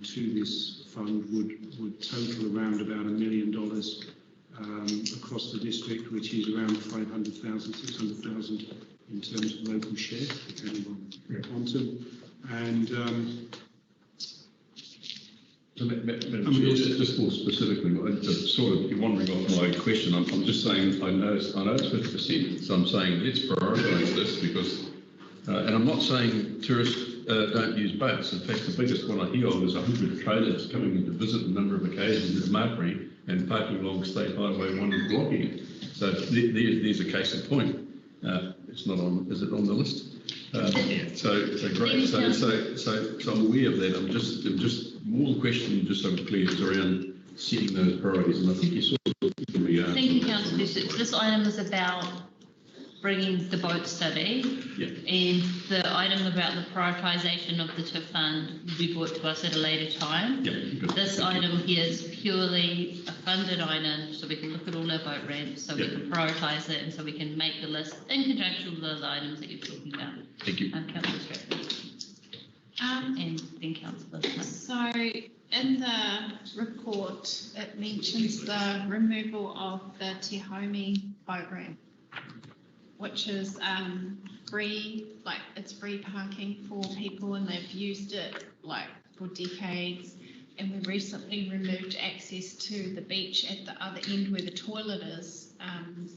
to this fund would total around about $1 million across the district, which is around 500,000, 600,000 in terms of local share, depending on quantum. And just more specifically, sort of wandering off my question, I'm just saying I know it's 50%, so I'm saying let's prioritise this because, and I'm not saying tourists don't use boats. In fact, the biggest one I hear of is 100 trailers coming in to visit a number of occasions at Marbury and parking along State Highway 1 and blocking it. So there's a case in point. It's not on. Is it on the list? So great. So I'm aware of that. I'm just more the question, just so I'm clear, is around setting those priorities, and I think you sort of really are. Thank you, Councillor Bishop. This item is about bringing the boat study, and the item about the prioritisation of the TIF fund will be brought to us at a later time. This item here is purely a funded item, so we can look at all our boat ramps, so we can prioritise it, and so we can make the list in conjunction with those items that you're talking about. Thank you. Councillor Stratford. And then Councillor Smith. So in the report, it mentions the removal of the Te Haumi boat ramp, which is free, it's free parking for people, and they've used it for decades. And we recently removed access to the beach at the other end where the toilet is,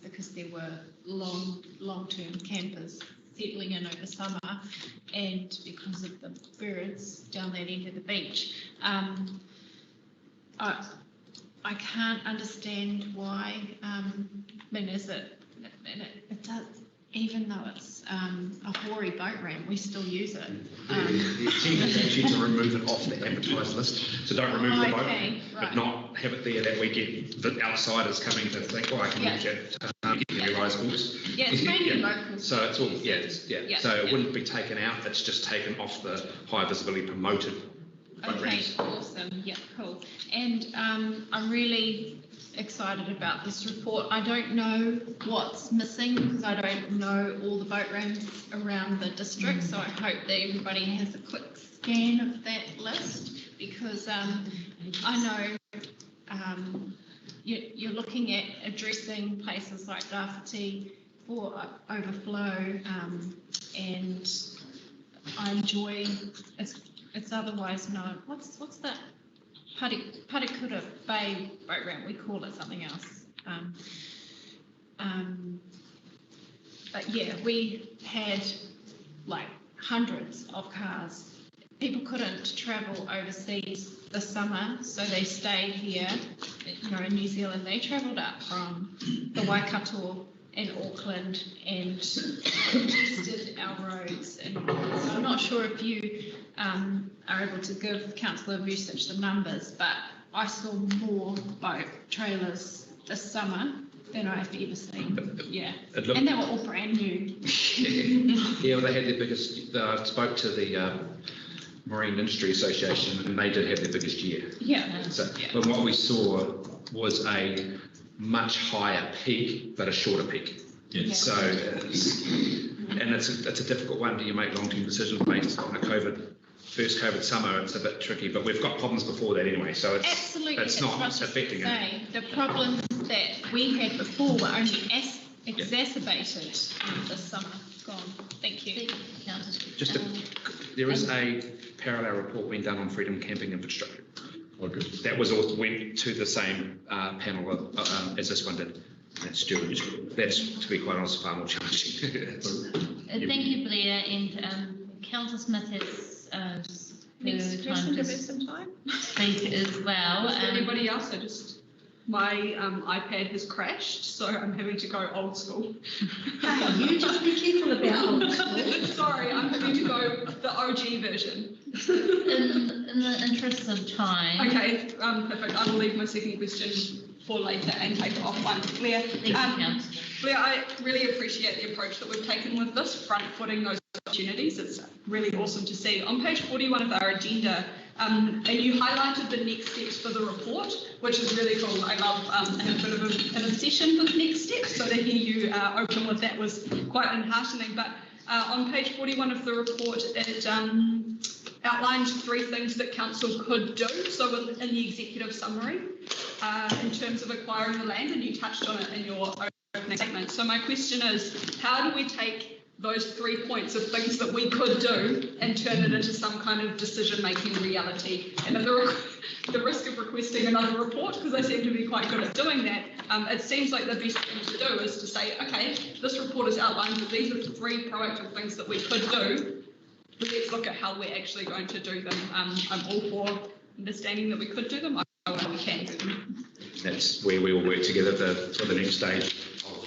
because there were long-term campers settling in over summer, and because of the birds down that end of the beach. I can't understand why. It does, even though it's a hoary boat ramp, we still use it. The intent is actually to remove it off the advertised list. So don't remove the boat, but not have it there that we get the outsiders coming to think, I can use it to get their eyes books. Yeah, it's mainly local. So it's all, so it wouldn't be taken out, it's just taken off the high visibility promoted boat ramps. Awesome. Yeah, cool. And I'm really excited about this report. I don't know what's missing because I don't know all the boat ramps around the district, so I hope that everybody has a quick scan of that list, because I know you're looking at addressing places like Rafferty for overflow, and I enjoy, it's otherwise known, what's that? Parikura Bay boat ramp, we call it something else. But yeah, we had like hundreds of cars. People couldn't travel overseas this summer, so they stayed here. You know, in New Zealand, they travelled up from the Waikato and Auckland and tested our roads. And so I'm not sure if you are able to give Councillor Vucic the numbers, but I saw more boat trailers this summer than I've ever seen. Yeah, and they were all brand new. Yeah, well, they had their biggest. I spoke to the Marine Industry Association, and they did have their biggest year. Yeah. So, but what we saw was a much higher peak, but a shorter peak. Yeah. So, it's a difficult one. Do you make long-term decisions based on a first COVID summer? It's a bit tricky, but we've got problems before that anyway. So it's not affecting it. The problems that we had before were only exacerbated this summer. Gone. Thank you. There is a parallel report being done on freedom camping infrastructure. Okay. That went to the same panel as this one did. That's to be quite honest, far more challenging. Thank you, Blair, and Councillor Smith has Next person to have some time. speak as well. Anybody else? My iPad has crashed, so I'm having to go old school. Hey, you just be careful about old school. Sorry, I'm having to go the OG version. In the interest of time. Okay, perfect. I will leave my second question for later and take it offline. Blair, Blair, I really appreciate the approach that we've taken with this, front-footing those opportunities. It's really awesome to see. On page 41 of our agenda, and you highlighted the next steps for the report, which is really cool. I love having a bit of an obsession with next steps, so to hear you open with that was quite enheartening. But on page 41 of the report, it outlined 3 things that council could do. So in the executive summary, in terms of acquiring the land, and you touched on it in your opening statement. So my question is, how do we take those 3 points of things that we could do and turn it into some kind of decision-making reality? And at the risk of requesting another report, because I seem to be quite good at doing that, it seems like the best thing to do is to say, okay, this report has outlined that these are the 3 proactive things that we could do. Let's look at how we're actually going to do them. I'm all for understanding that we could do them. I know we can do them. That's where we will work together for the next stage of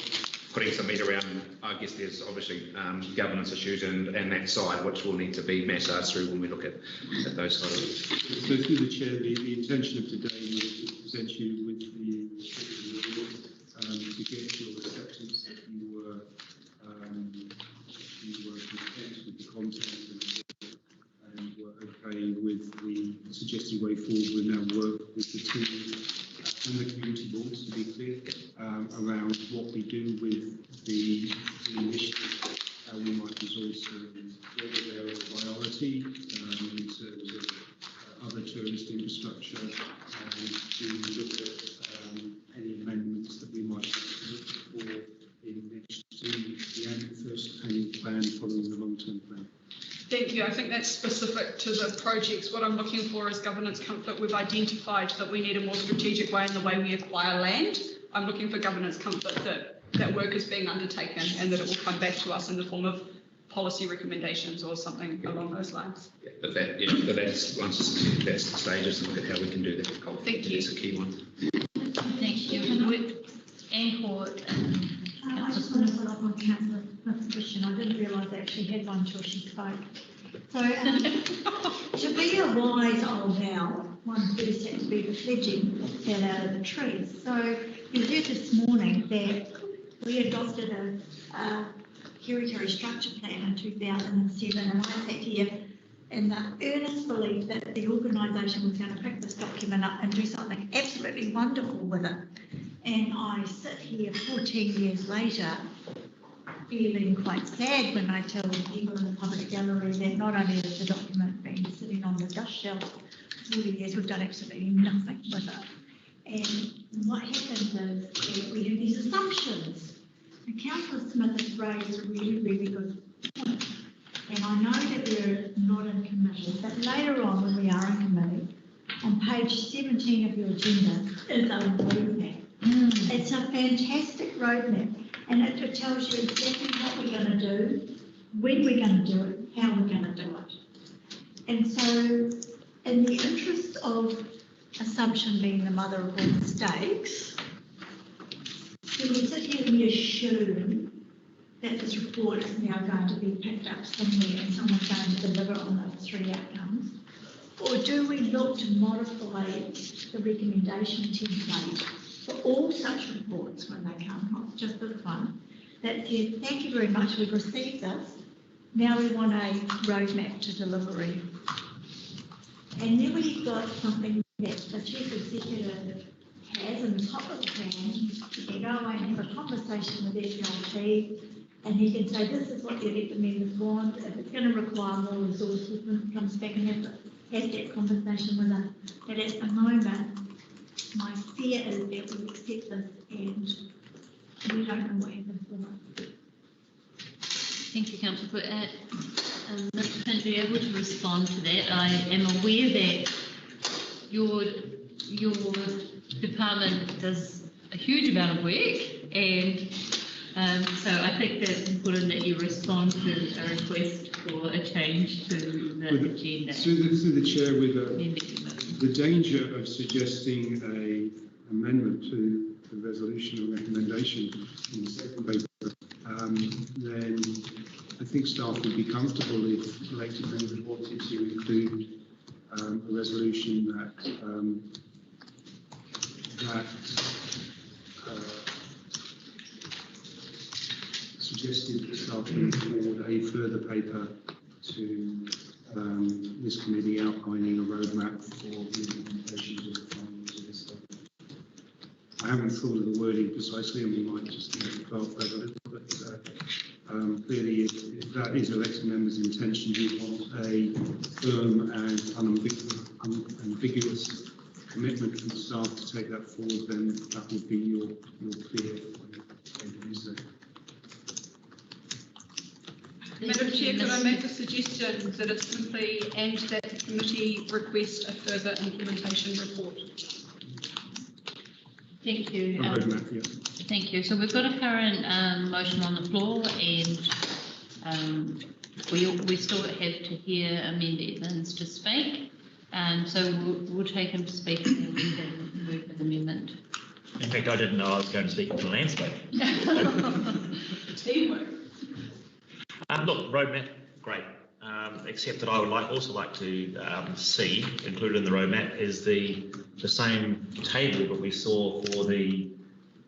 putting some meat around. I guess there's obviously governance issues and that side, which will need to be massaged through when we look at those sort of. So through the chair, the intention of today was to present you with the report to get your acceptance that you were content with the content and were okay with the suggested way forward. We now work with the team and the community boards, to be clear, around what we do with the initiative, how we might resource them, whether they're a priority in terms of other tourist infrastructure, and to look at any amendments that we might look for in next to the first annual plan following the long-term plan. Thank you. I think that's specific to the projects. What I'm looking for is governance comfort. We've identified that we need a more strategic way in the way we acquire land. I'm looking for governance comfort that work is being undertaken and that it will come back to us in the form of policy recommendations or something along those lines. Yeah, but that's the stages and look at how we can do that. Thank you. It's a key one. Thank you. Anne Court. I just want to follow up on Councillor Smith's question. I didn't realise I actually had one until she spoke. So, to be a wise old owl, one first had to be the fledgling that fell out of the trees. So, you heard this morning that we adopted a hereditary structure plan in 2007, and I sat here in the earnest belief that the organisation was going to pick this document up and do something absolutely wonderful with it. And I sit here 14 years later feeling quite sad when I tell people in the public gallery that not only has the document been sitting on the dust shelf for 40 years, we've done absolutely nothing with it. And what happens is that we have these assumptions. And Councillor Smith has raised a really, really good point. And I know that we're not in committee, but later on when we are in committee, on page 17 of your agenda is a roadmap. It's a fantastic roadmap, and it tells you exactly what we're going to do, when we're going to do it, how we're going to do it. And so, in the interest of assumption being the mother of all mistakes, when we sit here and we assume that this report is now going to be picked up somewhere and someone's going to deliver on those three outcomes, or do we look to modify the recommendation template for all such reports when they come, not just this one, that says, thank you very much, we've received this, now we want a roadmap to delivery. And then we've got something that the chief executive has in the top of the plan. He can go away and have a conversation with SLT, and he can say, this is what the elected members want. If it's going to require more resources, then it comes back and has that conversation with them. But at the moment, my fear is that we accept this and we don't know what happens with it. Thank you, Councillor. Mr. Pint, are you able to respond to that? I am aware that your department does a huge amount of work, and so I think that's important that you respond to a request for a change to the agenda. Through the chair, with the danger of suggesting an amendment to the resolution or recommendation in the second paper, then I think staff would be comfortable if elected members wanted to include a resolution that suggested that staff bring forward a further paper to this committee outlining a roadmap for the implementation of the findings of this study. I haven't thought of the wording precisely, and we might just need to clarify that a little bit. Clearly, if that is elected members' intention, you want a firm and unambiguous commitment from staff to take that forward, then that would be your clear use there. Madam Chair, could I make a suggestion that it simply and that the committee request a further implementation report? Thank you. Roadmap, yeah. Thank you. So we've got a current motion on the floor, and we still have to hear Amanda Evans to speak. So we'll take him to speak, and then we can move an amendment. In fact, I didn't know I was going to speak on the landscape. Teamwork. Look, roadmap, great. Except that I would also like to see included in the roadmap is the same table that we saw for the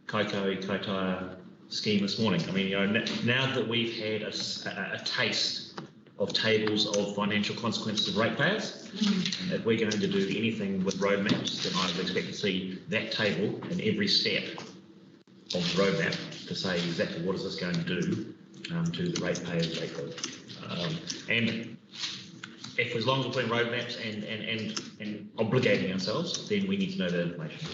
Kaikoai scheme this morning. I mean, you know, now that we've had a taste of tables of financial consequences of ratepayers, if we're going to do anything with roadmaps, then I would expect to see that table in every step of the roadmap to say exactly what is this going to do to the ratepayers' rate bill. And if as long as we're putting roadmaps and obligating ourselves, then we need to know that information.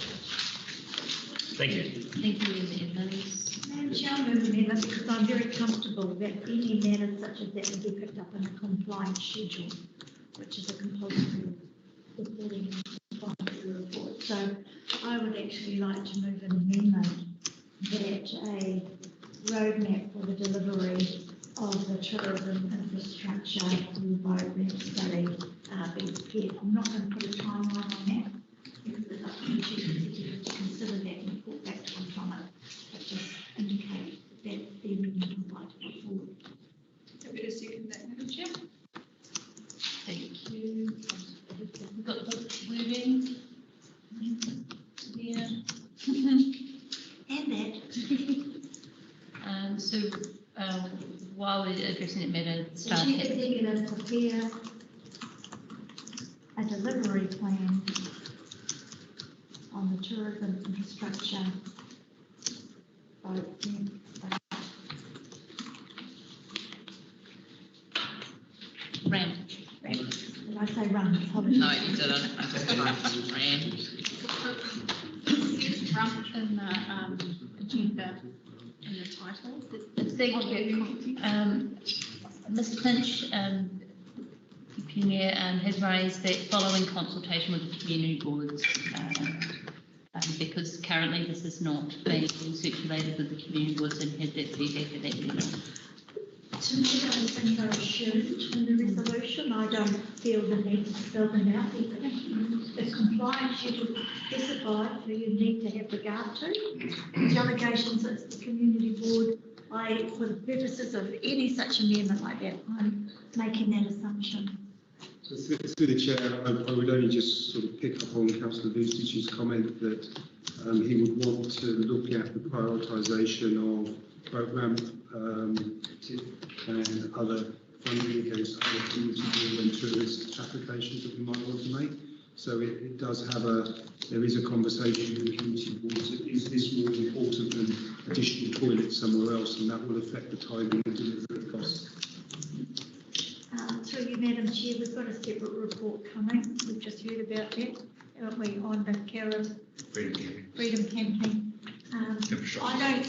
Thank you. Thank you, Ms. Evans. Madam Chair, I move amendment because I'm very comfortable that any matters such as that will be picked up in a compliance schedule, which is a compulsory reporting and compliance report. So I would actually like to move an amendment that a roadmap for the delivery of the tourism infrastructure roadmap study be prepared. I'm not going to put a timeline on that because it's up to the chief executive to consider that and report back to us on it. But just indicate that the amendment would like to put forward. Happy to second that, Madam Chair. Thank you. We've got the wording. Yeah. And that. So while we're addressing that matter, the chief executive prepare a delivery plan on the tourism infrastructure. Ram. Did I say run? Apologies. No, you didn't. I just typed ran. It's Trump in the agenda in the title. Thank you. Ms. Finch, Premier, has raised that following consultation with the community boards, because currently this is not being circulated with the community boards and had that feedback at that level. To me, I think they're assumed in the resolution. I don't feel the need to spell them out. The compliance schedule specified who you need to have regard to. The allegations that the community board, for the purposes of any such amendment like that, I'm making that assumption. So through the chair, I would only just sort of pick up on Councillor Vucic's comment that he would want to look at the prioritisation of programme and other funding against other community board and tourist applications that we might want to make. So it does have there is a conversation with the community boards. Is this more important than additional toilets somewhere else? And that will affect the timing and delivery costs. Through you, Madam Chair, we've got a separate report coming. We've just heard about that, haven't we, on the Freedom Campaign. I don't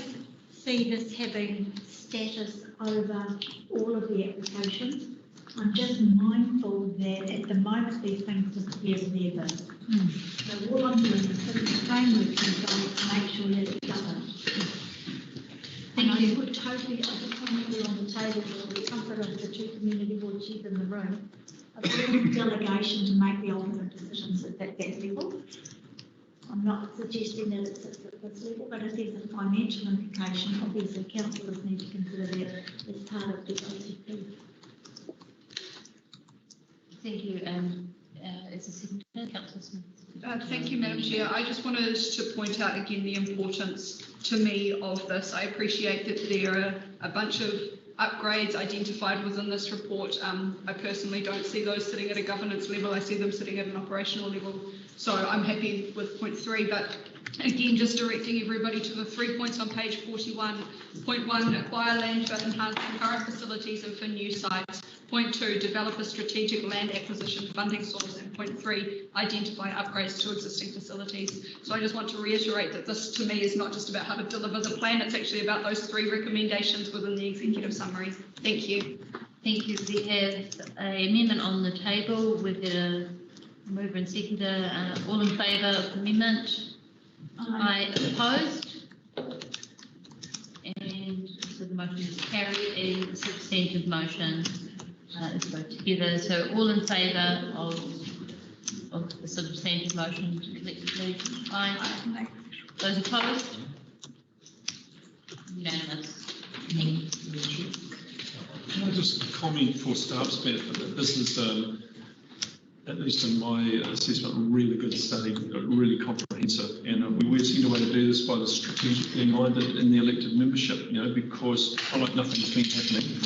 see this having status over all of the applications. I'm just mindful that at the moment these things disappear in their bin. So all I'm doing is putting the framework in place to make sure that it's covered. And I would totally, I just want to put on the table for the comfort of the two community board chairs in the room, a full delegation to make the ultimate decisions at that level. I'm not suggesting that it sits at this level, but if there's a financial implication, obviously councillors need to consider that as part of the OCP. Thank you. Is a second, Councillor Smith? Thank you, Madam Chair. I just wanted to point out again the importance to me of this. I appreciate that there are a bunch of upgrades identified within this report. I personally don't see those sitting at a governance level. I see them sitting at an operational level. So I'm happy with point 3, but again, just directing everybody to the 3 points on page 41. Point 1, acquire land for enhancing current facilities and for new sites. Point 2, develop a strategic land acquisition funding source. And point 3, identify upgrades to existing facilities. So I just want to reiterate that this to me is not just about how to deliver the plan, it's actually about those 3 recommendations within the executive summary. Thank you. Thank you. We have an amendment on the table. We've got a mover and seconder. All in favour of the amendment? Aye. Opposed? And so the motion is carried. A substantive motion is voted together. So all in favour of the substantive motion collectively? Aye. Those opposed? Unanimous. Can I just comment for staff's benefit that this is, at least in my assessment, a really good study, really comprehensive, and we seem to way to do this by the strategically minded in the elected membership, because I like nothing's been happening.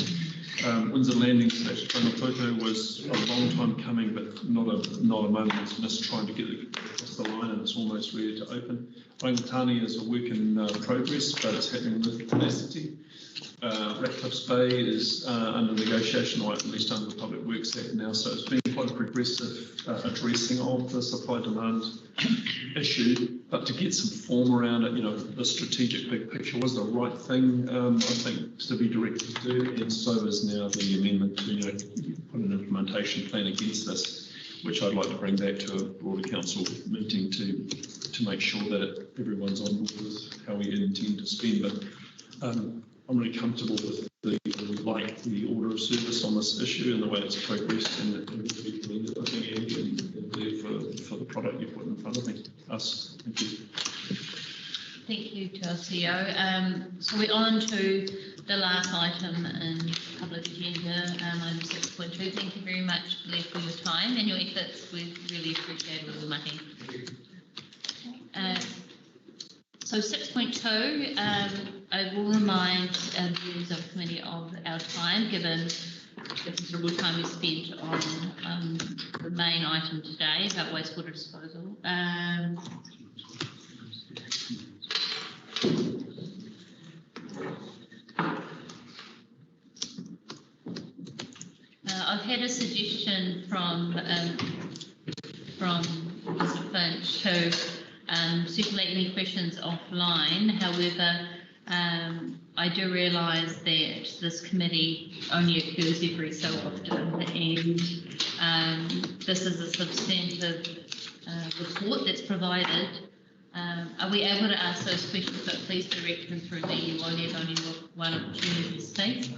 Windsor Landing / Whanapōkau was a long time coming, but not a moment's miss trying to get it across the line, and it's almost ready to open. Rangatani is a work in progress, but it's happening with tenacity. Ratcliffe's Bay is under negotiation, or at least under the Public Works Act now, so it's been quite a progressive addressing of the supply-demand issue, but to get some form around it, the strategic big picture was the right thing, I think, to be directed to do, and so is now the amendment to put an implementation plan against this, which I'd like to bring back to a broader council meeting to make sure that everyone's on board with how we intend to spend. But I'm really comfortable with the order of service on this issue and the way it's progressed, and it would be commended, I think, and for the product you put in front of us. Thank you. Thank you to our CEO. So we're on to the last item in public agenda, item 6.2. Thank you very much, Blair, for your time and your efforts. We really appreciate all the mahi. So 6.2, I will remind viewers of the committee of our time, given considerable time is spent on the main item today about wastewater disposal. I've had a suggestion from Mr. Finch to circulate any questions offline. However, I do realise that this committee only occurs every so often, and this is a substantive report that's provided. Are we able to ask those questions, but please direct them through me? You won't have only one opportunity to speak.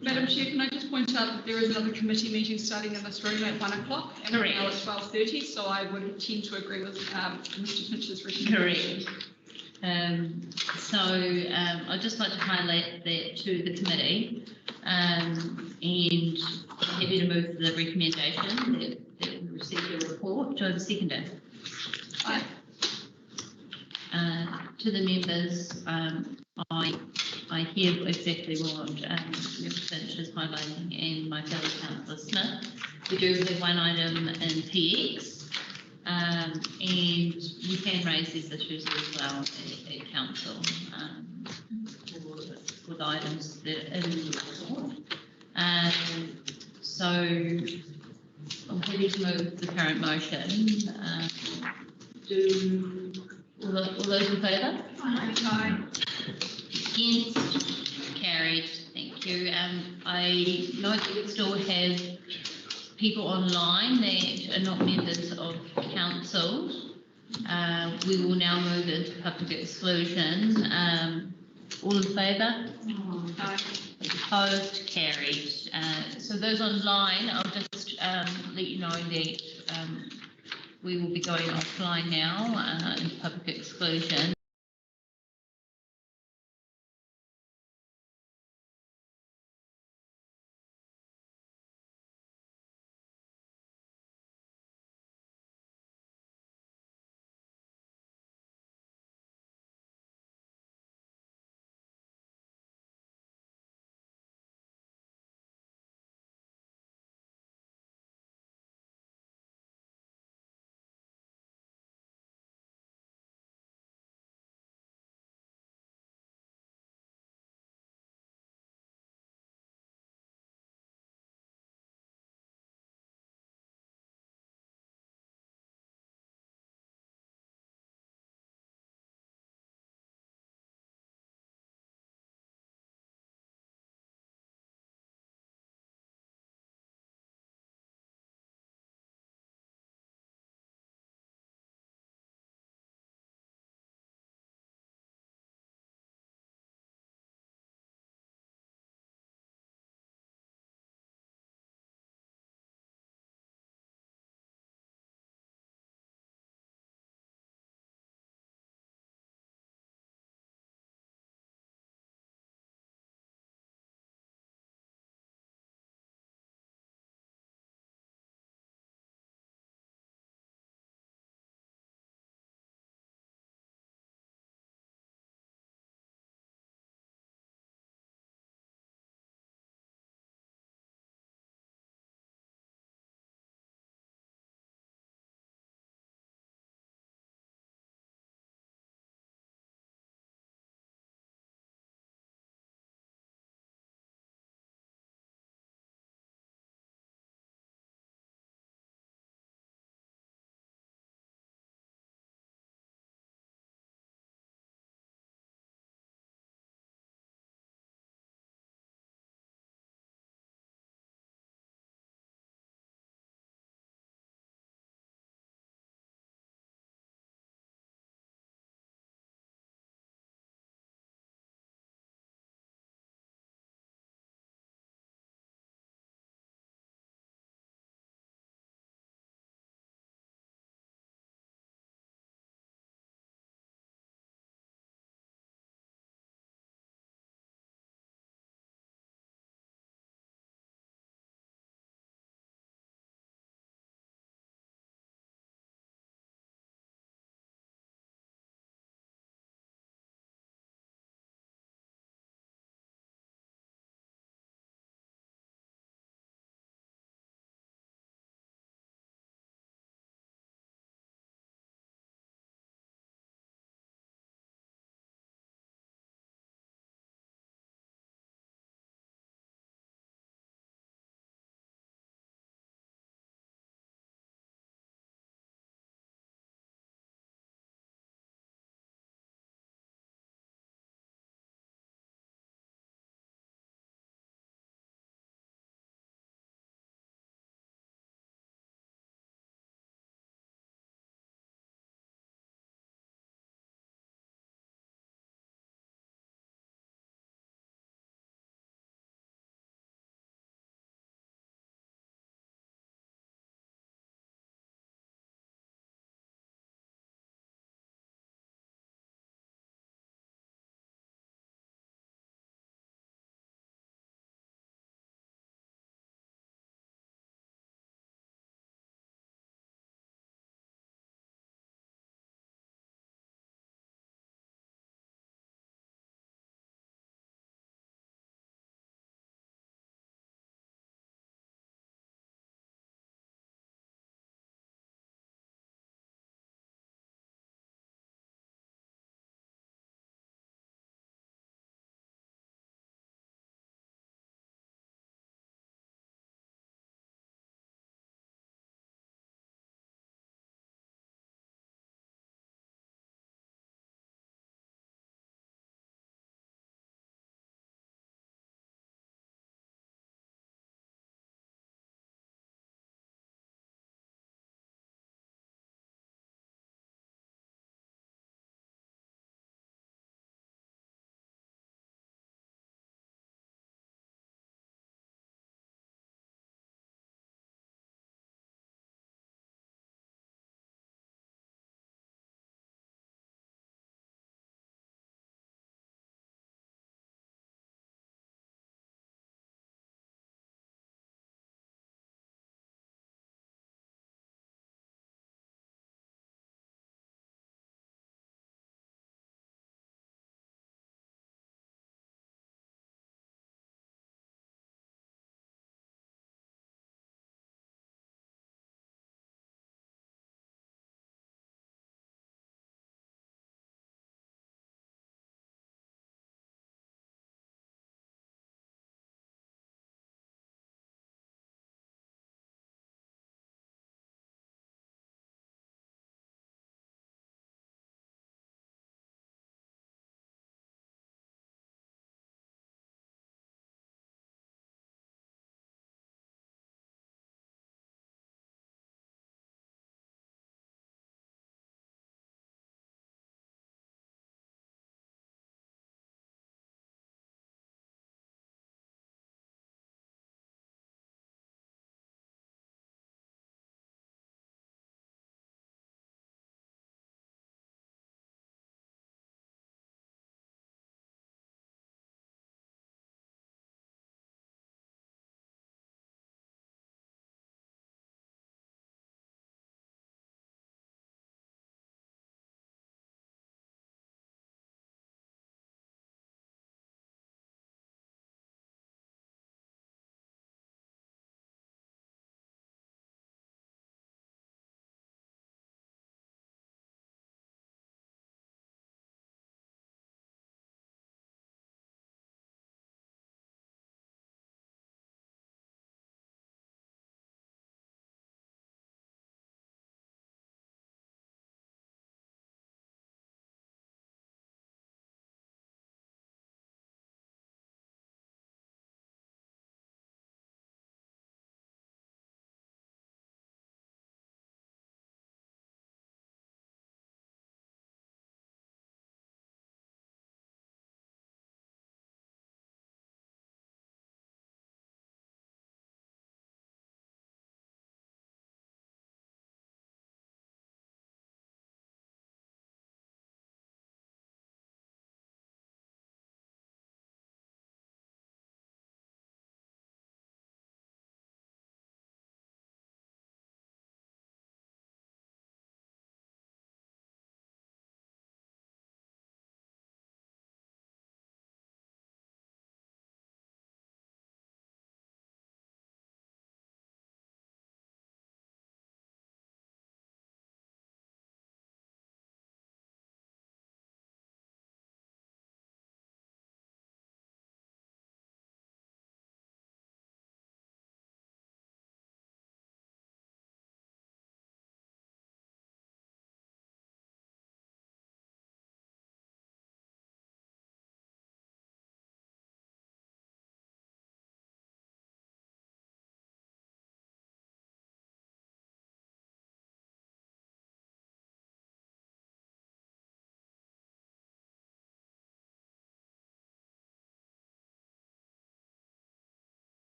Madam Chair, can I just point out that there is another committee meeting starting in this room at 1 o'clock and Correct. now it's 12:30, so I would tend to agree with Mr. Finch's recommendation. Correct. I'd just like to highlight that to the committee, and I'm happy to move the recommendation that we receive your report. Do I have a seconder? Aye. To the members, I hear exactly what Mr. Finch is highlighting and my fellow councillor Smith. We do have one item in PX, and we can raise these issues as well at council with items that are in the report. So I'm happy to move the current motion. Do all those in favour? Aye. Against? Carried. Thank you. I note that we still have people online that are not members of council. We will now move into public exclusion. All in favour? Aye. Opposed? Carried. So those online, I'll just let you know that we will be going offline now into public exclusion.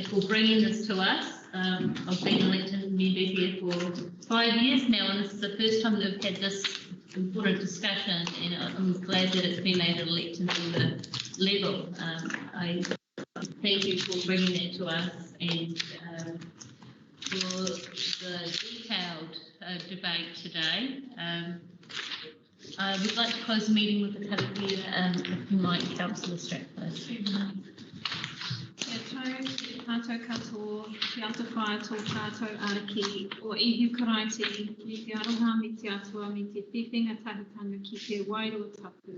for bringing this to us. I've been elected member here for 5 years now, and this is the first time that we've had this important discussion, and I'm glad that it's been made at elected member level. I thank you for bringing that to us and for the detailed debate today. I would like to close the meeting with the karakia, if you might, Councillor Stratford. Tātou katoa, te atu whātua tātou araki, o ihu karaiti, me te aroha me te atua, me te whiwhinga tahitanga ki te wairua tapu,